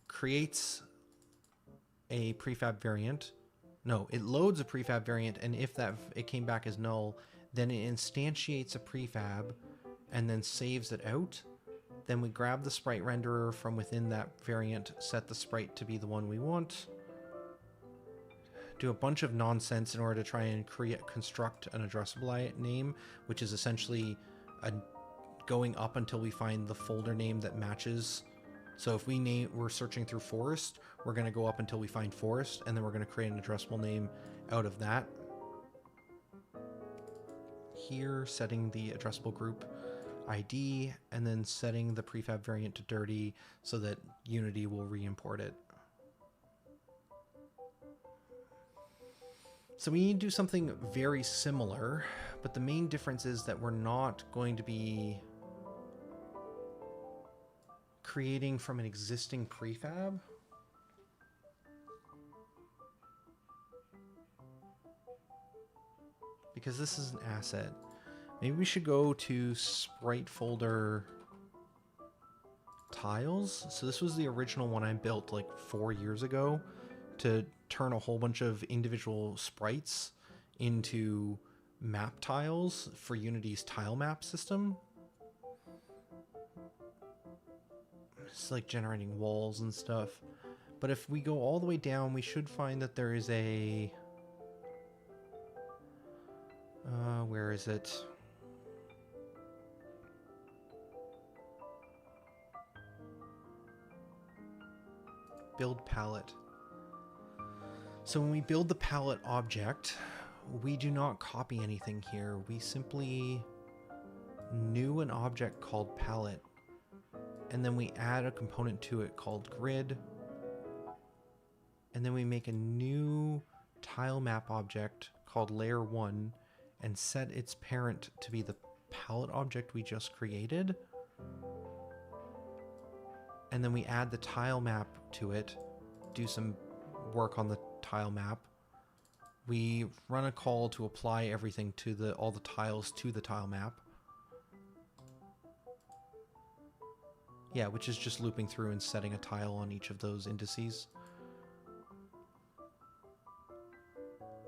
creates a prefab variant. No, it loads a prefab variant, and if that it came back as null, then it instantiates a prefab and then saves it out. Then we grab the sprite renderer from within that variant, set the sprite to be the one we want, do a bunch of nonsense in order to try and construct an addressable name, which is essentially going up until we find the folder name that matches. So if we're searching through forest, we're going to go up until we find forest, and then we're going to create an addressable name out of that. Here, setting the addressable group ID, and then setting the prefab variant to dirty so that Unity will re-import it. So we need to do something very similar, but the main difference is that we're not going to be creating from an existing prefab. Because this is an asset. Maybe we should go to sprite folder tiles. So this was the original one I built like 4 years ago to turn a whole bunch of individual sprites into map tiles for Unity's tile map system. It's like generating walls and stuff. But if we go all the way down, we should find that there is a... where is it? Build palette. So when we build the palette object, we do not copy anything here. We simply new an object called palette, and then we add a component to it called grid, and then we make a new tile map object called layer 1 and set its parent to be the palette object we just created. And then we add the tile map to it, do some work on the tile map. We run a call to apply everything to all the tiles to the tile map. Yeah, which is just looping through and setting a tile on each of those indices.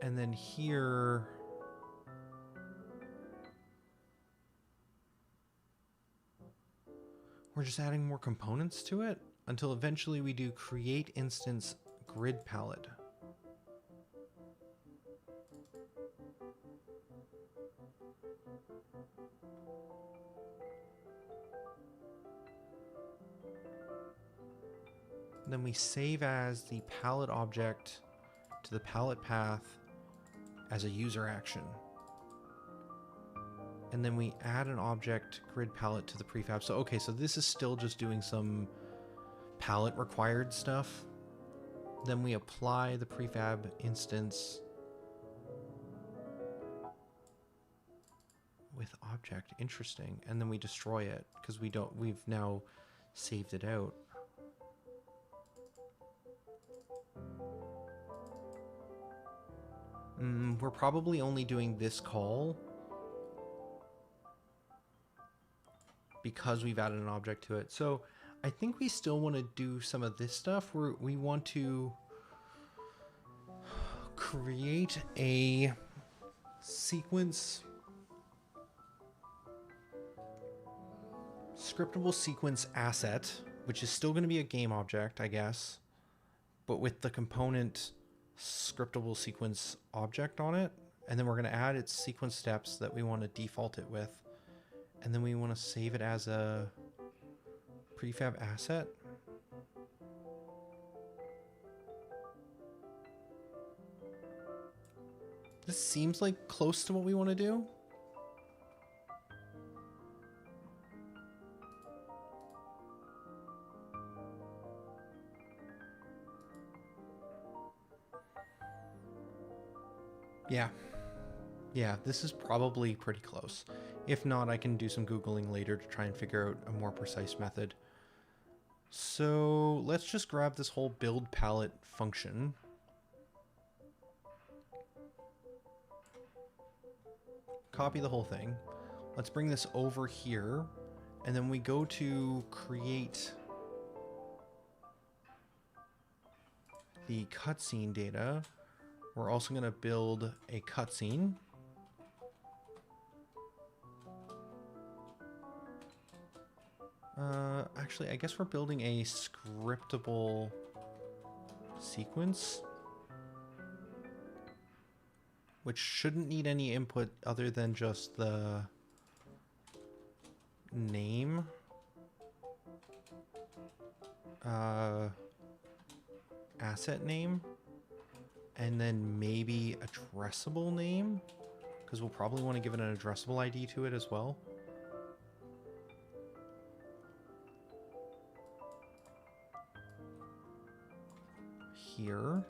And then here, we're just adding more components to it until eventually we do create instance grid palette. Then we save as the palette object to the palette path as a user action. And then we add an object grid palette to the prefab. So, okay, so this is still just doing some palette required stuff. Then we apply the prefab instance with object. Interesting. And then we destroy it because we've now saved it out. We're probably only doing this call because we've added an object to it. So I think we still want to do some of this stuff where we want to create a sequence, scriptable sequence asset, which is still going to be a game object, I guess, but with the component scriptable sequence object on it. And then we're going to add its sequence steps that we want to default it with. And then we want to save it as a prefab asset. This seems like close to what we want to do. Yeah. Yeah, this is probably pretty close. If not, I can do some Googling later to try and figure out a more precise method. So let's just grab this whole build palette function. Copy the whole thing. Let's bring this over here. And then we go to create the cutscene data. We're also going to build a cutscene. Actually, I guess we're building a scriptable sequence, which shouldn't need any input other than just the name, asset name, and then maybe addressable name, because we'll probably want to give it an addressable ID to it as well. Here.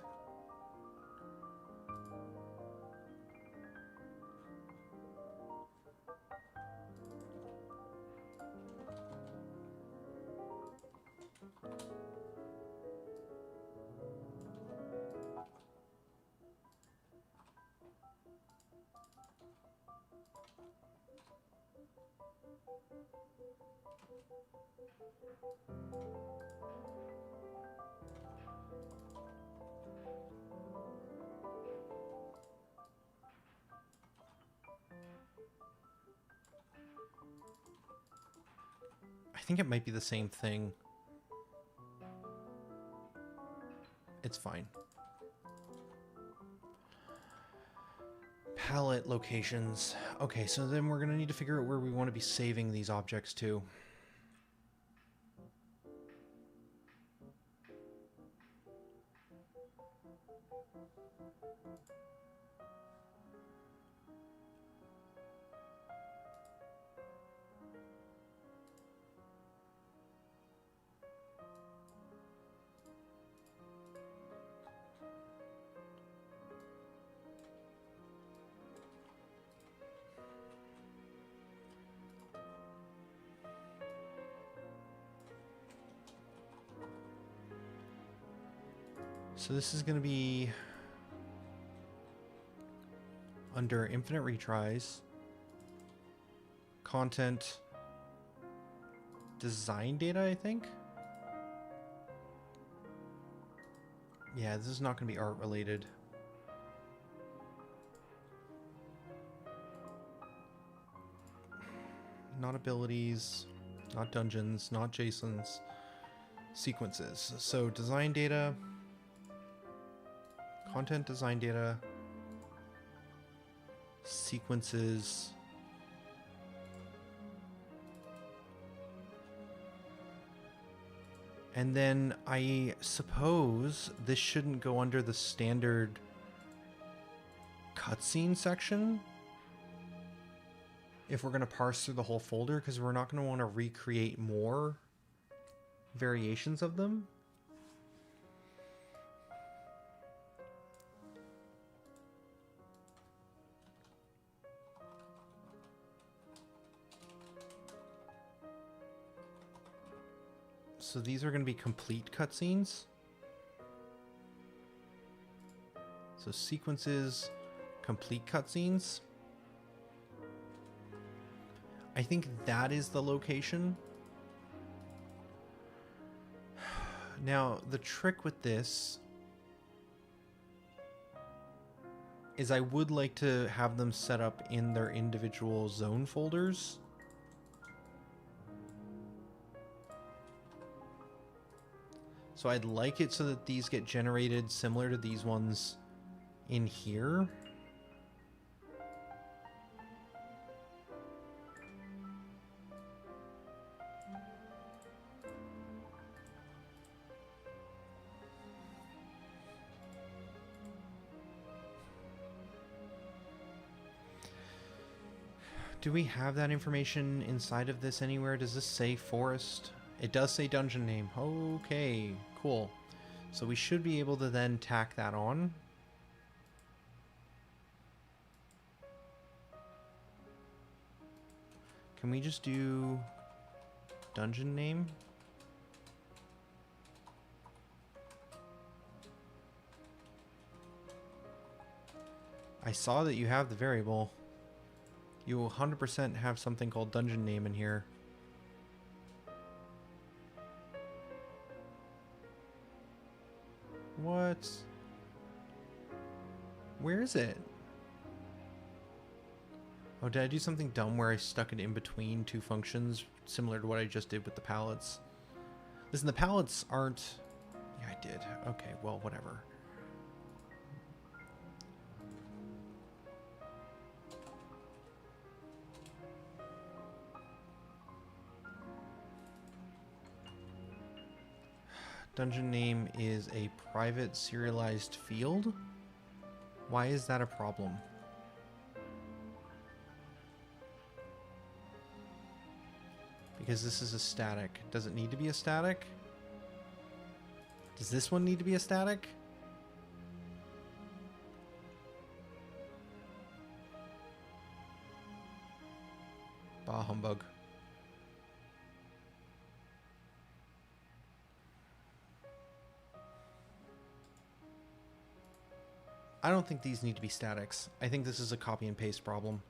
I think it might be the same thing. It's fine. Palette locations. Okay, so then we're going to need to figure out where we want to be saving these objects to. So this is going to be under infinite retries, content, design data, I think. Yeah, this is not going to be art related. Not abilities, not dungeons, not JSONs, sequences. So design data, content design data, sequences, and then I suppose this shouldn't go under the standard cutscene section if we're going to parse through the whole folder, because we're not going to want to recreate more variations of them. So these are going to be complete cutscenes. So sequences, complete cutscenes. I think that is the location. Now, the trick with this is I would like to have them set up in their individual zone folders. So I'd like it so that these get generated similar to these ones in here. Do we have that information inside of this anywhere? Does this say forest? It does say dungeon name. Okay, cool. So we should be able to then tack that on. Can we just do dungeon name? I saw that you have the variable. You will 100% have something called dungeon name in here. What? Where is it? Oh, did I do something dumb where I stuck it in between two functions, similar to what I just did with the palettes? Listen, the palettes aren't... Yeah, I did. Okay, well, whatever. Dungeon name is a private serialized field? Why is that a problem? Because this is a static. Does it need to be a static? Does this one need to be a static? Bah humbug. I don't think these need to be statics. I think this is a copy and paste problem.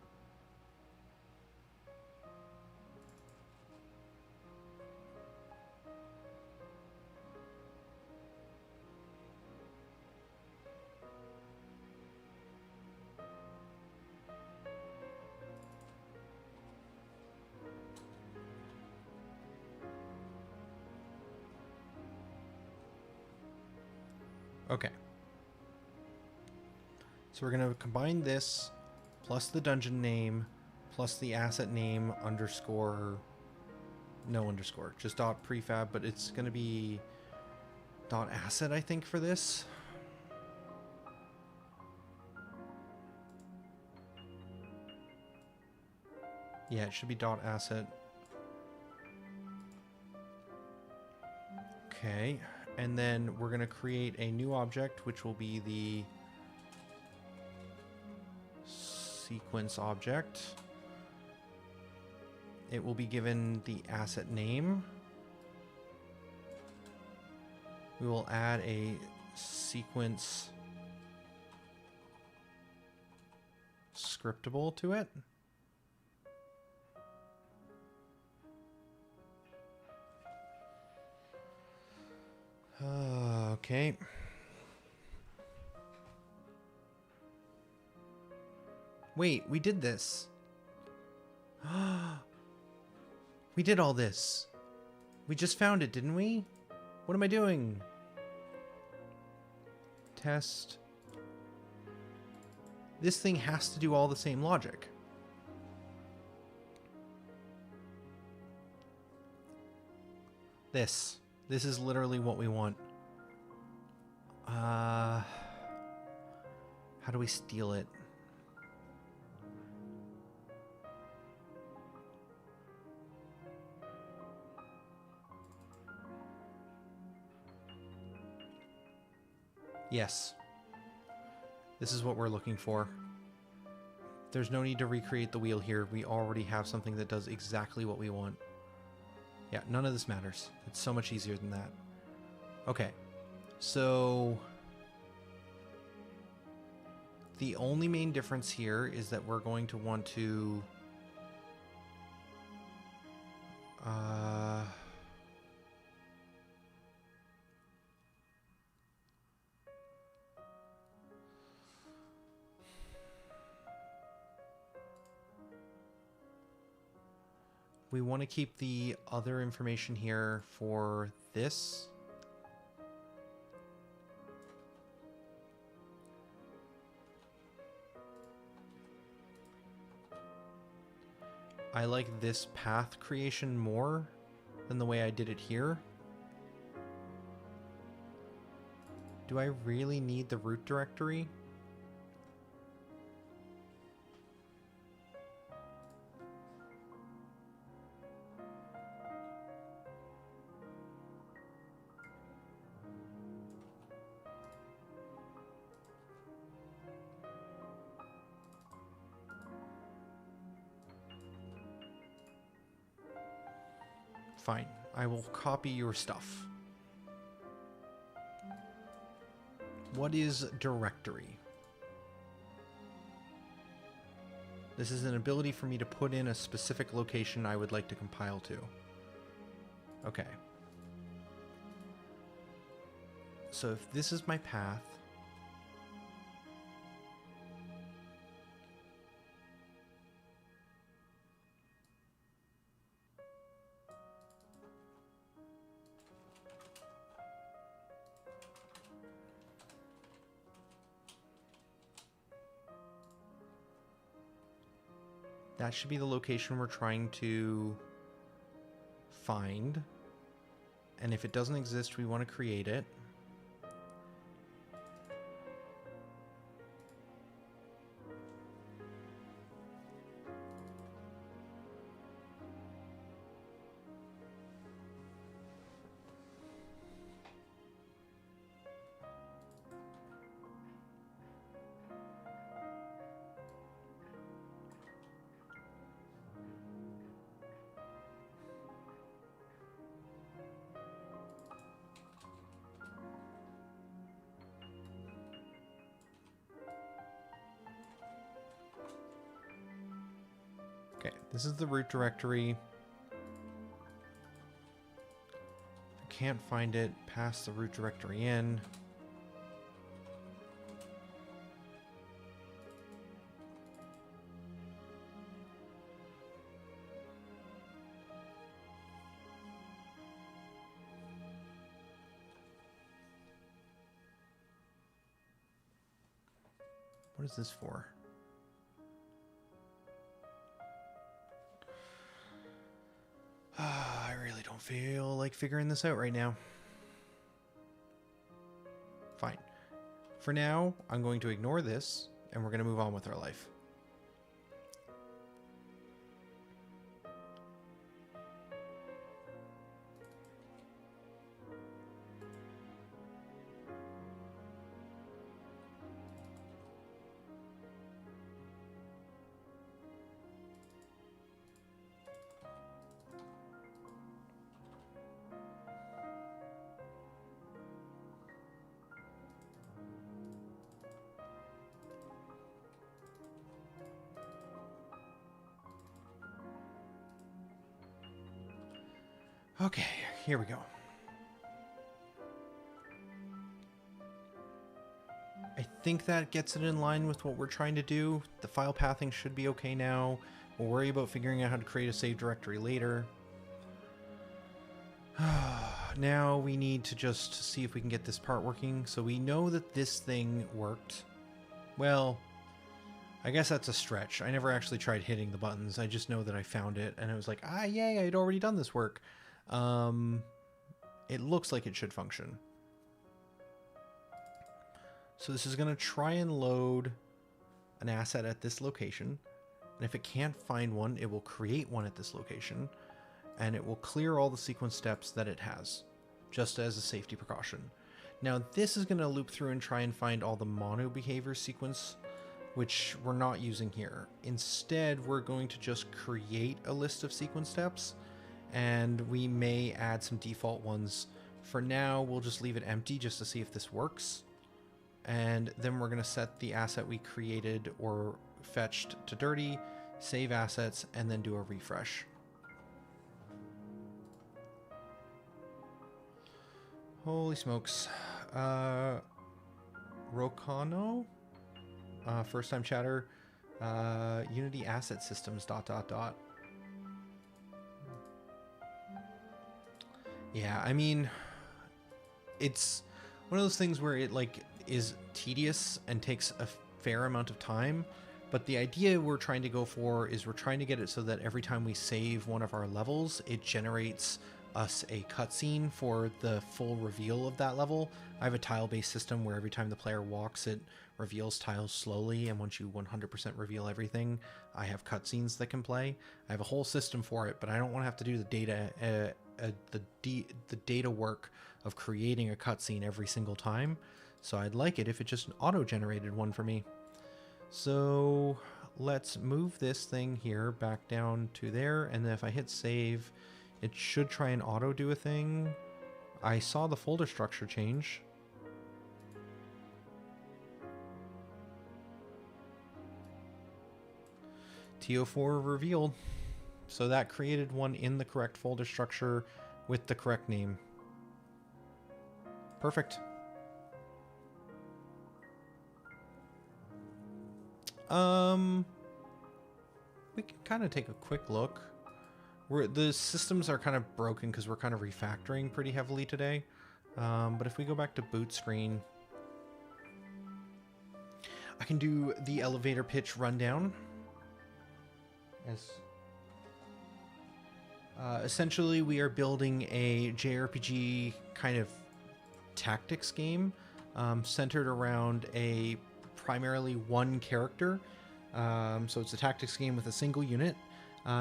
Okay. So we're going to combine this plus the dungeon name plus the asset name underscore, no underscore, just dot prefab, but it's going to be dot asset, I think, for this. Yeah, it should be dot asset. Okay, and then we're going to create a new object, which will be the sequence object. It will be given the asset name. We will add a sequence scriptable to it. Okay. Wait, we did this. We did all this. We just found it, didn't we? What am I doing? Test. This thing has to do all the same logic. This is literally what we want. How do we steal it? Yes. This is what we're looking for. There's no need to recreate the wheel here. We already have something that does exactly what we want. Yeah, none of this matters. It's so much easier than that. Okay. So the only main difference here is that we're going to want to we want to keep the other information here for this. I like this path creation more than the way I did it here. Do I really need the root directory? fine. I will copy your stuff. What is directory? This is an ability for me to put in a specific location I would like to compile to. Okay. So if this is my path, that should be the location we're trying to find. And if it doesn't exist, we want to create it. Okay, this is the root directory. If I can't find it, pass the root directory in. What is this for? I really don't feel like figuring this out right now. Fine. For now, I'm going to ignore this, and we're going to move on with our life. Okay, here we go. I think that gets it in line with what we're trying to do. The file pathing should be okay now. We'll worry about figuring out how to create a save directory later. Now we need to just see if we can get this part working. So we know that this thing worked. Well, I guess that's a stretch. I never actually tried hitting the buttons. I just know that I found it and I was like, ah, yay, I'd already done this work. It looks like it should function. So this is going to try and load an asset at this location. And if it can't find one, it will create one at this location. And it will clear all the sequence steps that it has, just as a safety precaution. Now this is going to loop through and try and find all the mono behavior sequence, which we're not using here. Instead, we're going to just create a list of sequence steps, and we may add some default ones. For now, we'll just leave it empty just to see if this works. And then we're going to set the asset we created or fetched to dirty, save assets, and then do a refresh. Holy smokes. Rokano? First time chatter. Unity asset systems ... Yeah, I mean, it's one of those things where it like is tedious and takes a fair amount of time, but the idea we're trying to go for is we're trying to get it so that every time we save one of our levels, it generates us a cutscene for the full reveal of that level. I have a tile-based system where every time the player walks, it reveals tiles slowly, and once you 100% reveal everything, I have cutscenes that can play. I have a whole system for it, but I don't want to have to do the data work of creating a cutscene every single time. So I'd like it if it just auto-generated one for me. So let's move this thing here back down to there, and then if I hit save, It should try and auto do a thing. I saw the folder structure change. TO4 revealed. So that created one in the correct folder structure with the correct name. Perfect. We can kind of take a quick look. The systems are kind of broken because we're kind of refactoring pretty heavily today. But if we go back to boot screen, I can do the elevator pitch rundown. As essentially, we are building a JRPG kind of tactics game centered around a primarily one character. So it's a tactics game with a single unit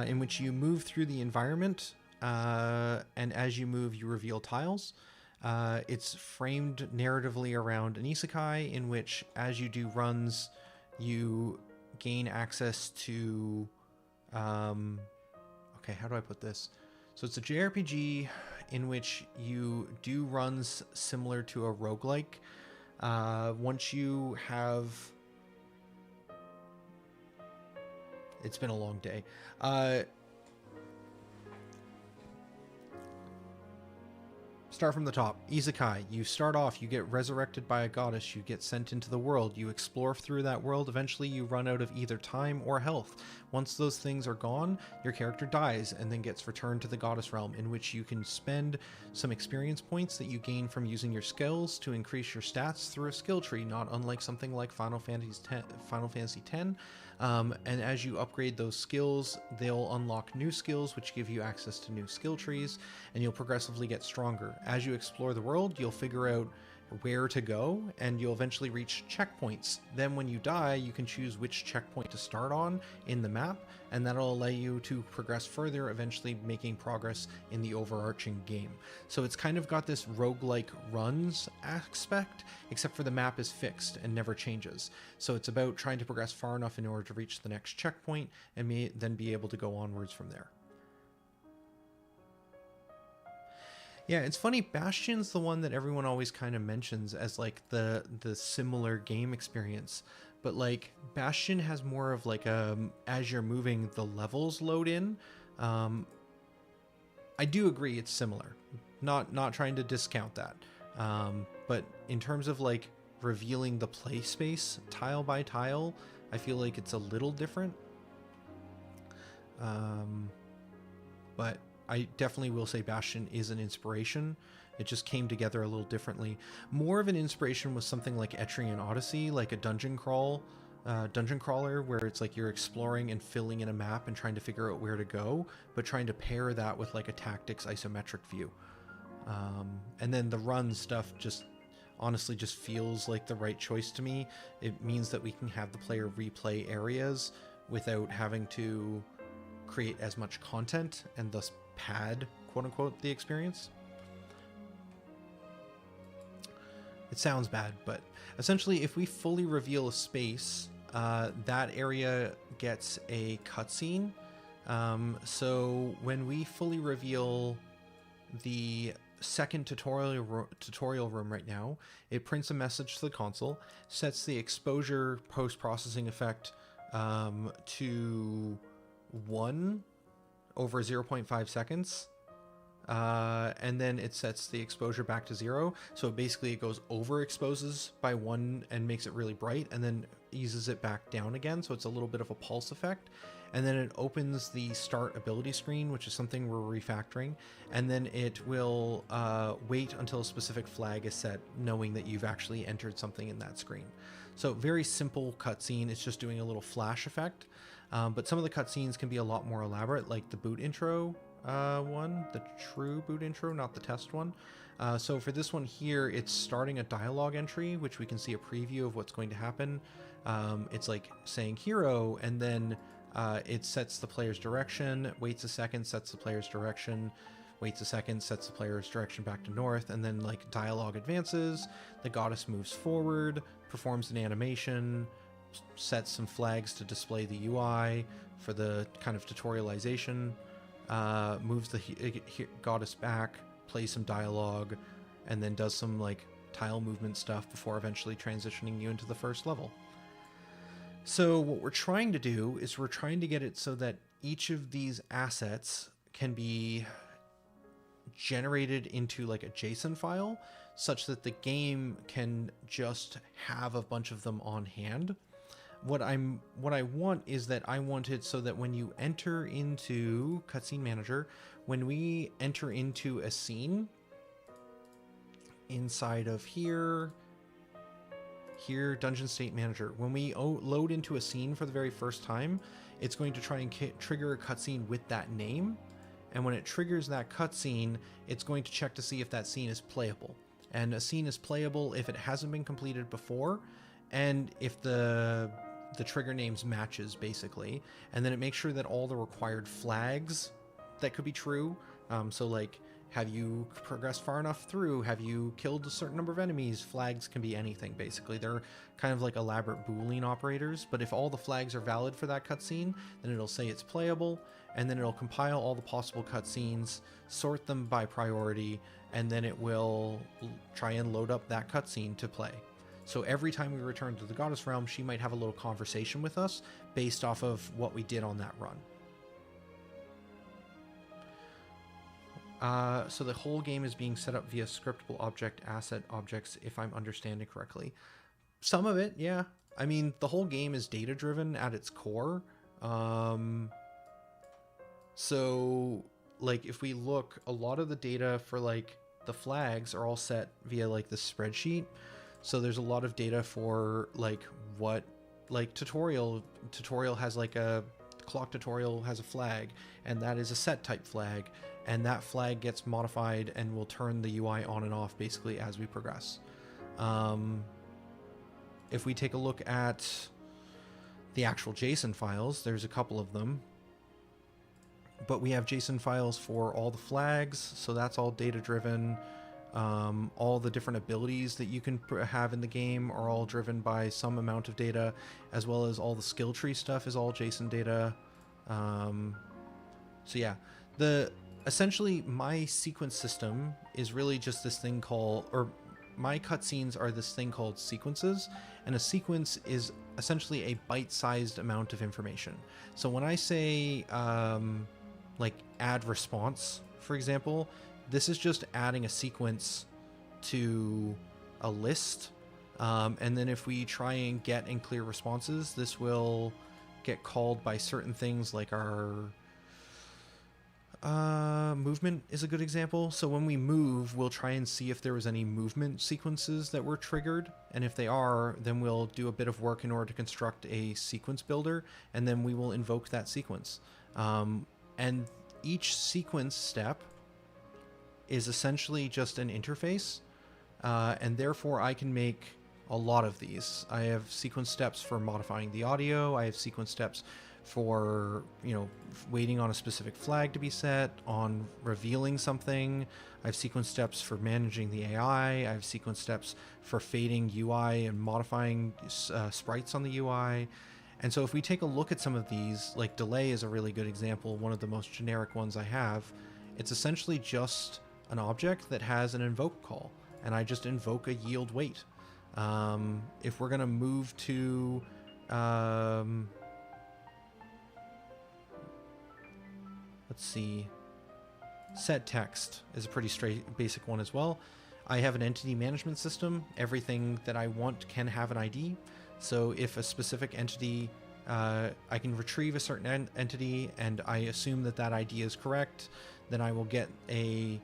in which you move through the environment, and as you move, you reveal tiles. It's framed narratively around an isekai in which, as you do runs, you gain access to... okay, how do I put this? So it's a JRPG in which you do runs similar to a roguelike. Once you have... It's been a long day. Start from the top. Isekai. You start off, you get resurrected by a goddess, you get sent into the world, you explore through that world, eventually you run out of either time or health. Once those things are gone, your character dies and then gets returned to the goddess realm, in which you can spend some experience points that you gain from using your skills to increase your stats through a skill tree, not unlike something like Final Fantasy X. And as you upgrade those skills, they'll unlock new skills, which give you access to new skill trees, and you'll progressively get stronger. As you explore the world, you'll figure out where to go, and you'll eventually reach checkpoints. Then when you die, you can choose which checkpoint to start on in the map, and that'll allow you to progress further, eventually making progress in the overarching game. So it's kind of got this roguelike runs aspect, except for the map is fixed and never changes. So it's about trying to progress far enough in order to reach the next checkpoint and then be able to go onwards from there. Yeah, it's funny, Bastion's the one that everyone always kind of mentions as like the similar game experience, but like Bastion has more of like as you're moving, the levels load in. I do agree it's similar, not trying to discount that, but in terms of like revealing the play space tile by tile, I feel like it's a little different. But I definitely will say Bastion is an inspiration. It just came together a little differently. More of an inspiration was something like Etrian Odyssey, like a dungeon crawler, where it's like you're exploring and filling in a map and trying to figure out where to go, but trying to pair that with like a tactics isometric view. And then the run stuff just honestly just feels like the right choice to me. It means that we can have the player replay areas without having to create as much content and thus pad, quote unquote, the experience. It sounds bad, but essentially if we fully reveal a space, that area gets a cutscene. So when we fully reveal the second tutorial room right now, it prints a message to the console, sets the exposure post-processing effect to 1 over 0.5 seconds, and then it sets the exposure back to 0. So basically it goes overexposes by 1 and makes it really bright, and then eases it back down again, so it's a little bit of a pulse effect. And then it opens the start ability screen, which is something we're refactoring, and then it will wait until a specific flag is set, knowing that you've actually entered something in that screen. So very simple cutscene. It's just doing a little flash effect. But some of the cutscenes can be a lot more elaborate, like the boot intro one, the true boot intro, not the test one. So for this one here, it's starting a dialogue entry, which we can see a preview of what's going to happen. It's like saying hero, and then it sets the player's direction, waits a second, sets the player's direction, waits a second, sets the player's direction back to north, and then like dialogue advances, the goddess moves forward, performs an animation, sets some flags to display the UI for the kind of tutorialization. moves the goddess back, plays some dialogue, and then does some like tile movement stuff before eventually transitioning you into the first level. So what we're trying to do is we're trying to get it so that each of these assets can be generated into like a JSON file such that the game can just have a bunch of them on hand. What I want is that I want it so that when you enter into Cutscene Manager, when we enter into a scene inside of here, Dungeon State Manager, when we load into a scene for the very first time, it's going to try and trigger a cutscene with that name. And when it triggers that cutscene, it's going to check to see if that scene is playable. And a scene is playable if it hasn't been completed before, and if the trigger names matches, basically. And then it makes sure that all the required flags that could be true, so like, have you progressed far enough through? Have you killed a certain number of enemies? Flags can be anything, basically. They're kind of like elaborate Boolean operators, but if all the flags are valid for that cutscene, then it'll say it's playable, and then it'll compile all the possible cutscenes, sort them by priority, and then it will try and load up that cutscene to play. So every time we return to the Goddess Realm, she might have a little conversation with us based off of what we did on that run. So the whole game is being set up via scriptable object asset objects, if I'm understanding correctly. Some of it, yeah. I mean, the whole game is data-driven at its core. So, like, if we look, a lot of the data for, like, the flags are all set via, like, the spreadsheet. So there's a lot of data for, like, what, like, tutorial has, like, a clock tutorial has a flag, and that is a set type flag. And that flag gets modified and will turn the UI on and off basically as we progress. If we take a look at the actual JSON files, there's a couple of them. But we have JSON files for all the flags, so that's all data-driven. All the different abilities that you can have in the game are all driven by some amount of data, as well as all the skill tree stuff is all JSON data. So yeah, essentially, my sequence system is really just this thing called, or my cutscenes are this thing called sequences, and a sequence is essentially a bite-sized amount of information. So when I say, like, add response, for example, this is just adding a sequence to a list, and then if we try and get and clear responses, this will get called by certain things like our movement is a good example. So when we move, we'll try and see if there was any movement sequences that were triggered, and if they are, then we'll do a bit of work in order to construct a sequence builder, and then we will invoke that sequence. And each sequence step is essentially just an interface, and therefore I can make a lot of these. I have sequence steps for modifying the audio, I have sequence steps for, you know, waiting on a specific flag to be set, on revealing something. I have sequence steps for managing the AI. I have sequence steps for fading UI and modifying sprites on the UI. And so if we take a look at some of these, like delay is a really good example, one of the most generic ones I have. It's essentially just an object that has an invoke call, and I just invoke a yield wait. If we're going to move to... let's see, set text is a pretty basic one as well. I have an entity management system. Everything that I want can have an ID. So if a specific entity, I can retrieve a certain entity and I assume that that ID is correct, then I will get a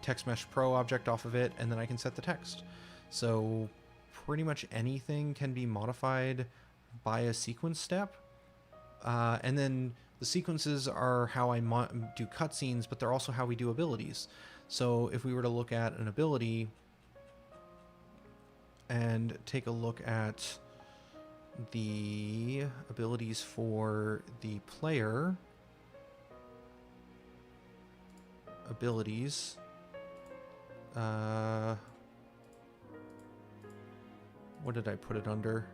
text mesh pro object off of it, and then I can set the text. So pretty much anything can be modified by a sequence step. And then the sequences are how I do cutscenes, but they're also how we do abilities. So if we were to look at an ability and take a look at the abilities for the player, abilities, what did I put it under?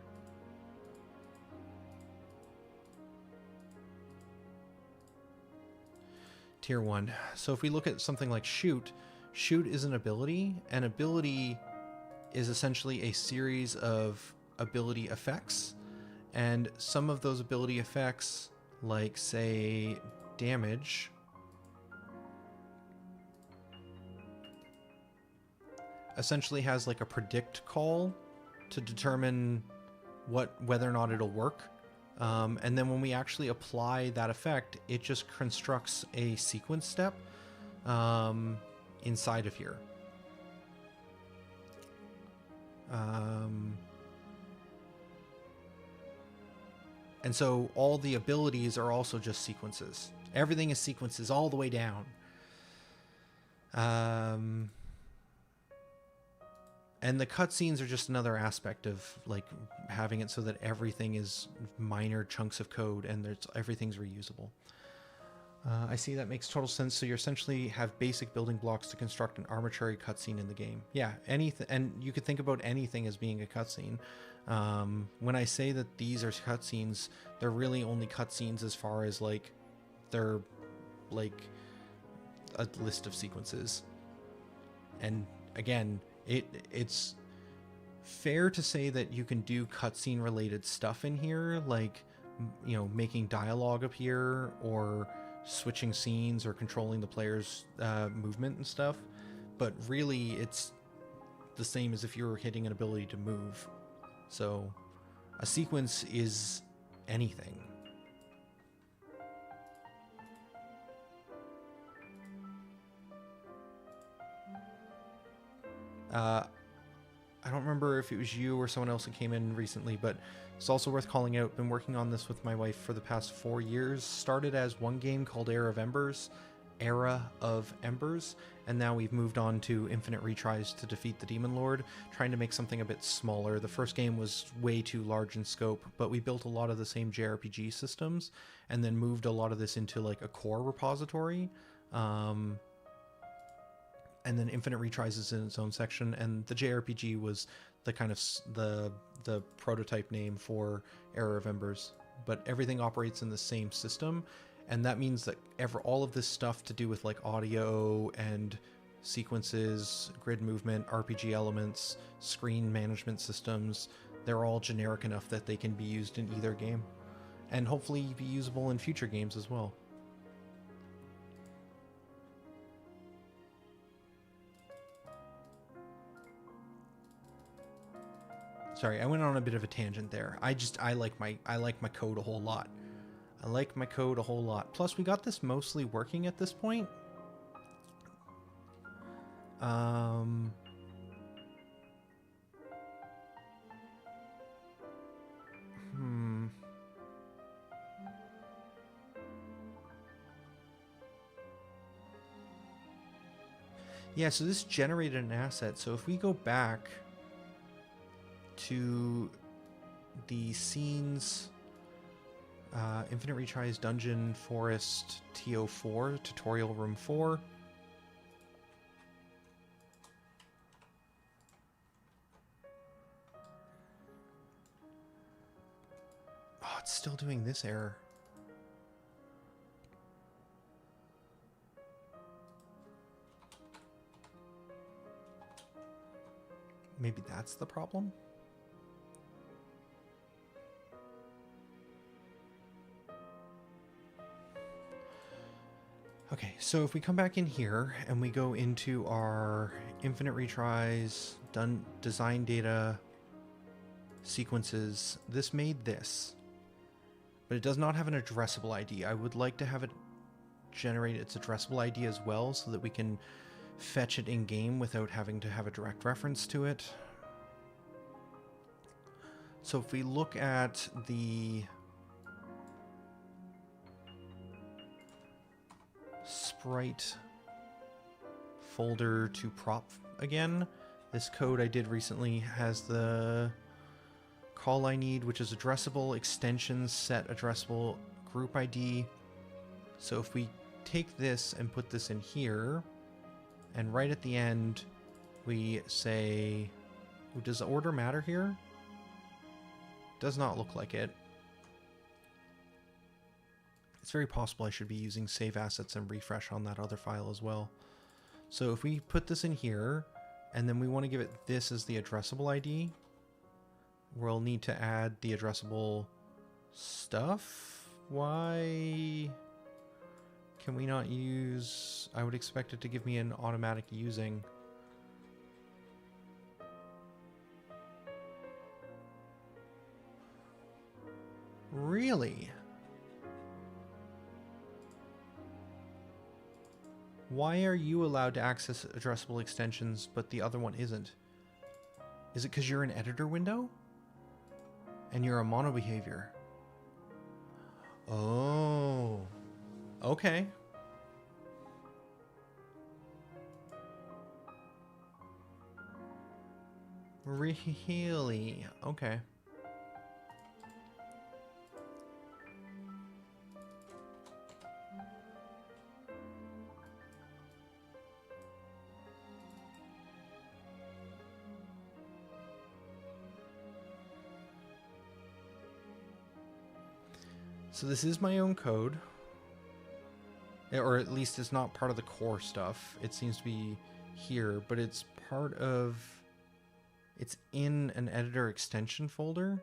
Tier 1. So if we look at something like Shoot, Shoot is an ability. An ability is essentially a series of ability effects. And some of those ability effects, like, say, damage, essentially has like a predict call to determine whether or not it'll work. And then when we actually apply that effect, it just constructs a sequence step inside of here. And so all the abilities are also just sequences. Everything is sequences all the way down. And the cutscenes are just another aspect of like having it so that everything is minor chunks of code and everything's reusable. I see, that makes total sense. So you essentially have basic building blocks to construct an arbitrary cutscene in the game. Yeah, anything, and you could think about anything as being a cutscene. When I say that these are cutscenes, they're really only cutscenes as far as like they're like a list of sequences. And again, it's fair to say that you can do cutscene related stuff in here, like, you know, making dialogue appear or switching scenes or controlling the player's movement and stuff, but really it's the same as if you were hitting an ability to move. So a sequence is anything. I don't remember if it was you or someone else that came in recently, but it's also worth calling out. Been working on this with my wife for the past 4 years. Started as one game called Era of Embers, and now we've moved on to infinite retries to defeat the Demon Lord, trying to make something a bit smaller. The first game was way too large in scope, but we built a lot of the same JRPG systems and then moved a lot of this into like a core repository. And then Infinite Retries is in its own section, and the JRPG was the kind of the prototype name for Era of Embers. But everything operates in the same system, and that means that all of this stuff to do with like audio and sequences, grid movement, RPG elements, screen management systems, they're all generic enough that they can be used in either game, and hopefully be usable in future games as well. Sorry, I went on a bit of a tangent there. I like my code a whole lot. I like my code a whole lot. Plus, we got this mostly working at this point. Yeah, so this generated an asset. So if we go back to the scenes, Infinite Retries Dungeon Forest TO4, Tutorial Room 4. Oh, it's still doing this error. Maybe that's the problem? Okay, so if we come back in here and we go into our Infinite Retries, design data, sequences, this made this, but it does not have an addressable ID. I would like to have it generate its addressable ID as well so that we can fetch it in game without having to have a direct reference to it. So if we look at the sprite folder to prop again, this code I did recently has the call I need, which is addressable, extensions, set addressable, group ID. So if we take this and put this in here, and right at the end we say, does the order matter here? Does not look like it. It's very possible I should be using save assets and refresh on that other file as well. So if we put this in here, and then we want to give it this as the addressable ID, we'll need to add the addressable stuff. Why can we not use... I would expect it to give me an automatic using. Really? Why are you allowed to access addressable extensions, but the other one isn't? Is it because you're an editor window? And you're a mono behavior? Oh. Okay. Really? Okay. So this is my own code. Or at least it's not part of the core stuff. It seems to be here, but it's part of... It's in an editor extension folder.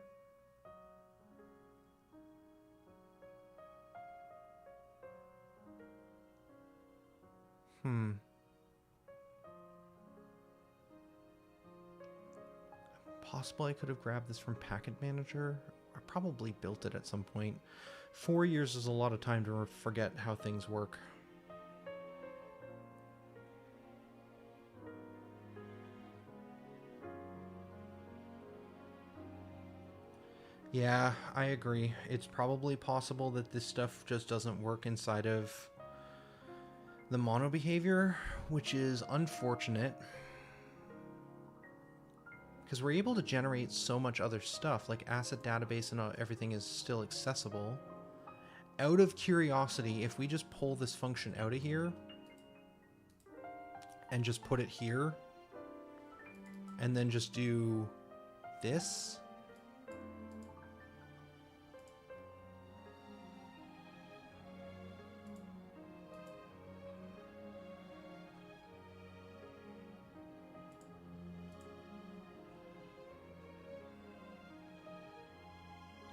Possible I could have grabbed this from Packet Manager. I probably built it at some point. 4 years is a lot of time to forget how things work. Yeah, I agree. It's probably possible that this stuff just doesn't work inside of the mono behavior, which is unfortunate. Because we're able to generate so much other stuff, like asset database and everything is still accessible. Out of curiosity, if we just pull this function out of here and just put it here and then just do this.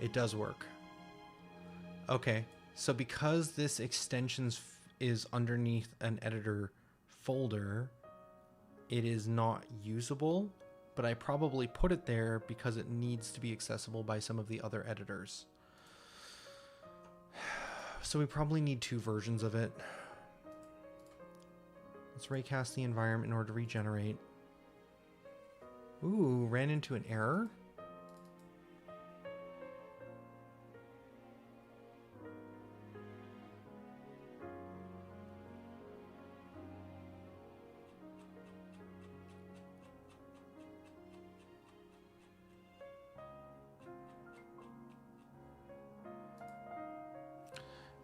It does work. Okay, so because this extensions is underneath an editor folder, it is not usable, but I probably put it there because it needs to be accessible by some of the other editors. So we probably need 2 versions of it. Let's raycast the environment in order to regenerate. Ooh, ran into an error?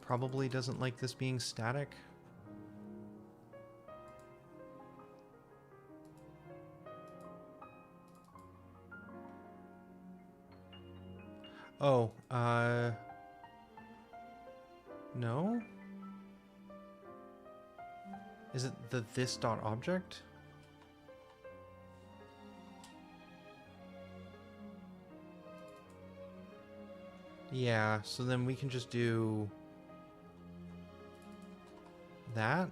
Probably doesn't like this being static. Oh, no? Is it the this dot object? Yeah, so then we can just do that.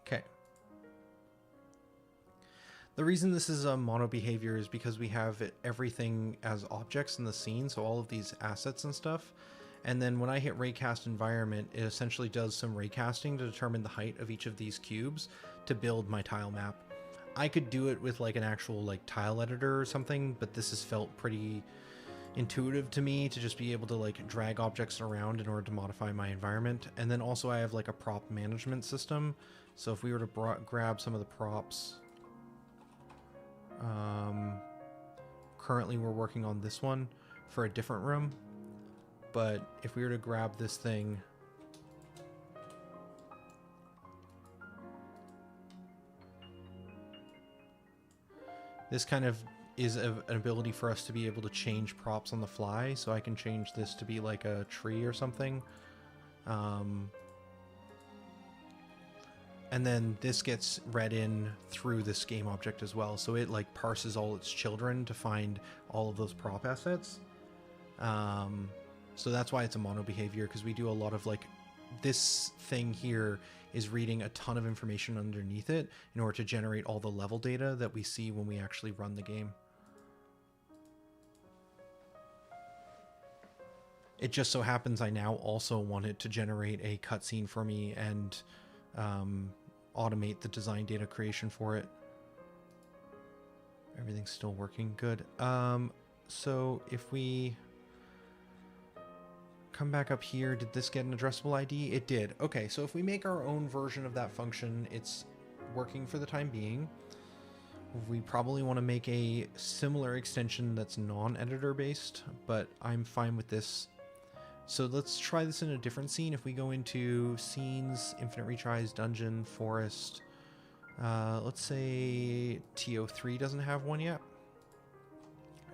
Okay. The reason this is a mono behavior is because we have everything as objects in the scene, so all of these assets and stuff. And then when I hit raycast environment, it essentially does some raycasting to determine the height of each of these cubes to build my tile map. I could do it with like an actual like tile editor or something, but this has felt pretty intuitive to me to just be able to like drag objects around in order to modify my environment. And then also I have like a prop management system. So if we were to grab some of the props, currently we're working on this one for a different room. But if we were to grab this thing This kind of is an ability for us to be able to change props on the fly. So I can change this to be like a tree or something. And then this gets read in through this game object as well. So it like parses all its children to find all of those prop assets. So that's why it's a mono behavior, because we do a lot of like, this thing here is reading a ton of information underneath it in order to generate all the level data that we see when we actually run the game. It just so happens I now also want it to generate a cutscene for me and automate the design data creation for it. Everything's still working good. So if we come back up here, did this get an addressable ID? It did. Okay, so if we make our own version of that function, it's working for the time being. We probably want to make a similar extension that's non-editor based, but I'm fine with this. So let's try this in a different scene. If we go into scenes, infinite retries, dungeon, forest, let's say TO3 doesn't have one yet.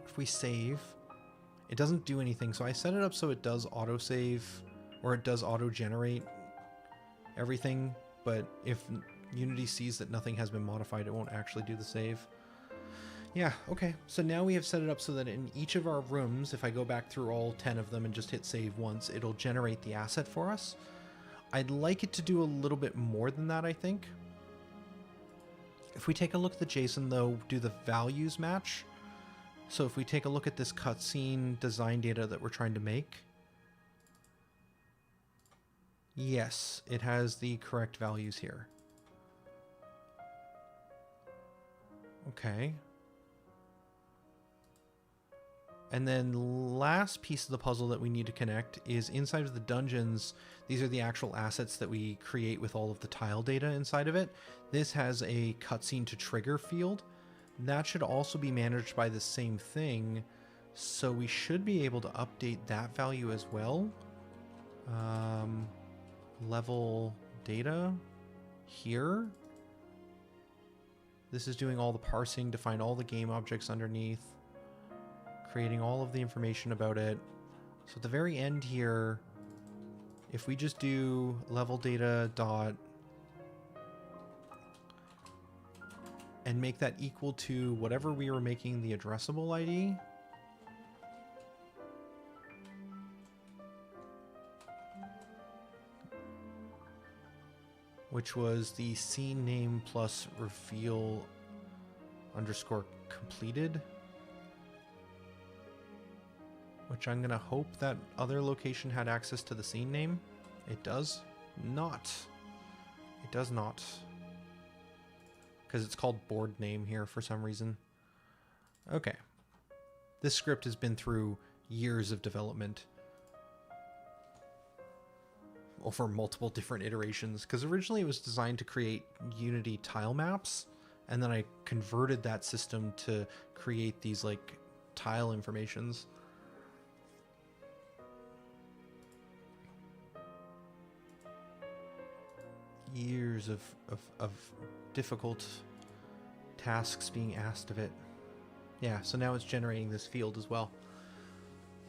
If we save, it doesn't do anything. So I set it up so it does autosave, or it does auto-generate everything. But if Unity sees that nothing has been modified, it won't actually do the save. Yeah, okay. So now we have set it up so that in each of our rooms, if I go back through all 10 of them and just hit save once, it'll generate the asset for us. I'd like it to do a little bit more than that, I think. If we take a look at the JSON though, do the values match? So if we take a look at this cutscene design data that we're trying to make, yes, it has the correct values here. Okay. And then last piece of the puzzle that we need to connect is inside of the dungeons. These are the actual assets that we create with all of the tile data inside of it. This has a cutscene to trigger field. That should also be managed by the same thing. So we should be able to update that value as well. Level data here. This is doing all the parsing to find all the game objects underneath, creating all of the information about it. So at the very end here, if we just do level data dot and make that equal to whatever we were making the addressable ID, which was the scene name plus reveal underscore completed, which I'm gonna hope that other location had access to the scene name. It does not. It does not. Because it's called board name here for some reason. Okay. This script has been through years of development. Over multiple different iterations. Because originally it was designed to create Unity tile maps. And then I converted that system to create these like tile informations. Years of difficult tasks being asked of it. Yeah, so now it's generating this field as well.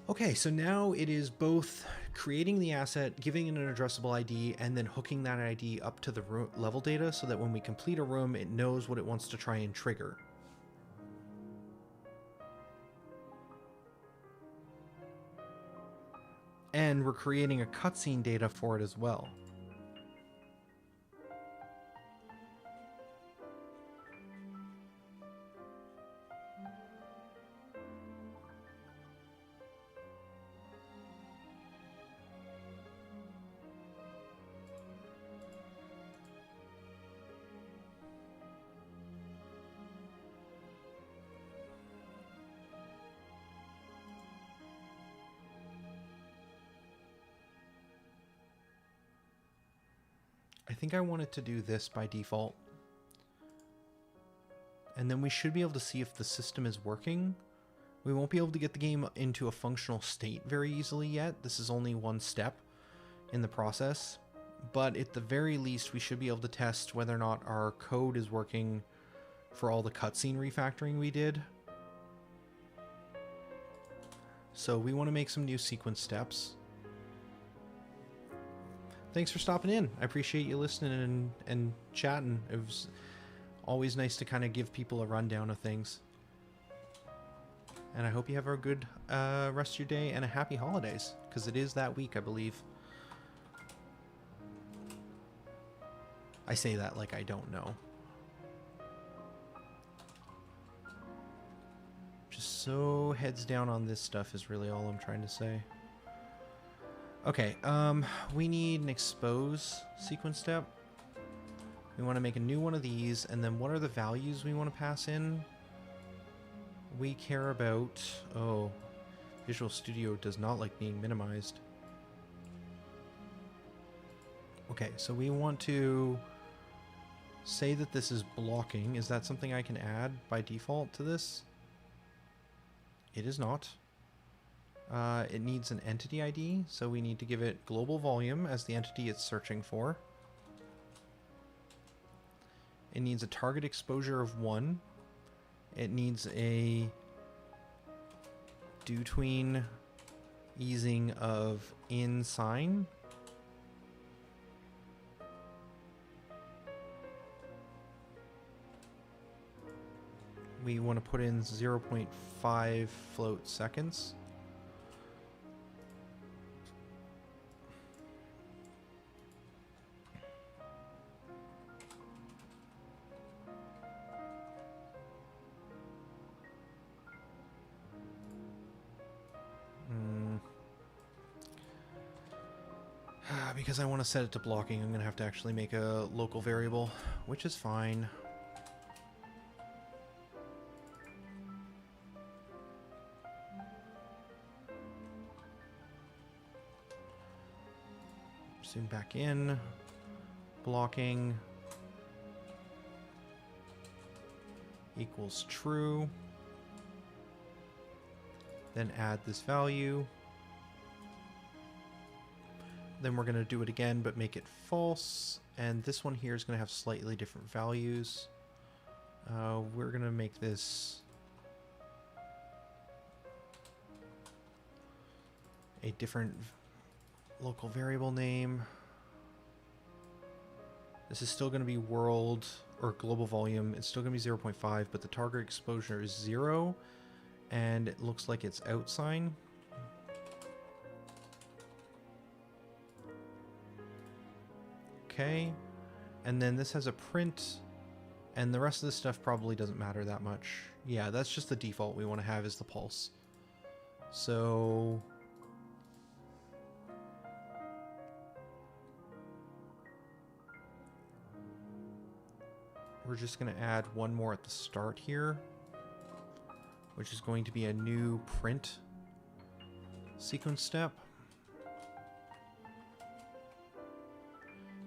Okay, so now it is both creating the asset, giving it an addressable ID, and then hooking that ID up to the level data so that when we complete a room, it knows what it wants to try and trigger. And we're creating a cutscene data for it as well. I think I want it to do this by default. And then we should be able to see if the system is working. We won't be able to get the game into a functional state very easily yet. This is only one step in the process. But at the very least, we should be able to test whether or not our code is working for all the cutscene refactoring we did. So we want to make some new sequence steps. Thanks for stopping in. I appreciate you listening and chatting. It was always nice to kind of give people a rundown of things. And I hope you have a good rest of your day and a happy holidays, because it is that week, I believe. I say that like I don't know. Just so heads down on this stuff is really all I'm trying to say. Okay, we need an expose sequence step. We want to make a new one of these, and then what are the values we want to pass in? We care about... Oh, Visual Studio does not like being minimized. Okay, so we want to say that this is blocking. Is that something I can add by default to this? It is not. It needs an entity ID, so we need to give it global volume as the entity it's searching for. It needs a target exposure of 1. It needs a do tween easing of in sign. We want to put in 0.5 float seconds. Because I want to set it to blocking, I'm going to have to actually make a local variable, which is fine. Zoom back in. Blocking equals true. Then add this value. Then we're going to do it again, but make it false. And this one here is going to have slightly different values. We're going to make this a different local variable name. This is still going to be world or global volume. It's still going to be 0.5, but the target exposure is 0. And it looks like it's out sign. Okay, and then this has a print, and the rest of this stuff probably doesn't matter that much. Yeah, that's just the default we want to have is the pulse. So we're just going to add one more at the start here, which is going to be a new print sequence step.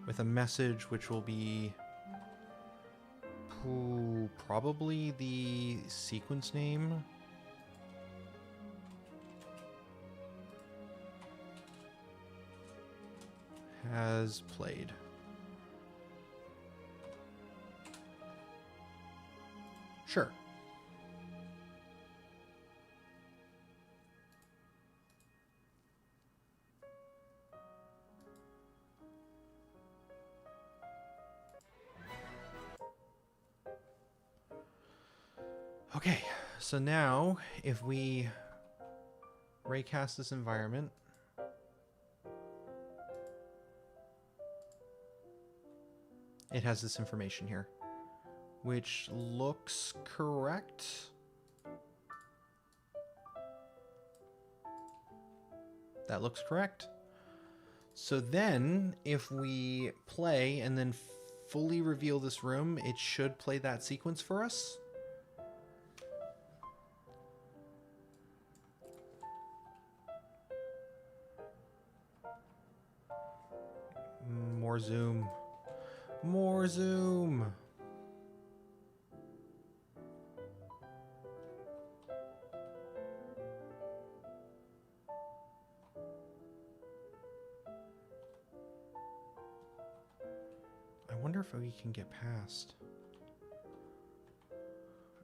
With a message which will be probably the sequence name. Has played. Sure. Okay, so now if we raycast this environment, it has this information here, which looks correct. That looks correct. So then if we play and then fully reveal this room, it should play that sequence for us. More zoom. More zoom. I wonder if we can get past.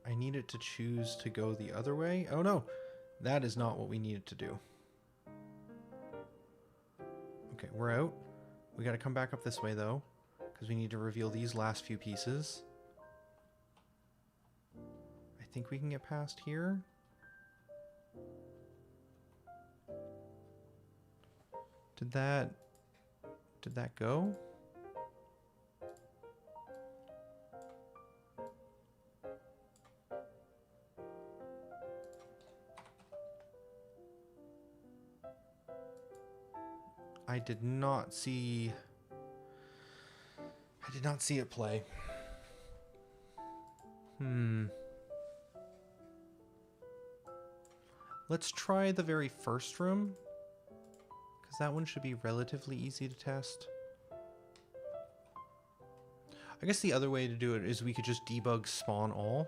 I need it to choose to go the other way. Oh no, that is not what we needed to do. Okay, we're out. We got to come back up this way though, because we need to reveal these last few pieces. I think we can get past here. Did that go? I did not see it play. Let's try the very first room, because that one should be relatively easy to test. I guess the other way to do it is we could just debug spawn all.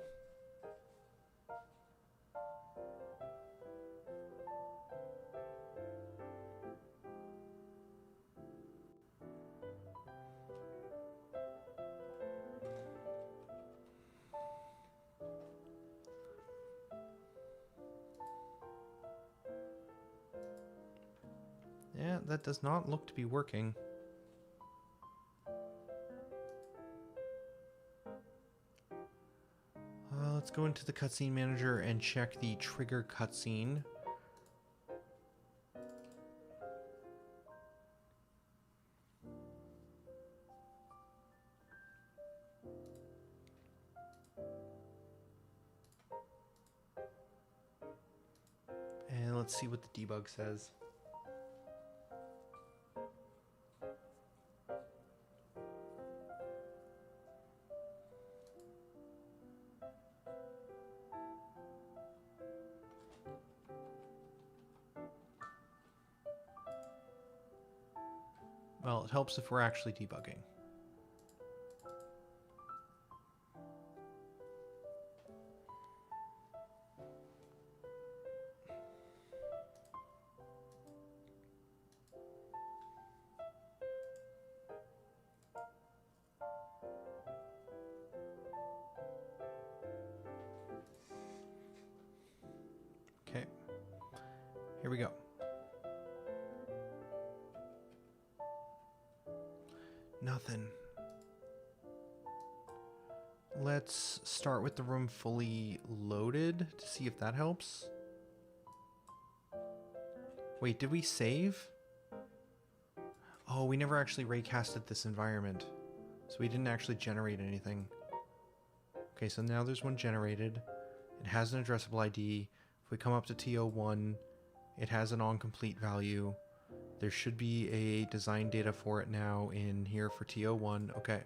Yeah, that does not look to be working. Let's go into the cutscene manager and check the trigger cutscene. And let's see what the debug says. Well, it helps if we're actually debugging. Okay, here we go. Nothing. Let's start with the room fully loaded to see if that helps. Wait, did we save? Oh, we never actually raycasted this environment, so we didn't actually generate anything. Okay, so now there's one generated. It has an addressable ID. If we come up to TO1, it has an on-complete value. There should be a design data for it now in here for TO1. Okay.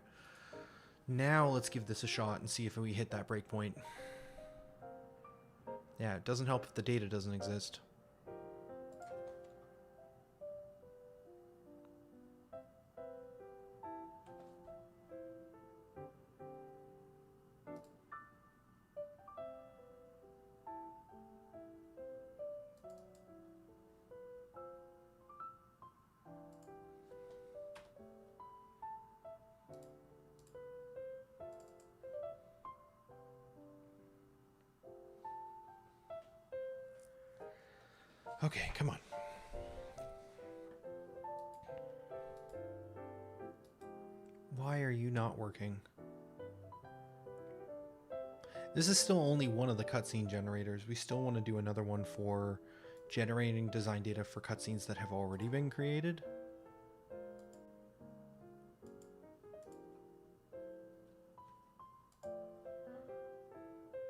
Now let's give this a shot and see if we hit that breakpoint. Yeah, it doesn't help if the data doesn't exist. Okay, come on. Why are you not working? This is still only one of the cutscene generators. We still want to do another one for generating design data for cutscenes that have already been created.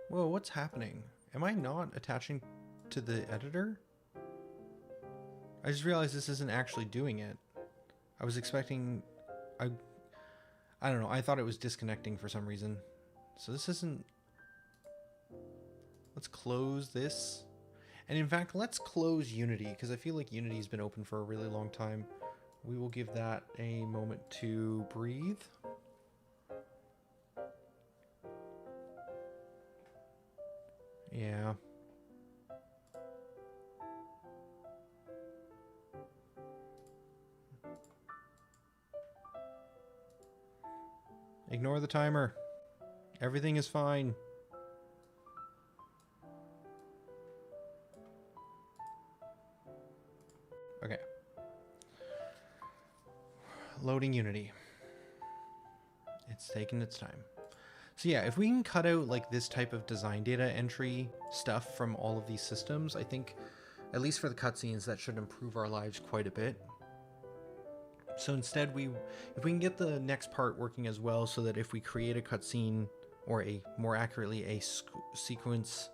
Whoa, what's happening? Am I not attaching to the editor? I just realized this isn't actually doing it. I was expecting... I don't know, I thought it was disconnecting for some reason. So this isn't... Let's close this. And in fact, let's close Unity, because I feel like Unity's been open for a really long time. We will give that a moment to breathe. Yeah. Ignore the timer. Everything is fine. loading Unity. It's taking its time. So yeah, if we can cut out like this type of design data entry stuff from all of these systems, I think, at least for the cutscenes, that should improve our lives quite a bit. So instead, if we can get the next part working as well, so that if we create a cutscene, or more accurately, a sequence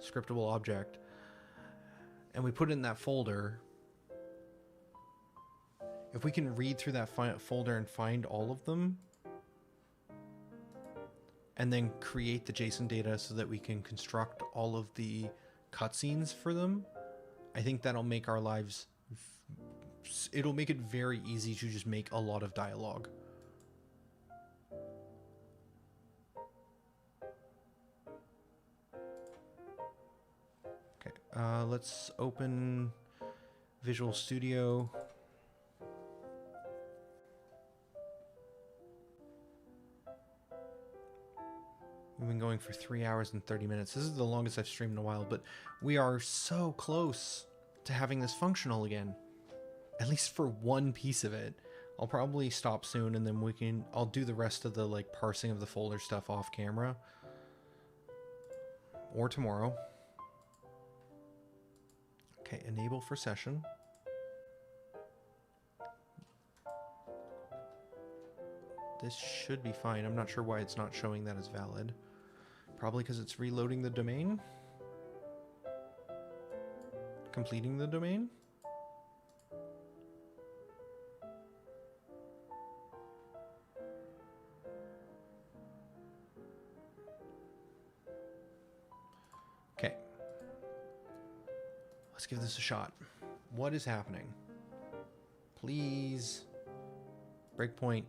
scriptable object, and we put it in that folder, if we can read through that folder and find all of them, and then create the JSON data so that we can construct all of the cutscenes for them, I think that'll make our lives, it'll make it very easy to just make a lot of dialogue. Okay, let's open Visual Studio. We've been going for 3 hours and 30 minutes. This is the longest I've streamed in a while, but we are so close to having this functional again. At least for one piece of it. I'll probably stop soon, and then I'll do the rest of the like parsing of the folder stuff off camera. Or tomorrow. Okay, enable for session. This should be fine. I'm not sure why it's not showing that as valid. Probably because it's reloading the domain. Completing the domain. Okay. Let's give this a shot. What is happening? Please. Breakpoint.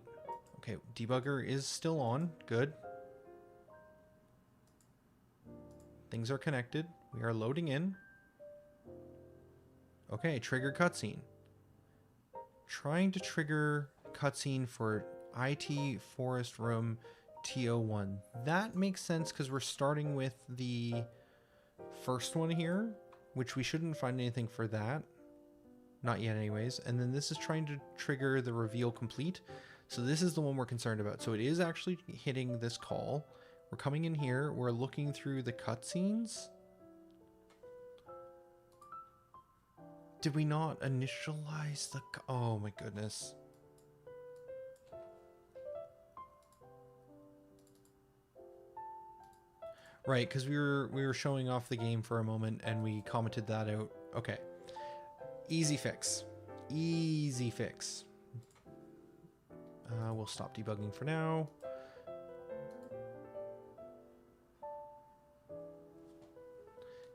Okay, debugger is still on. Good. Things are connected. We are loading in. Okay, trigger cutscene. Trying to trigger cutscene for IT Forest Room TO1. That makes sense because we're starting with the first one here, which we shouldn't find anything for that. Not yet anyways. And then this is trying to trigger the reveal complete. So this is the one we're concerned about. So it is actually hitting this call. We're coming in here. We're looking through the cutscenes. Did we not initialize the... Oh my goodness. Right, because we were showing off the game for a moment and we commented that out. Okay. Easy fix. Easy fix. We'll stop debugging for now.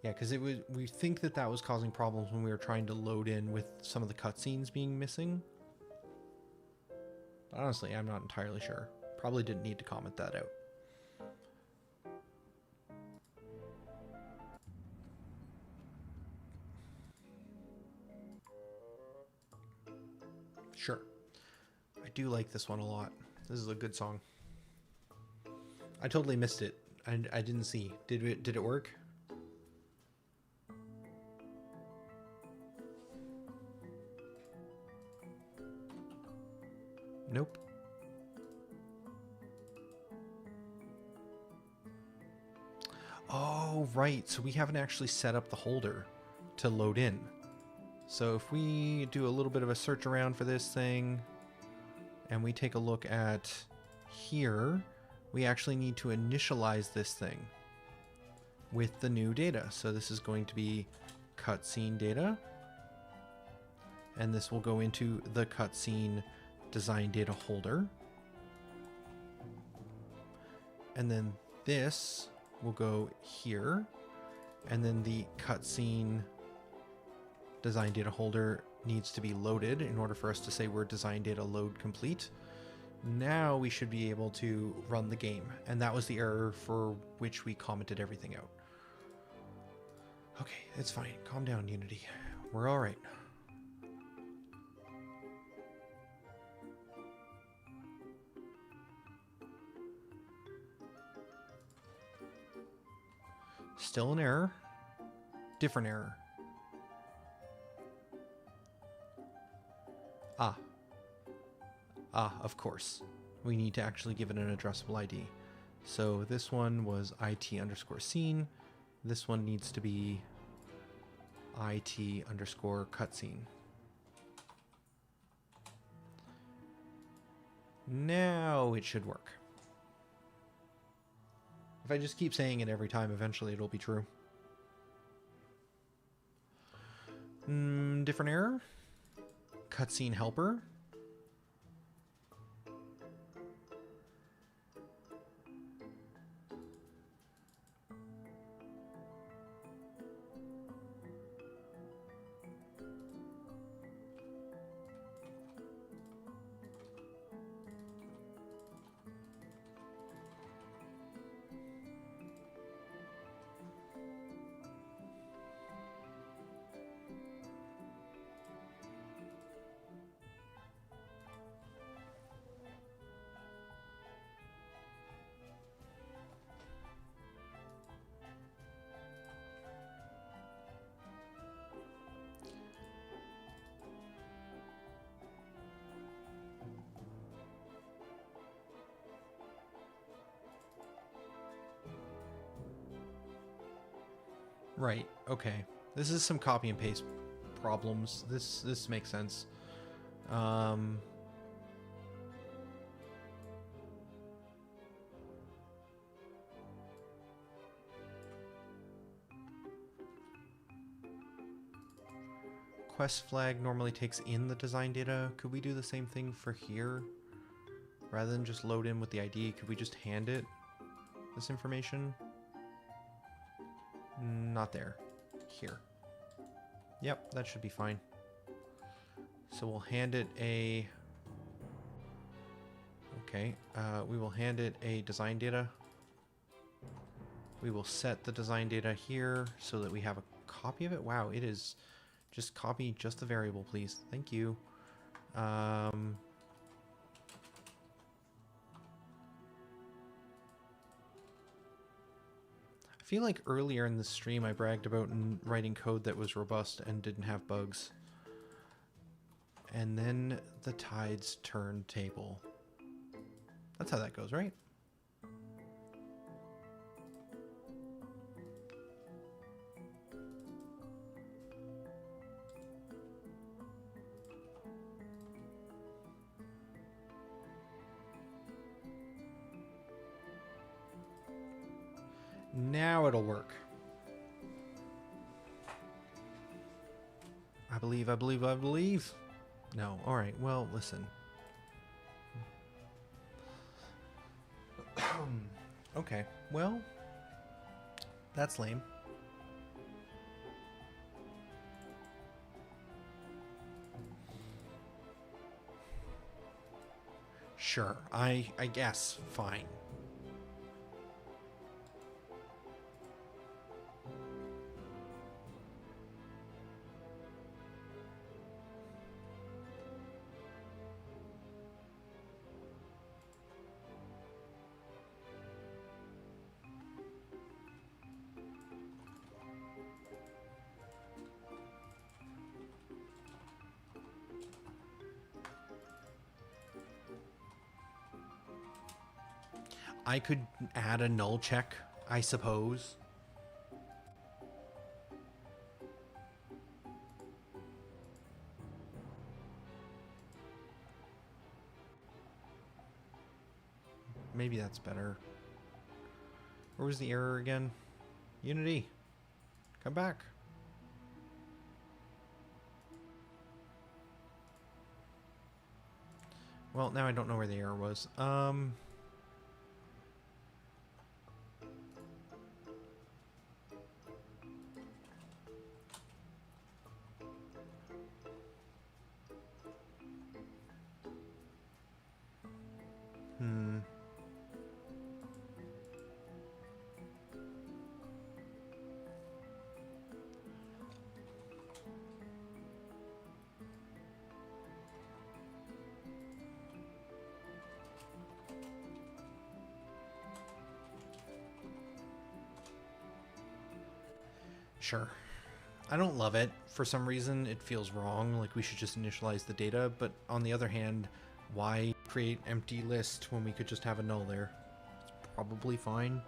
Yeah, because we think that was causing problems when we were trying to load in with some of the cutscenes being missing. But honestly, I'm not entirely sure. Probably didn't need to comment that out. Sure. I do like this one a lot. This is a good song. I totally missed it. I didn't see. Did it work? Nope. Oh, right. So we haven't actually set up the holder to load in. So if we do a little bit of a search around for this thing and we take a look at here, we actually need to initialize this thing with the new data. So this is going to be cutscene data, and this will go into the cutscene design data holder. And then this will go here, and then the cutscene design data holder needs to be loaded in order for us to say we're design data load complete. Now we should be able to run the game, and that was the error for which we commented everything out. Okay, it's fine. Calm down, Unity. We're all right. Still an error. Different error. Ah, of course. We need to actually give it an addressable ID. So this one was IT_scene. This one needs to be IT_cutscene. Now it should work. If I just keep saying it every time, eventually it'll be true. Different error. Cutscene helper. Right, okay. This is some copy and paste problems. This makes sense. Quest flag normally takes in the design data. Could we do the same thing for here? Rather than just load in with the ID, could we just hand it this information? Not there. Here. Yep, that should be fine. So we'll hand it a... Okay, we will hand it a design data. We will set the design data here so that we have a copy of it. Wow, it is... Just copy just the variable, please. Thank you. I feel like earlier in the stream I bragged about writing code that was robust and didn't have bugs. And then the tides turn table. That's how that goes, right? Now it'll work. I believe. No, alright, well, listen. Okay, well, that's lame. Sure, I guess, fine. I could add a null check, I suppose. Maybe that's better. Where was the error again? Unity, come back. Well, now I don't know where the error was. Sure. I don't love it. For some reason, it feels wrong, like we should just initialize the data, but on the other hand, why create empty list when we could just have a null there. It's probably fine.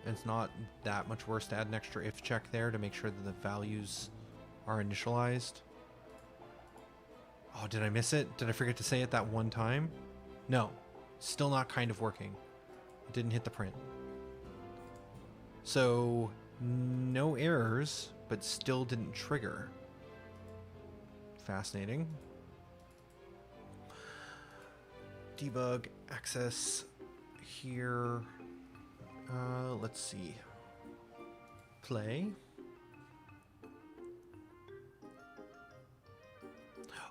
It's not that much worse to add an extra if check there to make sure that the values are initialized. Oh, did I miss it? Did I forget to say it that one time? No. Still not kind of working. It didn't hit the print. So, no errors, but still didn't trigger. Fascinating. Debug, access here. Let's see. Play.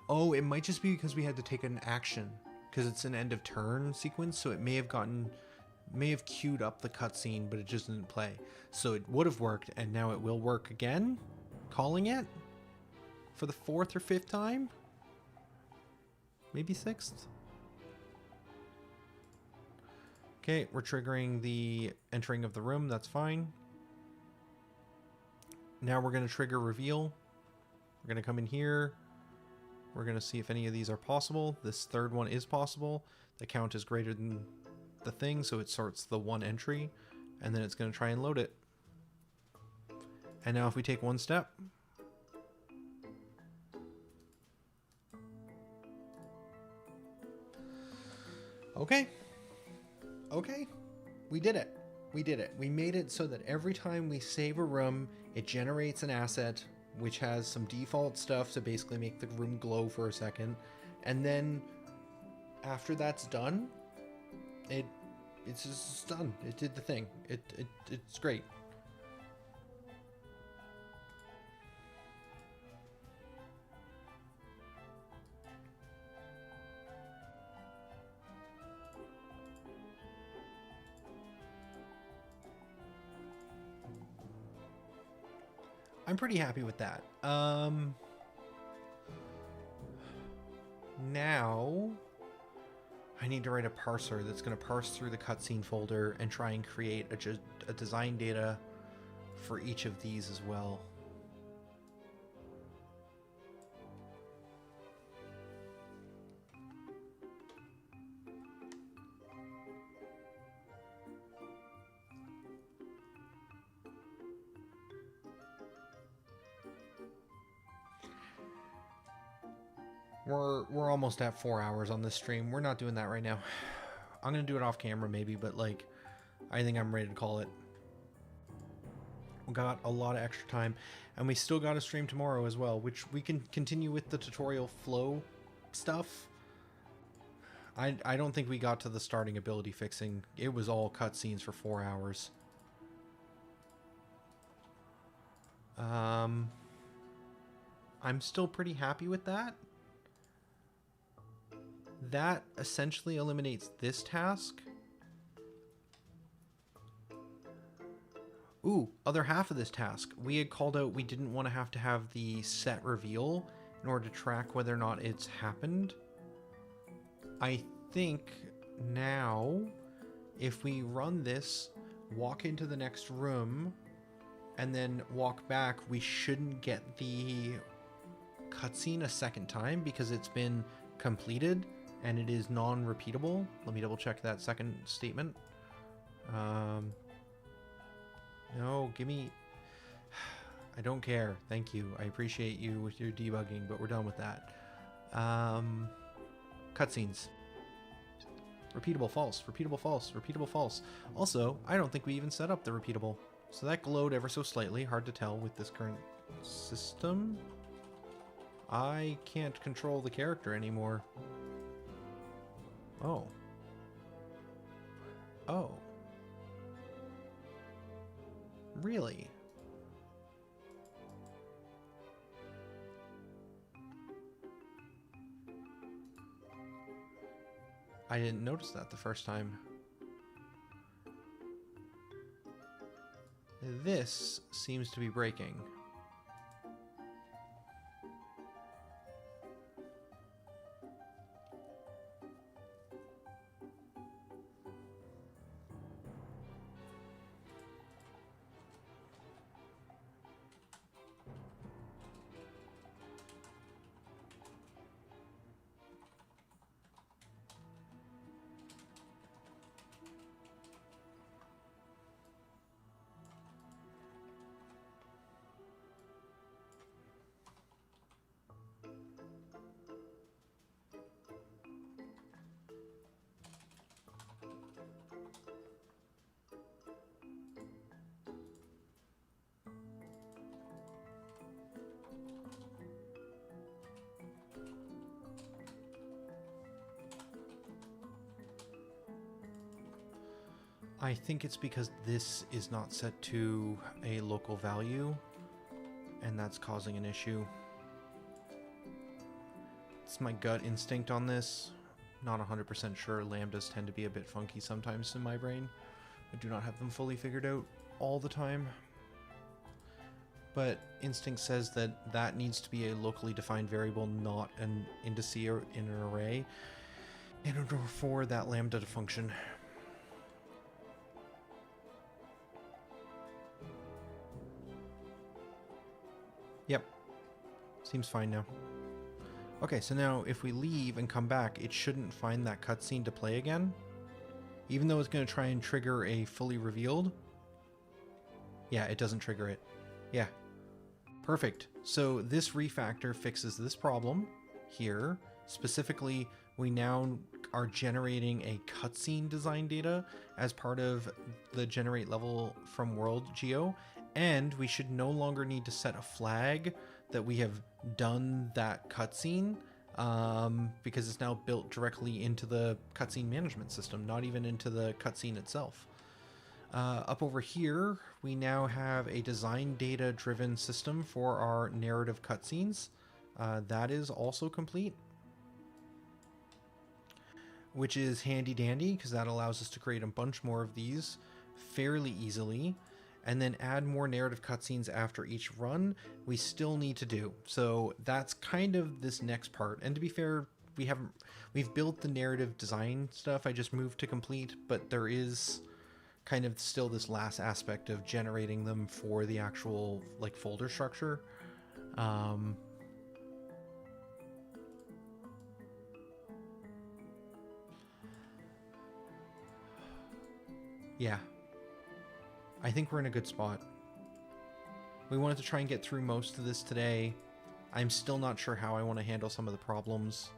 Oh, it might just be because we had to take an action because it's an end of turn sequence, so it may have queued up the cutscene, but it just didn't play. So it would have worked, and now it will work again. Calling it for the 4th or 5th time, maybe 6th. Okay, we're triggering the entering of the room. That's fine. Now we're going to trigger reveal. We're going to come in here. We're going to see if any of these are possible. This third one is possible. The count is greater than the thing, so it sorts the one entry, and then it's going to try and load it. And now if we take one step, okay, we did it. We made it so that every time we save a room, it generates an asset which has some default stuff to basically make the room glow for a second, and then after that's done, it's just done. It did the thing. It's great. I'm pretty happy with that. Now I need to write a parser that's going to parse through the cutscene folder and try and create a design data for each of these as well. We're almost at 4 hours on this stream. We're not doing that right now. I'm gonna do it off camera maybe, but like, I think I'm ready to call it. We got a lot of extra time, and we still got a stream tomorrow as well, which we can continue with the tutorial flow stuff. I don't think we got to the starting ability fixing. It was all cutscenes for 4 hours. I'm still pretty happy with that. That essentially eliminates this task. Ooh, other half of this task. We had called out we didn't want to have the set reveal in order to track whether or not it's happened. I think now, if we run this, walk into the next room, and then walk back, we shouldn't get the cutscene a second time because it's been completed and it is non-repeatable. Let me double check that second statement. No, give me... I don't care. Thank you. I appreciate you with your debugging, but we're done with that. Cutscenes. Repeatable false, repeatable false, repeatable false. Also, I don't think we even set up the repeatable. So that glowed ever so slightly. Hard to tell with this current system. I can't control the character anymore. Oh. Oh. Really? I didn't notice that the first time. This seems to be breaking. I think it's because this is not set to a local value, and that's causing an issue. It's my gut instinct on this. Not 100% sure. Lambdas tend to be a bit funky sometimes in my brain. I do not have them fully figured out all the time. But instinct says that that needs to be a locally defined variable, not an indice in an array, in order for that lambda to function. Yep. Seems fine now. Okay, so now if we leave and come back, it shouldn't find that cutscene to play again. Even though it's going to try and trigger a fully revealed. Yeah, it doesn't trigger it. Yeah. Perfect. So this refactor fixes this problem here. Specifically, we now are generating a cutscene design data as part of the generate level from world geo, and we should no longer need to set a flag that we have done that cutscene, because it's now built directly into the cutscene management system, not even into the cutscene itself. Up over here, we now have a design data driven system for our narrative cutscenes. That is also complete, which is handy dandy because that allows us to create a bunch more of these fairly easily, and then add more narrative cutscenes after each run. We still need to do. So that's kind of this next part. And to be fair, we've built the narrative design stuff. I just moved to complete, but there is kind of still this last aspect of generating them for the actual like folder structure. Yeah, I think we're in a good spot. We wanted to try and get through most of this today. I'm still not sure how I want to handle some of the problems,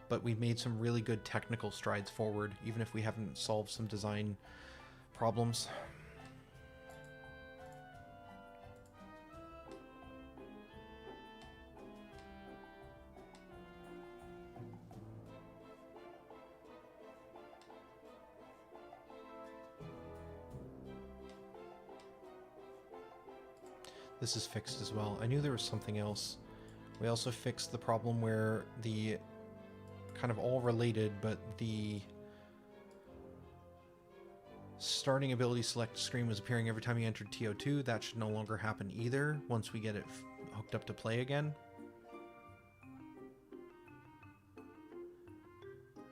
but we've made some really good technical strides forward, even if we haven't solved some design problems. This is fixed as well. I knew there was something else. We also fixed the problem where the kind of all related, but the starting ability select screen was appearing every time you entered TO2. That should no longer happen either once we get it hooked up to play again.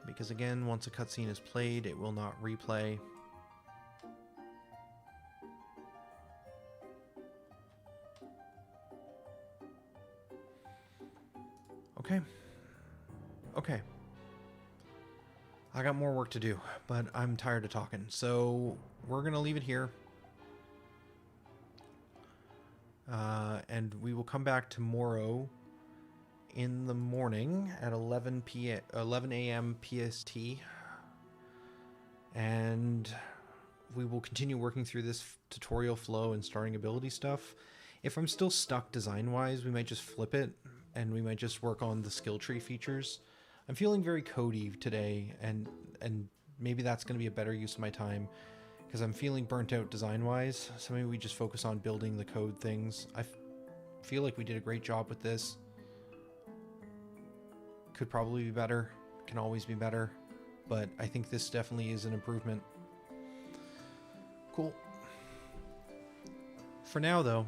Because again, once a cutscene is played, it will not replay. Okay. Okay. I got more work to do, but I'm tired of talking. So we're going to leave it here. And we will come back tomorrow in the morning at 11 a.m. PST. And we will continue working through this tutorial flow and starting ability stuff. If I'm still stuck design-wise, we might just flip it, and we might just work on the skill tree features. I'm feeling very codey today, and maybe that's going to be a better use of my time, because I'm feeling burnt out design-wise, so maybe we just focus on building the code things. I feel like we did a great job with this. Could probably be better, can always be better, but I think this definitely is an improvement. Cool. For now, though,